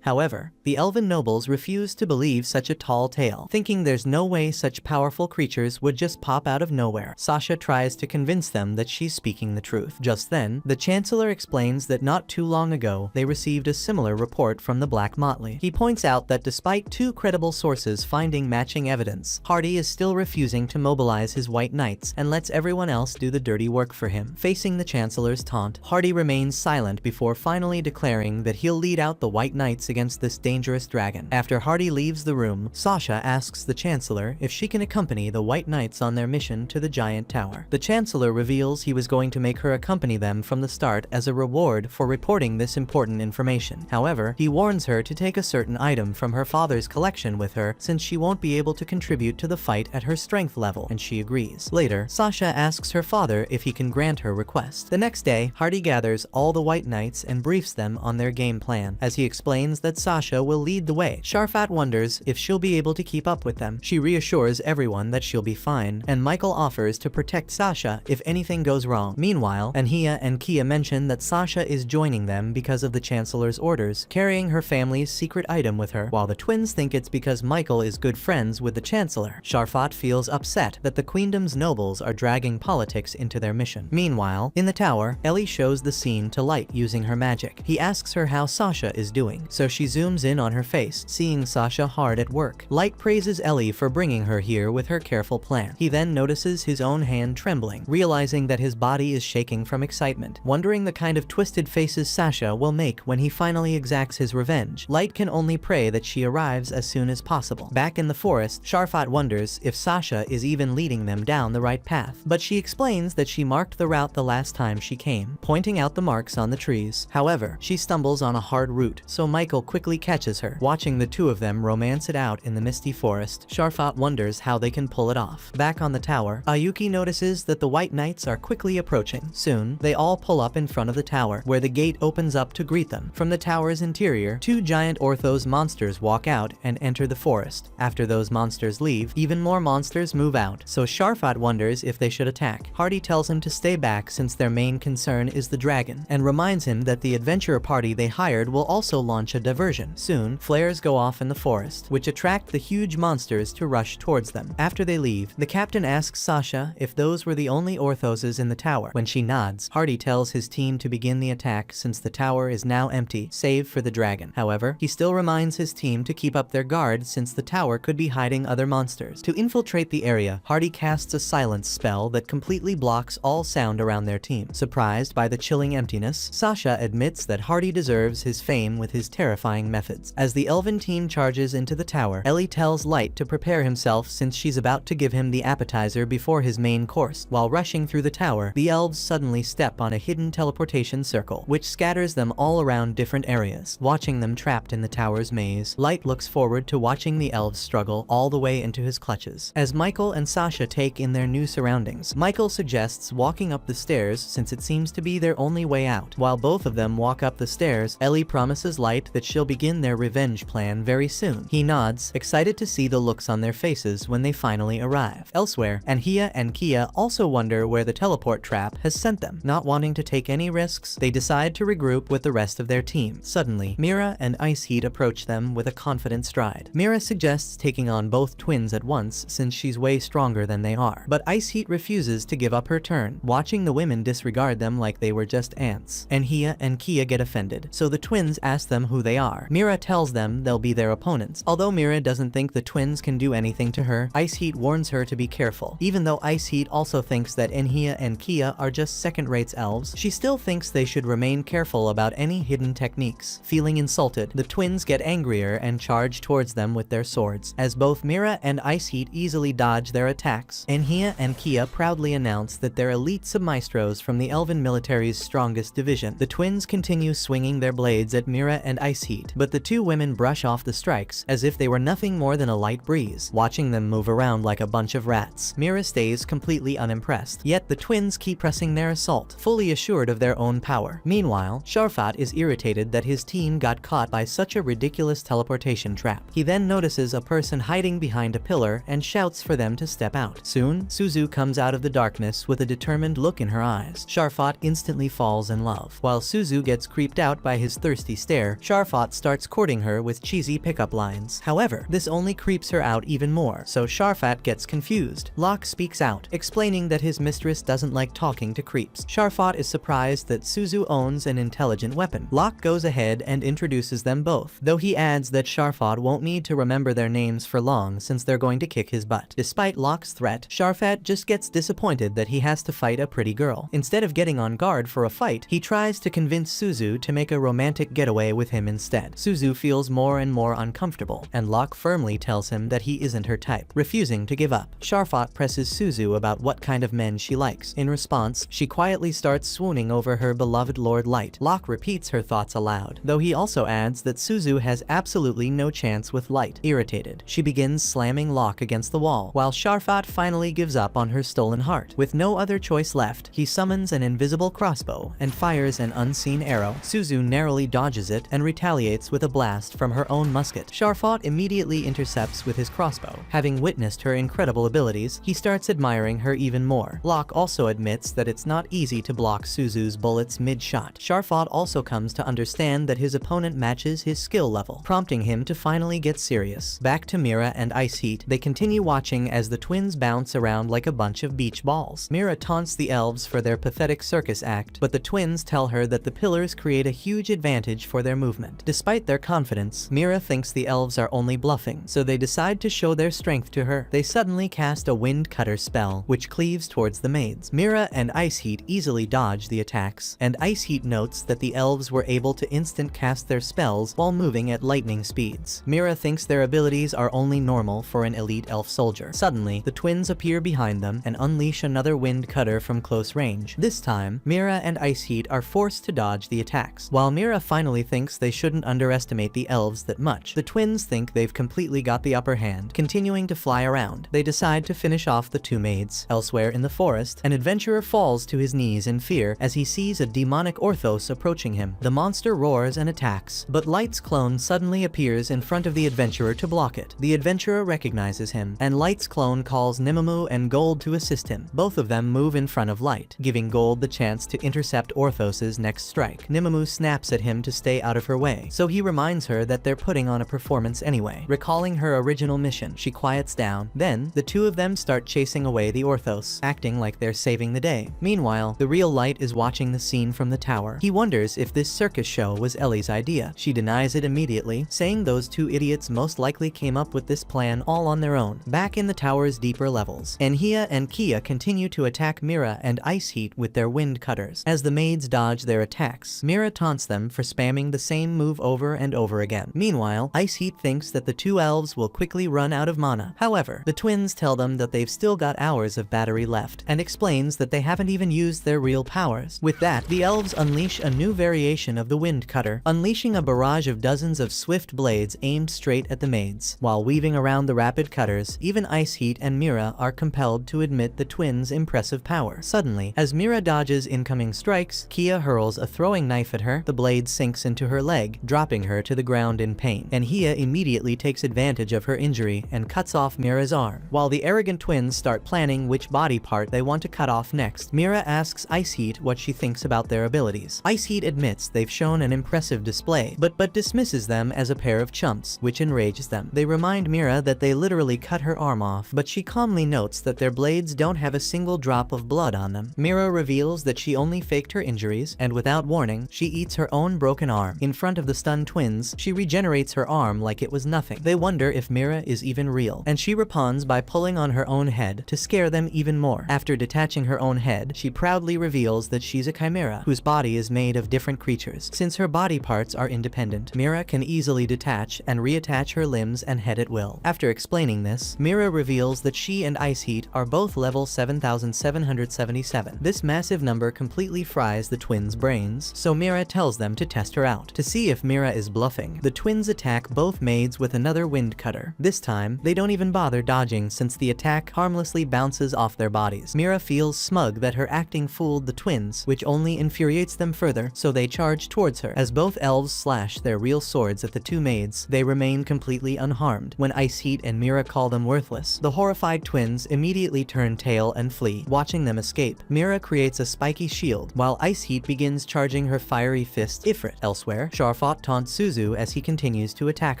However, the elven nobles refuse to believe such a tall tale, thinking there's no way such powerful creatures would just pop out of nowhere. Sasha tries to convince them that she's speaking the truth. Just then, the Chancellor explains that not too long ago, they received a similar report from the Black Motley. He points out that despite two credible sources finding matching evidence, Hardy is still refusing to mobilize his White Knights and lets everyone else do the dirty work for him. Facing the Chancellor's taunt, Hardy remains silent before finally declaring that he'll lead out the White Knights against this dangerous dragon. After Hardy leaves the room, Sasha asks the Chancellor if she can accompany the White Knights on their mission to the giant tower. The Chancellor reveals he was going to make her accompany them from the start as a reward for reporting this important information. However, he warns her to take a certain item from her father's collection with her since she won't be able to contribute to the fight at her strength level, and she agrees. Later, Sasha asks her father if he can grant her request. The next day, Hardy gathers all the White Knights and briefs them on their game plan. As he explains that Sasha will lead the way, Sharfat wonders if she'll be able to keep up with them. She reassures everyone that she'll be fine, and Michael offers to protect Sasha if anything goes wrong. Meanwhile, Anhia and Kia mention that Sasha is joining them because of the Chancellor's orders, carrying her family's secret item with her, while the twins think it's because Michael is good friends with the Chancellor. Sharfat feels upset that the Queendom's nobles are dragging politics into their mission. Meanwhile, in the tower, Ellie shows the scene to Light using her magic. He asks her how Sasha is doing, so she zooms in on her face, seeing Sasha hard at work. Light praises Ellie for bringing her here with her careful plan. He then notices his own hand trembling, realizing that his body is shaking from excitement. Wondering the kind of twisted faces Sasha will make when he finally exacts his revenge, Light can only pray that she arrives as soon as possible. Back in the forest, Sharfat wonders if Sasha is even leading them down the right path, but she explains that she marked the route the last time she came, pointing out the marks on the trees. However, she stumbles on a hard route, so Michael quickly catches her. Watching the two of them romance it out in the misty forest, Sharfat wonders how they can pull it off. Back on the tower, Ayuki notices that the White Knights are quickly approaching. Soon, they all pull up in front of the tower, where the gate opens up to greet them. From the tower's interior, two giant Orthos monsters walk out and enter the forest. After those monsters leave, even more monsters move out, so Sharfat wonders if they should attack. Hardy tells him to stay back since their main concern is the dragon, and reminds him that the adventurer party they hired will also launch a diversion. Soon, flares go off in the forest, which attract the huge monsters to rush towards them. After they leave, the captain asks Sasha if those were the only Orthoses in the tower. When she nods, Hardy tells his team to begin the attack since the tower is now empty, save for the dragon. However, he still reminds his team to keep up their guard since the tower could be hiding other monsters. To infiltrate the area, Hardy casts a silence spell that completely blocks all sound around their team. Surprised by the chilling emptiness, Sasha admits that Hardy deserves his fame with his terrifying methods. As the elven team charges into the tower, Ellie tells Light to prepare himself since she's about to give him the appetizer before his main course. While rushing through the tower, the elves suddenly step on a hidden teleportation circle, which scatters them all around different areas. Watching them trapped in the tower's maze, Light looks forward to watching the elves struggle all the way into his clutches. As Michael and Sasha take in their new surroundings, Michael suggests walking up the stairs since it seems to be their only way out. While both of them walk up the stairs, Ellie promises Light that she'll begin their revenge plan very soon. He nods, excited to see the looks on their faces when they finally arrive. Elsewhere, Anhia and Kia also wonder where the teleport trap has sent them. Not wanting to take any risks, they decide to regroup with the rest of their team. Suddenly, Mira and Ice Heat approach them with a confident stride. Mira suggests taking on both twins at once since she's way stronger than they are, but Ice Heat refuses to give up her turn, watching the women disregard them like they were just ants. Anhia and Kia get offended, so the twins ask them who they are. Mira tells them they'll be their opponents. Although Mira doesn't think the twins can do anything to her, Ice Heat warns her to be careful. Even though Ice Heat also thinks that Anhia and Kia are just second-rate elves, she still thinks they should remain careful about any hidden techniques. Feeling insulted, the twins get angrier and charge towards them with their swords. As both Mira and Ice Heat easily dodge their attacks, Anhia and Kia proudly announce that they're elite submaestros from the Elven military's strongest division. The twins continue swinging their blades at Mira and Ice ice heat, but the two women brush off the strikes as if they were nothing more than a light breeze, watching them move around like a bunch of rats. Mira stays completely unimpressed, yet the twins keep pressing their assault, fully assured of their own power. Meanwhile, Sharfat is irritated that his team got caught by such a ridiculous teleportation trap. He then notices a person hiding behind a pillar and shouts for them to step out. Soon, Suzu comes out of the darkness with a determined look in her eyes. Sharfat instantly falls in love. While Suzu gets creeped out by his thirsty stare, Sharfat starts courting her with cheesy pickup lines. However, this only creeps her out even more, so Sharfat gets confused. Locke speaks out, explaining that his mistress doesn't like talking to creeps. Sharfat is surprised that Suzu owns an intelligent weapon. Locke goes ahead and introduces them both, though he adds that Sharfat won't need to remember their names for long since they're going to kick his butt. Despite Locke's threat, Sharfat just gets disappointed that he has to fight a pretty girl. Instead of getting on guard for a fight, he tries to convince Suzu to make a romantic getaway with him instead. Suzu feels more and more uncomfortable, and Locke firmly tells him that he isn't her type, refusing to give up. Sharfat presses Suzu about what kind of men she likes. In response, she quietly starts swooning over her beloved Lord Light. Locke repeats her thoughts aloud, though he also adds that Suzu has absolutely no chance with Light. Irritated, she begins slamming Locke against the wall, while Sharfat finally gives up on her stolen heart. With no other choice left, he summons an invisible crossbow and fires an unseen arrow. Suzu narrowly dodges it and retaliates with a blast from her own musket. Sharfat immediately intercepts with his crossbow. Having witnessed her incredible abilities, he starts admiring her even more. Locke also admits that it's not easy to block Suzu's bullets mid-shot. Sharfat also comes to understand that his opponent matches his skill level, prompting him to finally get serious. Back to Mira and Ice Heat, they continue watching as the twins bounce around like a bunch of beach balls. Mira taunts the elves for their pathetic circus act, but the twins tell her that the pillars create a huge advantage for their movement. Despite their confidence, Mira thinks the elves are only bluffing, so they decide to show their strength to her. They suddenly cast a wind cutter spell, which cleaves towards the maids. Mira and Ice Heat easily dodge the attacks, and Ice Heat notes that the elves were able to instant cast their spells while moving at lightning speeds. Mira thinks their abilities are only normal for an elite elf soldier. Suddenly, the twins appear behind them and unleash another wind cutter from close range. This time, Mira and Ice Heat are forced to dodge the attacks. While Mira finally thinks they shouldn't underestimate the elves that much, the twins think they've completely got the upper hand. Continuing to fly around, they decide to finish off the two maids. Elsewhere in the forest, an adventurer falls to his knees in fear as he sees a demonic Orthos approaching him. The monster roars and attacks, but Light's clone suddenly appears in front of the adventurer to block it. The adventurer recognizes him, and Light's clone calls Nimamu and Gold to assist him. Both of them move in front of Light, giving Gold the chance to intercept Orthos's next strike. Nimamu snaps at him to stay out of her way, so he reminds her that they're putting on a performance anyway. Recalling her original mission, she quiets down. Then, the two of them start chasing away the Orthos, acting like they're saving the day. Meanwhile, the real Light is watching the scene from the tower. He wonders if this circus show was Ellie's idea. She denies it immediately, saying those two idiots most likely came up with this plan all on their own. Back in the tower's deeper levels, Enhia and Kia continue to attack Mira and Ice Heat with their wind cutters. As the maids dodge their attacks, Mira taunts them for spamming the same move over and over again. Meanwhile, Ice Heat thinks that the two elves will quickly run out of mana. However, the twins tell them that they've still got hours of battery left, and explains that they haven't even used their real powers. With that, the elves unleash a new variation of the wind cutter, unleashing a barrage of dozens of swift blades aimed straight at the maids. While weaving around the rapid cutters, even Ice Heat and Mira are compelled to admit the twins' impressive power. Suddenly, as Mira dodges incoming strikes, Kia hurls a throwing knife at her. The blade sinks into her leg, dropping her to the ground in pain. Enhia immediately takes advantage of her injury and cuts off Mira's arm. While the arrogant twins start planning which body part they want to cut off next, Mira asks Ice Heat what she thinks about their abilities. Ice Heat admits they've shown an impressive display, but dismisses them as a pair of chumps, which enrages them. They remind Mira that they literally cut her arm off, but she calmly notes that their blades don't have a single drop of blood on them. Mira reveals that she only faked her injuries, and without warning, she eats her own broken arm. In front of the stunned twins, she regenerates her arm like it was nothing. They wonder if Mira is even real, and she responds by pulling on her own head to scare them even more. After detaching her own head, she proudly reveals that she's a chimera, whose body is made of different creatures. Since her body parts are independent, Mira can easily detach and reattach her limbs and head at will. After explaining this, Mira reveals that she and Ice Heat are both level 7777. This massive number completely fries the twins' brains, so Mira tells them to test her out. To see see if Mira is bluffing, the twins attack both maids with another wind cutter. This time, they don't even bother dodging since the attack harmlessly bounces off their bodies. Mira feels smug that her acting fooled the twins, which only infuriates them further, so they charge towards her. As both elves slash their real swords at the two maids, they remain completely unharmed. When Ice Heat and Mira call them worthless, the horrified twins immediately turn tail and flee. Watching them escape, Mira creates a spiky shield, while Ice Heat begins charging her fiery fist Ifrit. Elsewhere, Sharfat taunts Suzu as he continues to attack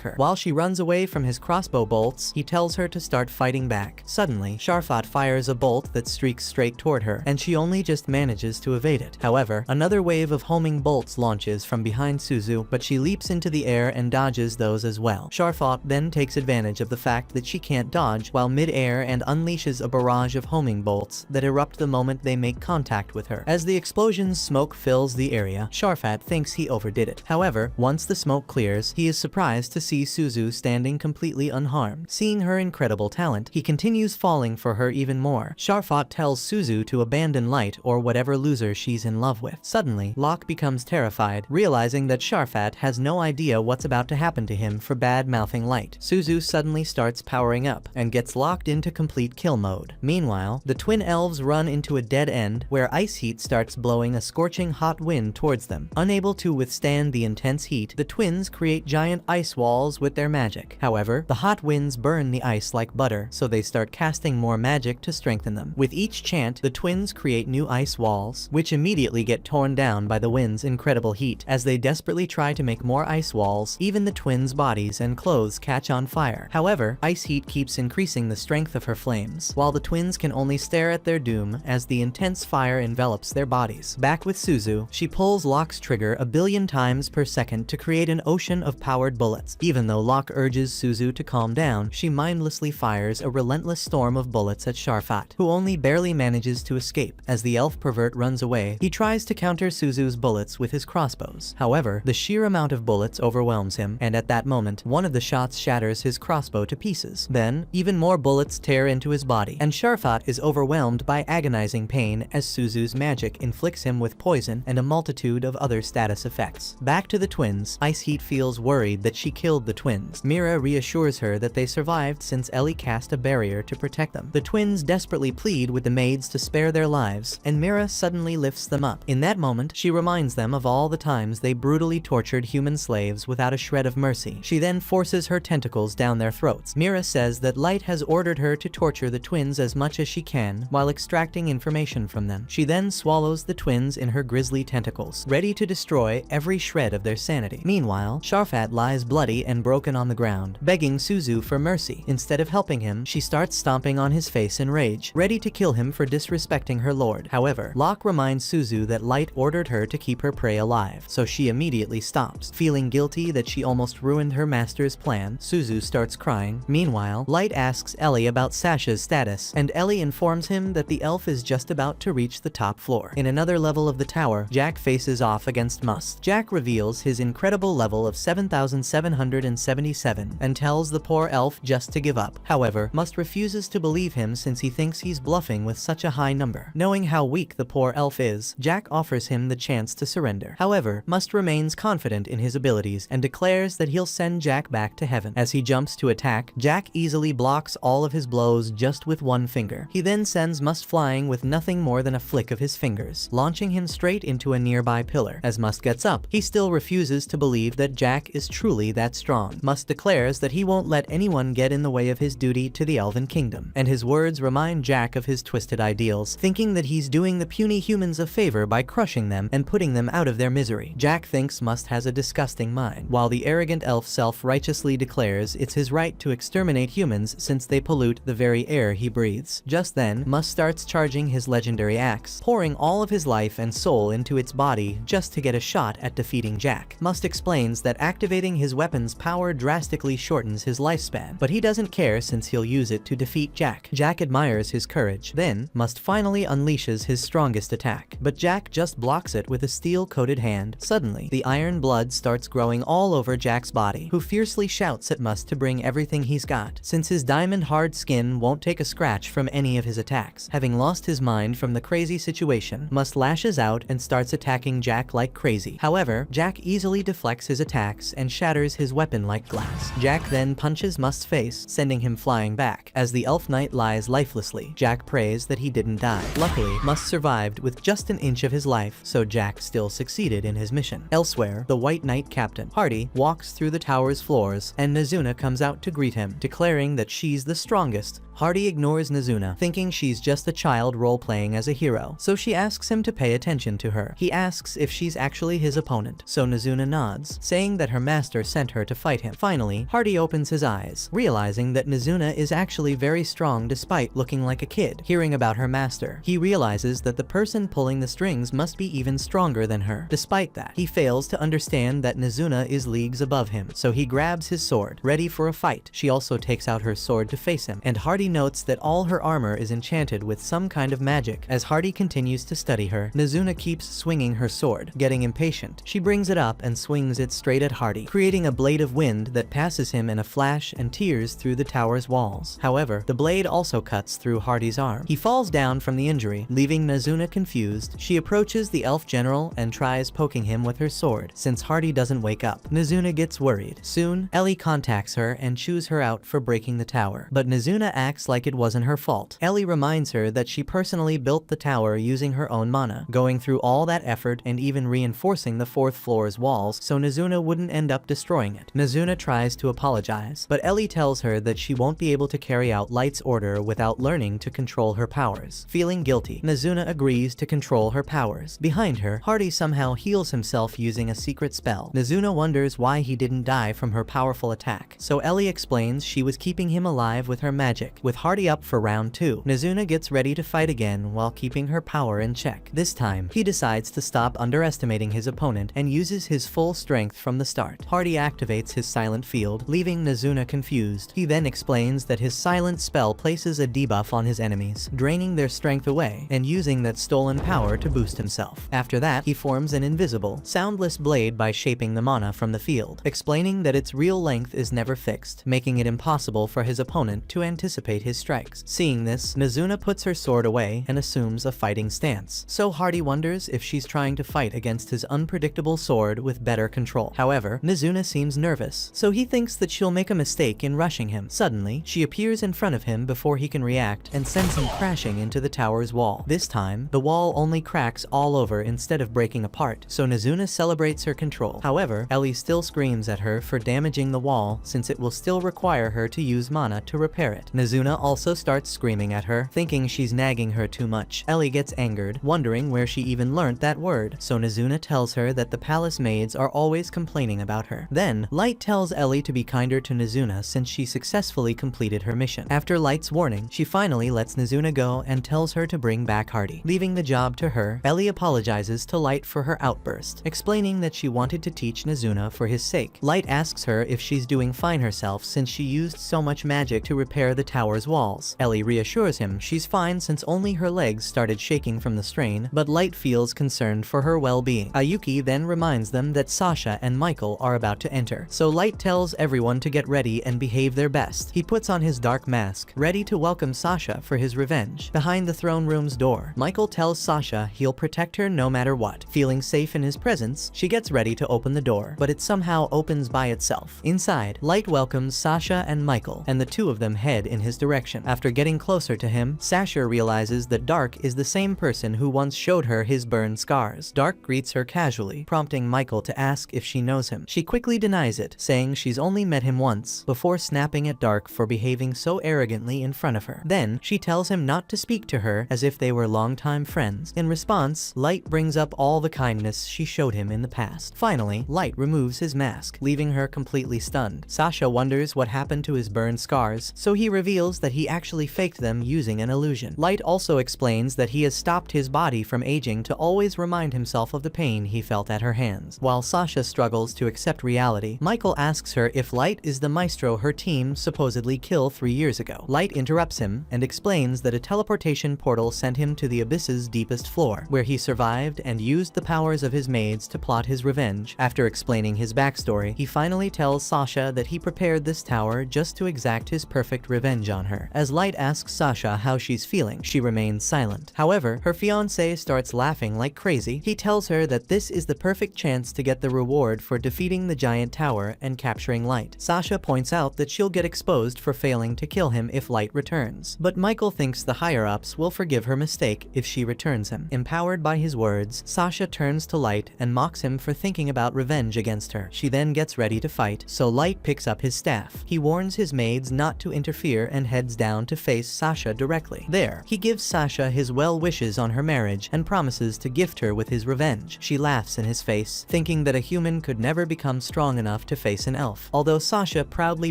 her. While she runs away from his crossbow bolts, he tells her to start fighting back. Suddenly, Sharfat fires a bolt that streaks straight toward her, and she only just manages to evade it. However, another wave of homing bolts launches from behind Suzu, but she leaps into the air and dodges those as well. Sharfat then takes advantage of the fact that she can't dodge while mid-air and unleashes a barrage of homing bolts that erupt the moment they make contact with her. As the explosion's smoke fills the area, Sharfat thinks he overdid it. However, once the smoke clears, he is surprised to see Suzu standing completely unharmed. Seeing her incredible talent, he continues falling for her even more. Sharfat tells Suzu to abandon Light or whatever loser she's in love with. Suddenly, Locke becomes terrified, realizing that Sharfat has no idea what's about to happen to him for bad-mouthing Light. Suzu suddenly starts powering up and gets locked into complete kill mode. Meanwhile, the twin elves run into a dead end where Ice Heat starts blowing a scorching hot wind towards them. Unable to withstand the intense heat, the twins create giant ice walls with their magic. However, the hot winds burn the ice like butter, so they start casting more magic to strengthen them. With each chant, the twins create new ice walls, which immediately get torn down by the wind's incredible heat. As they desperately try to make more ice walls, even the twins' bodies and clothes catch on fire. However, Ice Heat keeps increasing the strength of her flames, while the twins can only stare at their doom as the intense fire envelops their bodies. Back with Suzu, she pulls Locke's trigger a billion times per second to create an ocean of powered bullets. Even though Locke urges Suzu to calm down, she mindlessly fires a relentless storm of bullets at Sharfat, who only barely manages to escape. As the elf pervert runs away, he tries to counter Suzu's bullets with his crossbows. However, the sheer amount of bullets overwhelms him, and at that moment, one of the shots shatters his crossbow to pieces. Then, even more bullets tear into his body, and Sharfat is overwhelmed by agonizing pain as Suzu's magic inflicts him with poison and a multitude of other status effects. Back to the twins, Ice Heat feels worried that she killed the twins. Mira reassures her that they survived since Ellie cast a barrier to protect them. The twins desperately plead with the maids to spare their lives, and Mira suddenly lifts them up. In that moment, she reminds them of all the times they brutally tortured human slaves without a shred of mercy. She then forces her tentacles down their throats. Mira says that Light has ordered her to torture the twins as much as she can while extracting information from them. She then swallows the twins in her grisly tentacles, ready to destroy every shred of their sanity. Meanwhile, Sharfat lies bloody and broken on the ground, begging Suzu for mercy. Instead of helping him, she starts stomping on his face in rage, ready to kill him for disrespecting her lord. However, Locke reminds Suzu that Light ordered her to keep her prey alive, so she immediately stops. Feeling guilty that she almost ruined her master's plan, Suzu starts crying. Meanwhile, Light asks Ellie about Sasha's status, and Ellie informs him that the elf is just about to reach the top floor. In another level of the tower, Jack faces off against Must. Jack reveals his incredible level of 7,777 and tells the poor elf just to give up. However, Must refuses to believe him since he thinks he's bluffing with such a high number. Knowing how weak the poor elf is, Jack offers him the chance to surrender. However, Must remains confident in his abilities and declares that he'll send Jack back to heaven. As he jumps to attack, Jack easily blocks all of his blows just with one finger. He then sends Must flying with nothing more than a flick of his fingers, launching him straight into a nearby pillar. As Must gets up, he still refuses to believe that Jack is truly that strong. Must declares that he won't let anyone get in the way of his duty to the Elven Kingdom, and his words remind Jack of his twisted ideals, thinking that he's doing the puny humans a favor by crushing them and putting them out of their misery. Jack thinks Must has a disgusting mind, while the arrogant elf self-righteously declares it's his right to exterminate humans since they pollute the very air he breathes. Just then, Must starts charging his legendary axe, pouring all of his life and soul into its body just to get a shot at defeating Jack. Must explains that activating his weapon's power drastically shortens his lifespan, but he doesn't care since he'll use it to defeat Jack. Jack admires his courage. Then, Must finally unleashes his strongest attack, but Jack just blocks it with a steel-coated hand. Suddenly, the iron blood starts growing all over Jack's body, who fiercely shouts at Must to bring everything he's got, since his diamond-hard skin won't take a scratch from any of his attacks. Having lost his mind from the crazy situation, Must lashes out and starts attacking Jack like crazy. However, Jack easily easily deflects his attacks and shatters his weapon like glass. Jack then punches Must's face, sending him flying back. As the elf knight lies lifelessly, Jack prays that he didn't die. Luckily, Must survived with just an inch of his life, so Jack still succeeded in his mission. Elsewhere, the White Knight captain, Hardy, walks through the tower's floors, and Nizuna comes out to greet him, declaring that she's the strongest. Hardy ignores Nizuna, thinking she's just a child role-playing as a hero, so she asks him to pay attention to her. He asks if she's actually his opponent, so Nizuna nods, saying that her master sent her to fight him. Finally, Hardy opens his eyes, realizing that Nizuna is actually very strong despite looking like a kid. Hearing about her master, he realizes that the person pulling the strings must be even stronger than her. Despite that, he fails to understand that Nizuna is leagues above him, so he grabs his sword, ready for a fight. She also takes out her sword to face him, and Hardy notes that all her armor is enchanted with some kind of magic. As Hardy continues to study her, Nizuna keeps swinging her sword. Getting impatient, she brings it up and swings it straight at Hardy, creating a blade of wind that passes him in a flash and tears through the tower's walls. However, the blade also cuts through Hardy's arm. He falls down from the injury, leaving Nizuna confused. She approaches the elf general and tries poking him with her sword, since Hardy doesn't wake up. Nizuna gets worried. Soon, Ellie contacts her and chews her out for breaking the tower, but Nizuna acts like it wasn't her fault. Ellie reminds her that she personally built the tower using her own mana, going through all that effort and even reinforcing the 4th floor's walls so Nizuna wouldn't end up destroying it. Nizuna tries to apologize, but Ellie tells her that she won't be able to carry out Light's order without learning to control her powers. Feeling guilty, Nizuna agrees to control her powers. Behind her, Hardy somehow heals himself using a secret spell. Nizuna wonders why he didn't die from her powerful attack, so Ellie explains she was keeping him alive with her magic. With Hardy up for round 2, Nizuna gets ready to fight again while keeping her power in check. This time, he decides to stop underestimating his opponent and uses his full strength from the start. Hardy activates his silent field, leaving Nizuna confused. He then explains that his silent spell places a debuff on his enemies, draining their strength away and using that stolen power to boost himself. After that, he forms an invisible, soundless blade by shaping the mana from the field, explaining that its real length is never fixed, making it impossible for his opponent to anticipate his strikes. Seeing this, Nizuna puts her sword away and assumes a fighting stance, so Hardy wonders if she's trying to fight against his unpredictable sword with better control. However, Nizuna seems nervous, so he thinks that she'll make a mistake in rushing him. Suddenly, she appears in front of him before he can react and sends him crashing into the tower's wall. This time, the wall only cracks all over instead of breaking apart, so Nizuna celebrates her control. However, Ellie still screams at her for damaging the wall since it will still require her to use mana to repair it. Nizuna also starts screaming at her, thinking she's nagging her too much. Ellie gets angered, wondering where she even learned that word, so Nizuna tells her that the palace maids are always complaining about her. Then, Light tells Ellie to be kinder to Nizuna since she successfully completed her mission. After Light's warning, she finally lets Nizuna go and tells her to bring back Hardy. Leaving the job to her, Ellie apologizes to Light for her outburst, explaining that she wanted to teach Nizuna for his sake. Light asks her if she's doing fine herself since she used so much magic to repair the tower's walls. Ellie reassures him she's fine since only her legs started shaking from the strain, but Light feels concerned for her well-being. Ayuki then reminds them that Sasha and Michael are about to enter, so Light tells everyone to get ready and behave their best. He puts on his dark mask, ready to welcome Sasha for his revenge. Behind the throne room's door, Michael tells Sasha he'll protect her no matter what. Feeling safe in his presence, she gets ready to open the door, but it somehow opens by itself. Inside, Light welcomes Sasha and Michael, and the two of them head in his direction. After getting closer to him, Sasha realizes that Dark is the same person who once showed her his burn scars. Dark greets her casually, prompting Michael to ask if she knows him. She quickly denies it, saying she's only met him once, before snapping at Dark for behaving so arrogantly in front of her. Then, she tells him not to speak to her as if they were longtime friends. In response, Light brings up all the kindness she showed him in the past. Finally, Light removes his mask, leaving her completely stunned. Sasha wonders what happened to his burn scars, so he reveals that he actually faked them using an illusion. Light also explains that he has stopped his body from aging to always remind himself of the pain he felt at her hands. While Sasha struggles to accept reality, Michael asks her if Light is the maestro her team supposedly killed 3 years ago. Light interrupts him and explains that a teleportation portal sent him to the abyss's deepest floor, where he survived and used the powers of his maids to plot his revenge. After explaining his backstory, he finally tells Sasha that he prepared this tower just to exact his perfect revenge on her. As Light asks Sasha how she's feeling, she remains silent. However, her fiancé starts laughing like crazy. He tells her that this is the perfect chance decides to get the reward for defeating the giant tower and capturing Light. Sasha points out that she'll get exposed for failing to kill him if Light returns, but Michael thinks the higher-ups will forgive her mistake if she returns him. Empowered by his words, Sasha turns to Light and mocks him for thinking about revenge against her. She then gets ready to fight, so Light picks up his staff. He warns his maids not to interfere and heads down to face Sasha directly. There, he gives Sasha his well wishes on her marriage and promises to gift her with his revenge. She laughs in his face, thinking that a human could never become strong enough to face an elf. Although Sasha proudly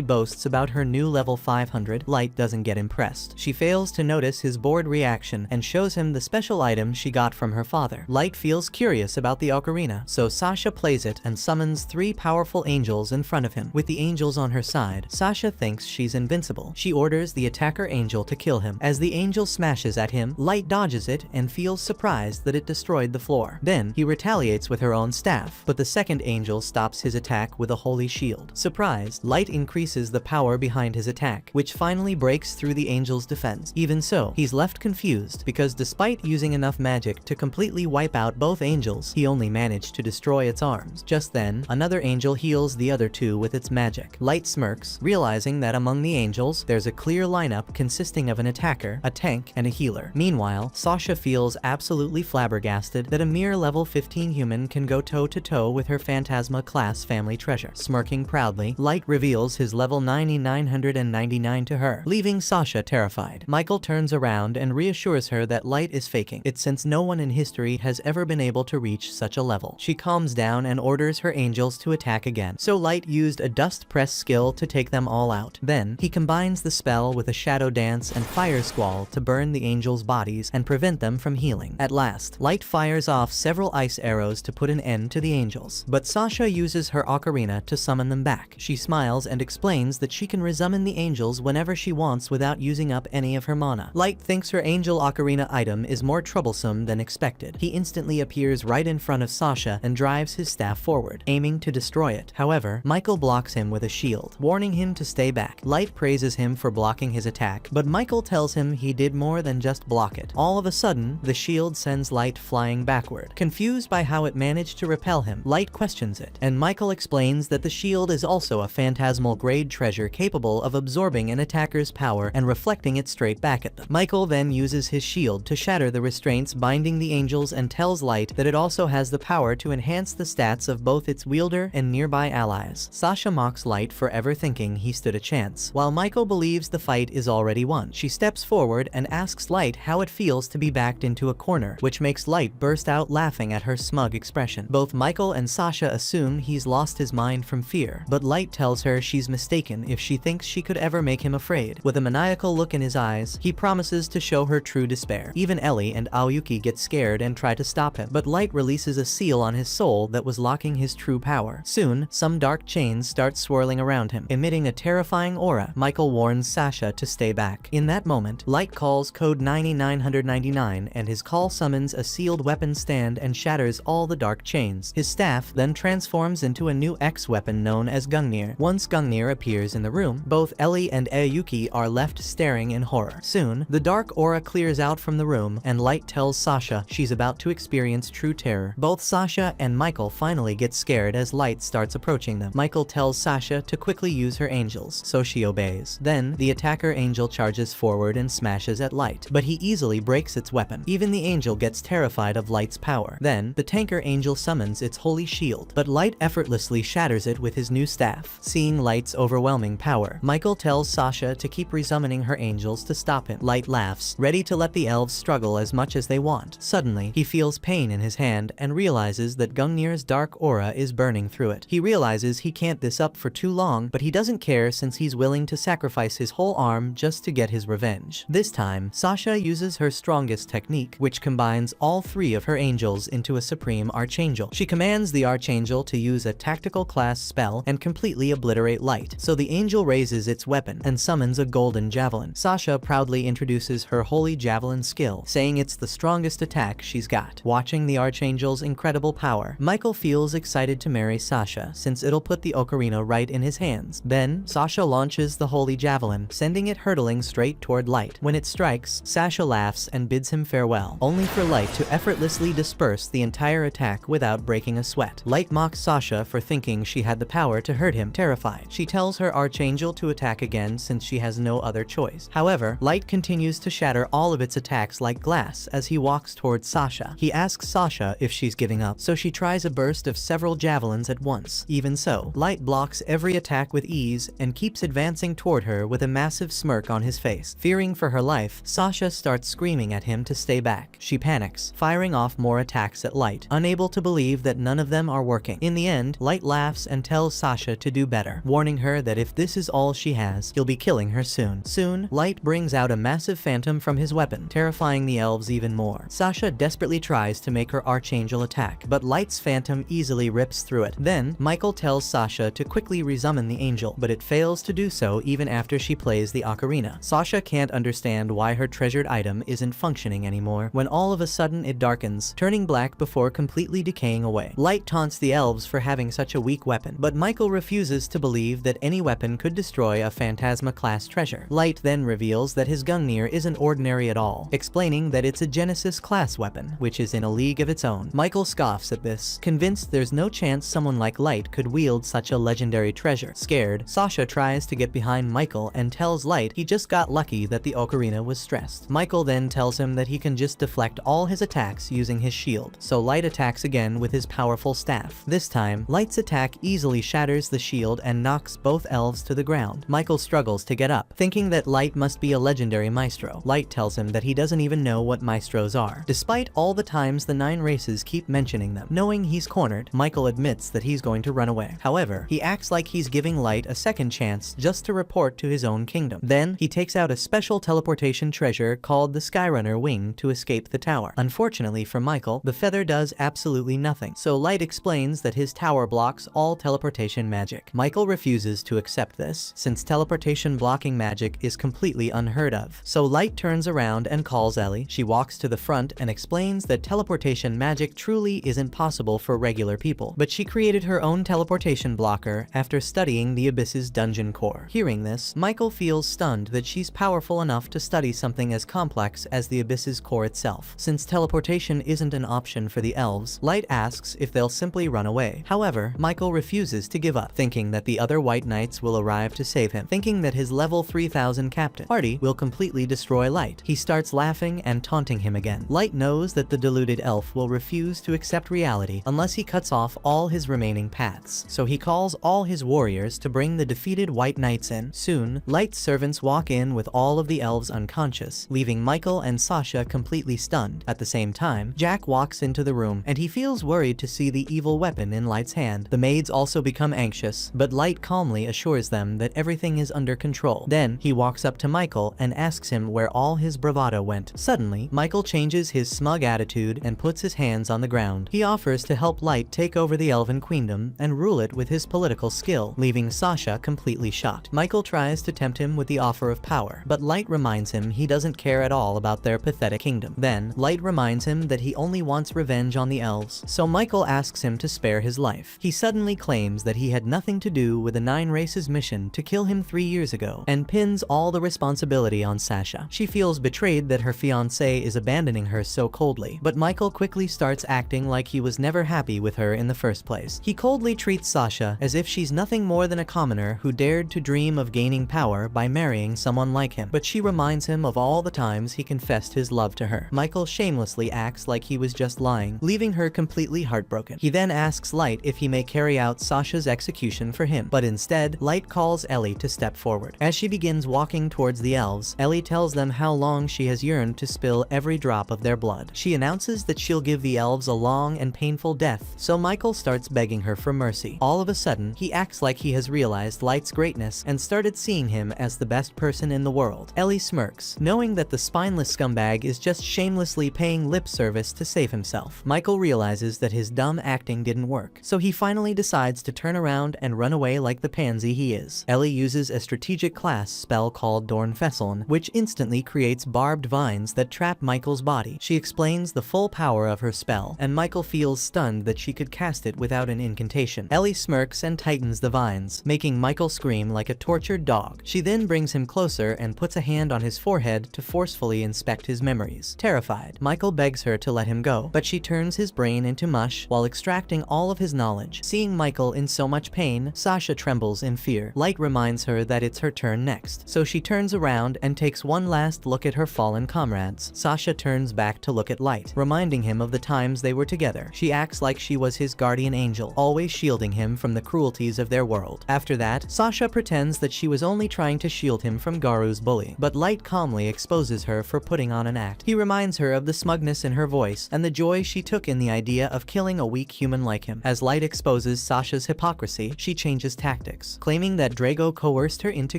boasts about her new level 500, Light doesn't get impressed. She fails to notice his bored reaction and shows him the special item she got from her father. Light feels curious about the ocarina, so Sasha plays it and summons 3 powerful angels in front of him. With the angels on her side, Sasha thinks she's invincible. She orders the attacker angel to kill him. As the angel smashes at him, Light dodges it and feels surprised that it destroyed the floor. Then, he retaliates with her own staff, but the second angel stops his attack with a holy shield. Surprised, Light increases the power behind his attack, which finally breaks through the angel's defense. Even so, he's left confused, because despite using enough magic to completely wipe out both angels, he only managed to destroy its arms. Just then, another angel heals the other 2 with its magic. Light smirks, realizing that among the angels, there's a clear lineup consisting of an attacker, a tank, and a healer. Meanwhile, Sasha feels absolutely flabbergasted that a mere level 15 human can go toe-to-toe with her Phantasma class family treasure. Smirking proudly, Light reveals his level 999 to her, leaving Sasha terrified. Michael turns around and reassures her that Light is faking it since no one in history has ever been able to reach such a level. She calms down and orders her angels to attack again, so Light used a dust press skill to take them all out. Then, he combines the spell with a shadow dance and fire squall to burn the angels' bodies and prevent them from healing. At last, Light fires off several ice arrows to put an end to the angels, but Sasha uses her ocarina to summon them back. She smiles and explains that she can resummon the angels whenever she wants without using up any of her mana. Light thinks her angel ocarina item is more troublesome than expected. He instantly appears right in front of Sasha and drives his staff forward, aiming to destroy it. However, Michael blocks him with a shield, warning him to stay back. Light praises him for blocking his attack, but Michael tells him he did more than just block it. All of a sudden, the shield sends Light flying backward. Confused by how it managed to repel him, Light questions it, and Michael explains that the shield is also a phantasmal grade treasure capable of absorbing an attacker's power and reflecting it straight back at them. Michael then uses his shield to shatter the restraints binding the angels and tells Light that it also has the power to enhance the stats of both its wielder and nearby allies. Sasha mocks Light for ever thinking he stood a chance, while Michael believes the fight is already won. She steps forward and asks Light how it feels to be backed into a corner, which makes Light burst out laughing at her smug expression. Both Michael and Sasha assume he's lost his mind from fear, but Light tells her she's mistaken if she thinks she could ever make him afraid. With a maniacal look in his eyes, he promises to show her true despair. Even Ellie and Aoyuki get scared and try to stop him, but Light releases a seal on his soul that was locking his true power. Soon, some dark chains start swirling around him, emitting a terrifying aura. Michael warns Sasha to stay back. In that moment, Light calls code 9999 and his call summons a sealed weapon stand and shatters all the dark chains. His staff then transforms into a new X weapon known as Gungnir. Once Gungnir appears in the room, both Ellie and Aoyuki are left staring in horror. Soon, the dark aura clears out from the room and Light tells Sasha she's about to experience true terror. Both Sasha and Michael finally get scared as Light starts approaching them. Michael tells Sasha to quickly use her angels, so she obeys. Then, the attacker angel charges forward and smashes at Light, but he easily breaks its weapon. Even the angel gets terrified of Light's power. Then, the tanker angel summons its holy shield, but Light effortlessly shatters it with his new staff. Seeing Light's overwhelming power, Michael tells Sasha to keep resummoning her angels to stop him. Light laughs, ready to let the elves struggle as much as they want. Suddenly, he feels pain in his hand and realizes that Gungnir's dark aura is burning through it. He realizes he can't this up for too long, but he doesn't care since he's willing to sacrifice his whole arm just to get his revenge. This time, Sasha uses her strongest technique, which combines all 3 of her angels into a supreme archangel. She commands the archangel to use a tactical class spell and completely obliterate Light, so the angel raises its weapon and summons a golden javelin. Sasha proudly introduces her holy javelin skill, saying it's the strongest attack she's got. Watching the archangel's incredible power, Michael feels excited to marry Sasha since it'll put the ocarina right in his hands. Then, Sasha launches the holy javelin, sending it hurtling straight toward Light. When it strikes, Sasha laughs and bids him farewell, only for Light to effortlessly disperse the entire attack without breaking breaking a sweat. Light mocks Sasha for thinking she had the power to hurt him. Terrified, she tells her Archangel to attack again since she has no other choice. However, Light continues to shatter all of its attacks like glass as he walks towards Sasha. He asks Sasha if she's giving up, so she tries a burst of several javelins at once. Even so, Light blocks every attack with ease and keeps advancing toward her with a massive smirk on his face. Fearing for her life, Sasha starts screaming at him to stay back. She panics, firing off more attacks at Light, unable to believe that none of them are working. In the end, Light laughs and tells Sasha to do better, warning her that if this is all she has, he'll be killing her soon. Soon, Light brings out a massive phantom from his weapon, terrifying the elves even more. Sasha desperately tries to make her Archangel attack, but Light's phantom easily rips through it. Then, Michael tells Sasha to quickly resummon the angel, but it fails to do so even after she plays the ocarina. Sasha can't understand why her treasured item isn't functioning anymore, when all of a sudden it darkens, turning black before completely decaying away. Light taunts the elves for having such a weak weapon, but Michael refuses to believe that any weapon could destroy a Phantasma-class treasure. Light then reveals that his Gungnir isn't ordinary at all, explaining that it's a Genesis-class weapon, which is in a league of its own. Michael scoffs at this, convinced there's no chance someone like Light could wield such a legendary treasure. Scared, Sasha tries to get behind Michael and tells Light he just got lucky that the ocarina was stressed. Michael then tells him that he can just deflect all his attacks using his shield, so Light attacks again with his powerful staff. This time, Light's attack easily shatters the shield and knocks both elves to the ground. Michael struggles to get up, thinking that Light must be a legendary maestro. Light tells him that he doesn't even know what maestros are, despite all the times the 9 races keep mentioning them. Knowing he's cornered, Michael admits that he's going to run away. However, he acts like he's giving Light a second chance just to report to his own kingdom. Then, he takes out a special teleportation treasure called the Skyrunner Wing to escape the tower. Unfortunately for Michael, the feather does absolutely nothing, so Light explains that his tower blocks all teleportation magic. Michael refuses to accept this, since teleportation blocking magic is completely unheard of. So Light turns around and calls Ellie. She walks to the front and explains that teleportation magic truly isn't possible for regular people, but she created her own teleportation blocker after studying the Abyss's dungeon core. Hearing this, Michael feels stunned that she's powerful enough to study something as complex as the Abyss's core itself. Since teleportation isn't an option for the elves, Light asks if they'll simply run away. However, Michael refuses to give up, thinking that the other White Knights will arrive to save him. Thinking that his level 3000 captain party will completely destroy Light, he starts laughing and taunting him again. Light knows that the deluded elf will refuse to accept reality unless he cuts off all his remaining paths, so he calls all his warriors to bring the defeated White Knights in. Soon, Light's servants walk in with all of the elves unconscious, leaving Michael and Sasha completely stunned. At the same time, Jack walks into the room, and he feels worried to see the evil weapon in Light's hand. The maids also become anxious, but Light calmly assures them that everything is under control. Then, he walks up to Michael and asks him where all his bravado went. Suddenly, Michael changes his smug attitude and puts his hands on the ground. He offers to help Light take over the Elven Queendom and rule it with his political skill, leaving Sasha completely shocked. Michael tries to tempt him with the offer of power, but Light reminds him he doesn't care at all about their pathetic kingdom. Then, Light reminds him that he only wants revenge on the elves, so Michael asks him to spare his life. He suddenly claims that he had nothing to do with the 9 races mission to kill him 3 years ago, and pins all the responsibility on Sasha. She feels betrayed that her fiancé is abandoning her so coldly, but Michael quickly starts acting like he was never happy with her in the first place. He coldly treats Sasha as if she's nothing more than a commoner who dared to dream of gaining power by marrying someone like him, but she reminds him of all the times he confessed his love to her. Michael shamelessly acts like he was just lying, leaving her completely heartbroken. He then asks Light if he may carry out Sasha's execution for him, but instead, Light calls Ellie to step forward. As she begins walking towards the elves, Ellie tells them how long she has yearned to spill every drop of their blood. She announces that she'll give the elves a long and painful death, so Michael starts begging her for mercy. All of a sudden, he acts like he has realized Light's greatness and started seeing him as the best person in the world. Ellie smirks, knowing that the spineless scumbag is just shamelessly paying lip service to save himself. Michael realizes that his dumb acting didn't work, so he finally decides to turn around and run away like the pansy he is. Ellie uses a strategic class spell called Dornfesseln, which instantly creates barbed vines that trap Michael's body. She explains the full power of her spell, and Michael feels stunned that she could cast it without an incantation. Ellie smirks and tightens the vines, making Michael scream like a tortured dog. She then brings him closer and puts a hand on his forehead to forcefully inspect his memories. Terrified, Michael begs her to let him go, but she turns his brain into mush rush while extracting all of his knowledge. Seeing Michael in so much pain, Sasha trembles in fear. Light reminds her that it's her turn next, so she turns around and takes one last look at her fallen comrades. Sasha turns back to look at Light, reminding him of the times they were together. She acts like she was his guardian angel, always shielding him from the cruelties of their world. After that, Sasha pretends that she was only trying to shield him from Garu's bully, but Light calmly exposes her for putting on an act. He reminds her of the smugness in her voice and the joy she took in the idea of killing a weak human like him. As Light exposes Sasha's hypocrisy, she changes tactics, claiming that Drago coerced her into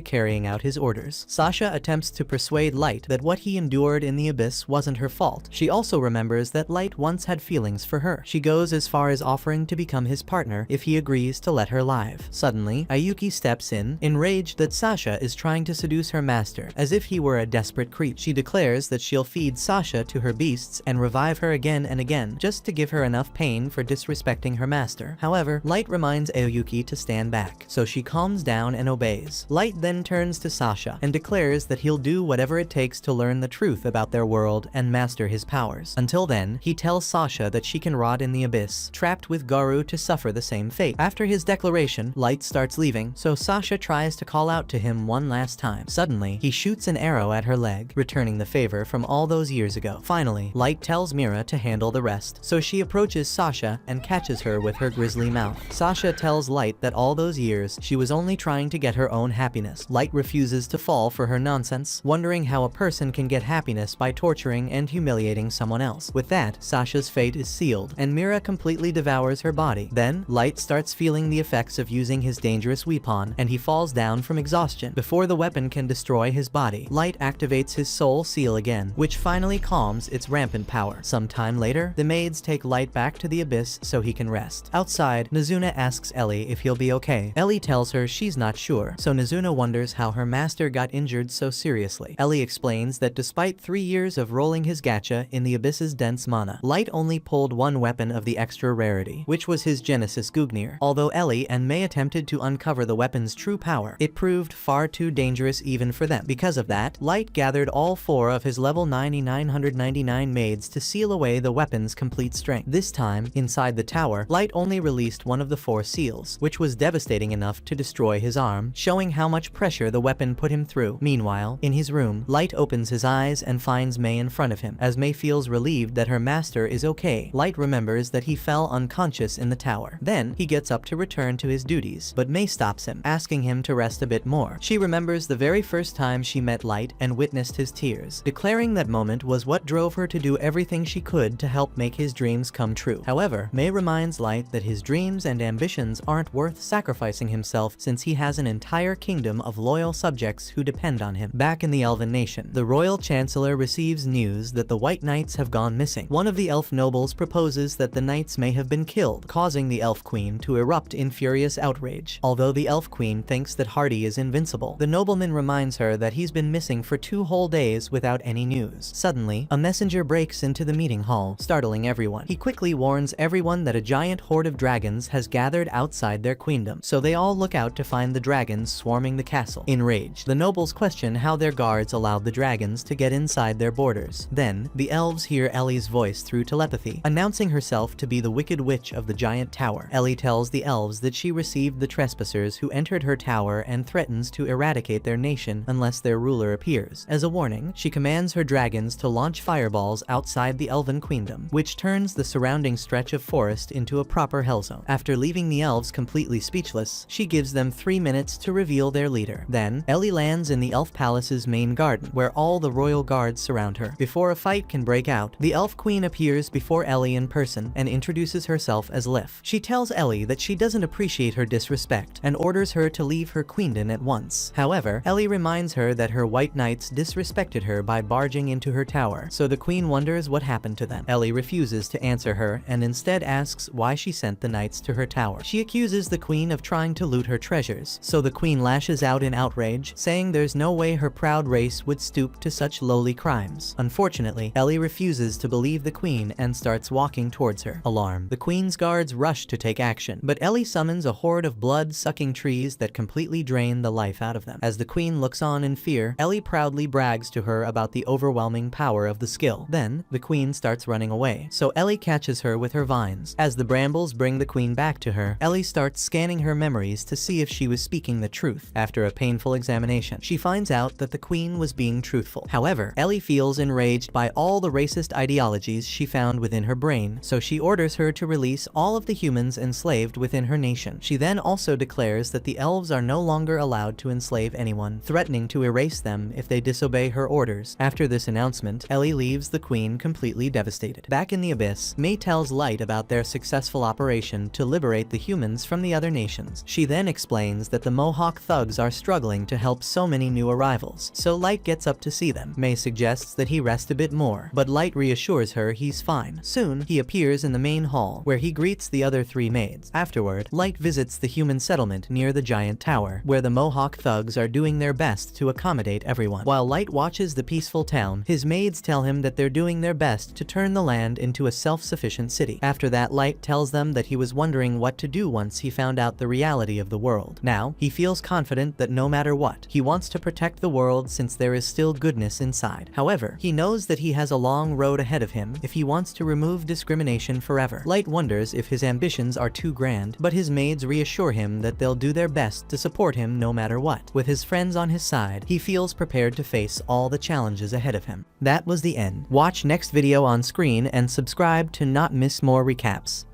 carrying out his orders. Sasha attempts to persuade Light that what he endured in the abyss wasn't her fault. She also remembers that Light once had feelings for her. She goes as far as offering to become his partner if he agrees to let her live. Suddenly, Ayuki steps in, enraged that Sasha is trying to seduce her master, as if he were a desperate creep. She declares that she'll feed Sasha to her beasts and revive her again and again, just to give her enough pain for disrespecting her master. However, Light reminds Ayuki to stand back, so she calms down and obeys. Light then turns to Sasha and declares that he'll do whatever it takes to learn the truth about their world and master his powers. Until then, he tells Sasha that she can rot in the abyss, trapped with Garu to suffer the same fate. After his declaration, Light starts leaving, so Sasha tries to call out to him one last time. Suddenly, he shoots an arrow at her leg, returning the favor from all those years ago. Finally, Light tells Mira to handle the rest, so she approaches Sasha and catches her with her grisly mouth. Sasha tells Light that all those years, she was only trying to get her own happiness. Light refuses to fall for her nonsense, wondering how a person can get happiness by torturing and humiliating someone else. With that, Sasha's fate is sealed, and Mira completely devours her body. Then, Light starts feeling the effects of using his dangerous weapon, and he falls down from exhaustion. Before the weapon can destroy his body, Light activates his soul seal again, which finally calms its rampant power. Sometime later, the maids take Light back to the abyss so he can rest. Outside, Nazuna asks Ellie if he'll be okay. Ellie tells her she's not sure, so Nazuna wonders how her master got injured so seriously. Ellie explains that despite 3 years of rolling his gacha in the abyss's dense mana, Light only pulled one weapon of the extra rarity, which was his Genesis Gugnir. Although Ellie and May attempted to uncover the weapon's true power, it proved far too dangerous even for them. Because of that, Light gathered all 4 of his level 999 maids to seal away the weapon's complete strength. This time, inside the tower, Light only released one of the 4 seals, which was devastating enough to destroy his arm, showing how much pressure the weapon put him through. Meanwhile, in his room, Light opens his eyes and finds May in front of him. As May feels relieved that her master is okay, Light remembers that he fell unconscious in the tower. Then, he gets up to return to his duties, but May stops him, asking him to rest a bit more. She remembers the very first time she met Light and witnessed his tears, declaring that moment was what drove her to do everything she could to help make his dreams come true. However, May reminds Light that his dreams and ambitions aren't worth sacrificing himself since he has an entire kingdom of loyal subjects who depend on him. Back in the Elven Nation, the Royal Chancellor receives news that the White Knights have gone missing. One of the elf nobles proposes that the knights may have been killed, causing the Elf Queen to erupt in furious outrage. Although the Elf Queen thinks that Hardy is invincible, the nobleman reminds her that he's been missing for 2 whole days without any news. Suddenly, a messenger breaks into the meeting hall, startling everyone. He quickly warns everyone that a giant horde of dragons has gathered outside their queendom, so they all look out to find the dragons swarming the castle. Enraged, the nobles question how their guards allowed the dragons to get inside their borders. Then, the elves hear Ellie's voice through telepathy, announcing herself to be the Wicked Witch of the giant tower. Ellie tells the elves that she received the trespassers who entered her tower and threatens to eradicate their nation unless their ruler appears. As a warning, she commands her dragons to launch fireballs outside the Elven Queendom, which turns the surrounding stretch of forest into a proper hellzone. After leaving the elves completely speechless, she gives them 3 minutes to reveal their leader. Then, Ellie lands in the Elf Palace's main garden, where all the royal guards surround her. Before a fight can break out, the Elf Queen appears before Ellie in person and introduces herself as Lif. She tells Ellie that she doesn't appreciate her disrespect and orders her to leave her queendom at once. However, Ellie reminds her that her white knights disrespected her by barging into her tower, so the queen wonders what happened to them. Ellie refuses to answer her and instead asks why she sent the knights to her tower. She accuses the queen of trying to loot her treasures, so the queen lashes out in outrage, saying there's no way her proud race would stoop to such lowly crimes. Unfortunately, Ellie refuses to believe the queen and starts walking towards her. Alarmed, the queen's guards rush to take action, but Ellie summons a horde of blood-sucking trees that completely drain the life out of them. As the queen looks on in fear, Ellie proudly brags to her about the overwhelming power of the skill. Then, the queen starts running away, so Ellie catches her with her vines. As the brambles bring the queen back to her, Ellie starts scanning her memories to see if she was speaking the truth. After a painful examination, she finds out that the queen was being truthful. However, Ellie feels enraged by all the racist ideologies she found within her brain, so she orders her to release all of the humans enslaved within her nation. She then also declares that the elves are no longer allowed to enslave anyone, threatening to erase them if they disobey her orders. After this announcement, Ellie leaves the queen completely devastated. Back in the Abyss, May tells Light about their successful operation to liberate the humans from the other nations. She then explains that the Mohawk thugs are struggling to help so many new arrivals, so Light gets up to see them. May suggests that he rest a bit more, but Light reassures her he's fine. Soon, he appears in the main hall, where he greets the other three maids. Afterward, Light visits the human settlement near the giant tower, where the Mohawk thugs are doing their best to accommodate everyone. While Light watches the peaceful town, his maids tell him that they're doing their best to turn the land into a self-sufficient city. After that, Light tells them that he was wondering what to do once he found out the reality of the world. Now, he feels confident that no matter what, he wants to protect the world since there is still goodness inside. However, he knows that he has a long road ahead of him if he wants to remove discrimination forever. Light wonders if his ambitions are too grand, but his maids reassure him that they'll do their best to support him no matter what. With his friends on his side, he feels prepared to face all the challenges ahead of him. That was the end. Watch next video on screen and subscribe to not miss more recaps.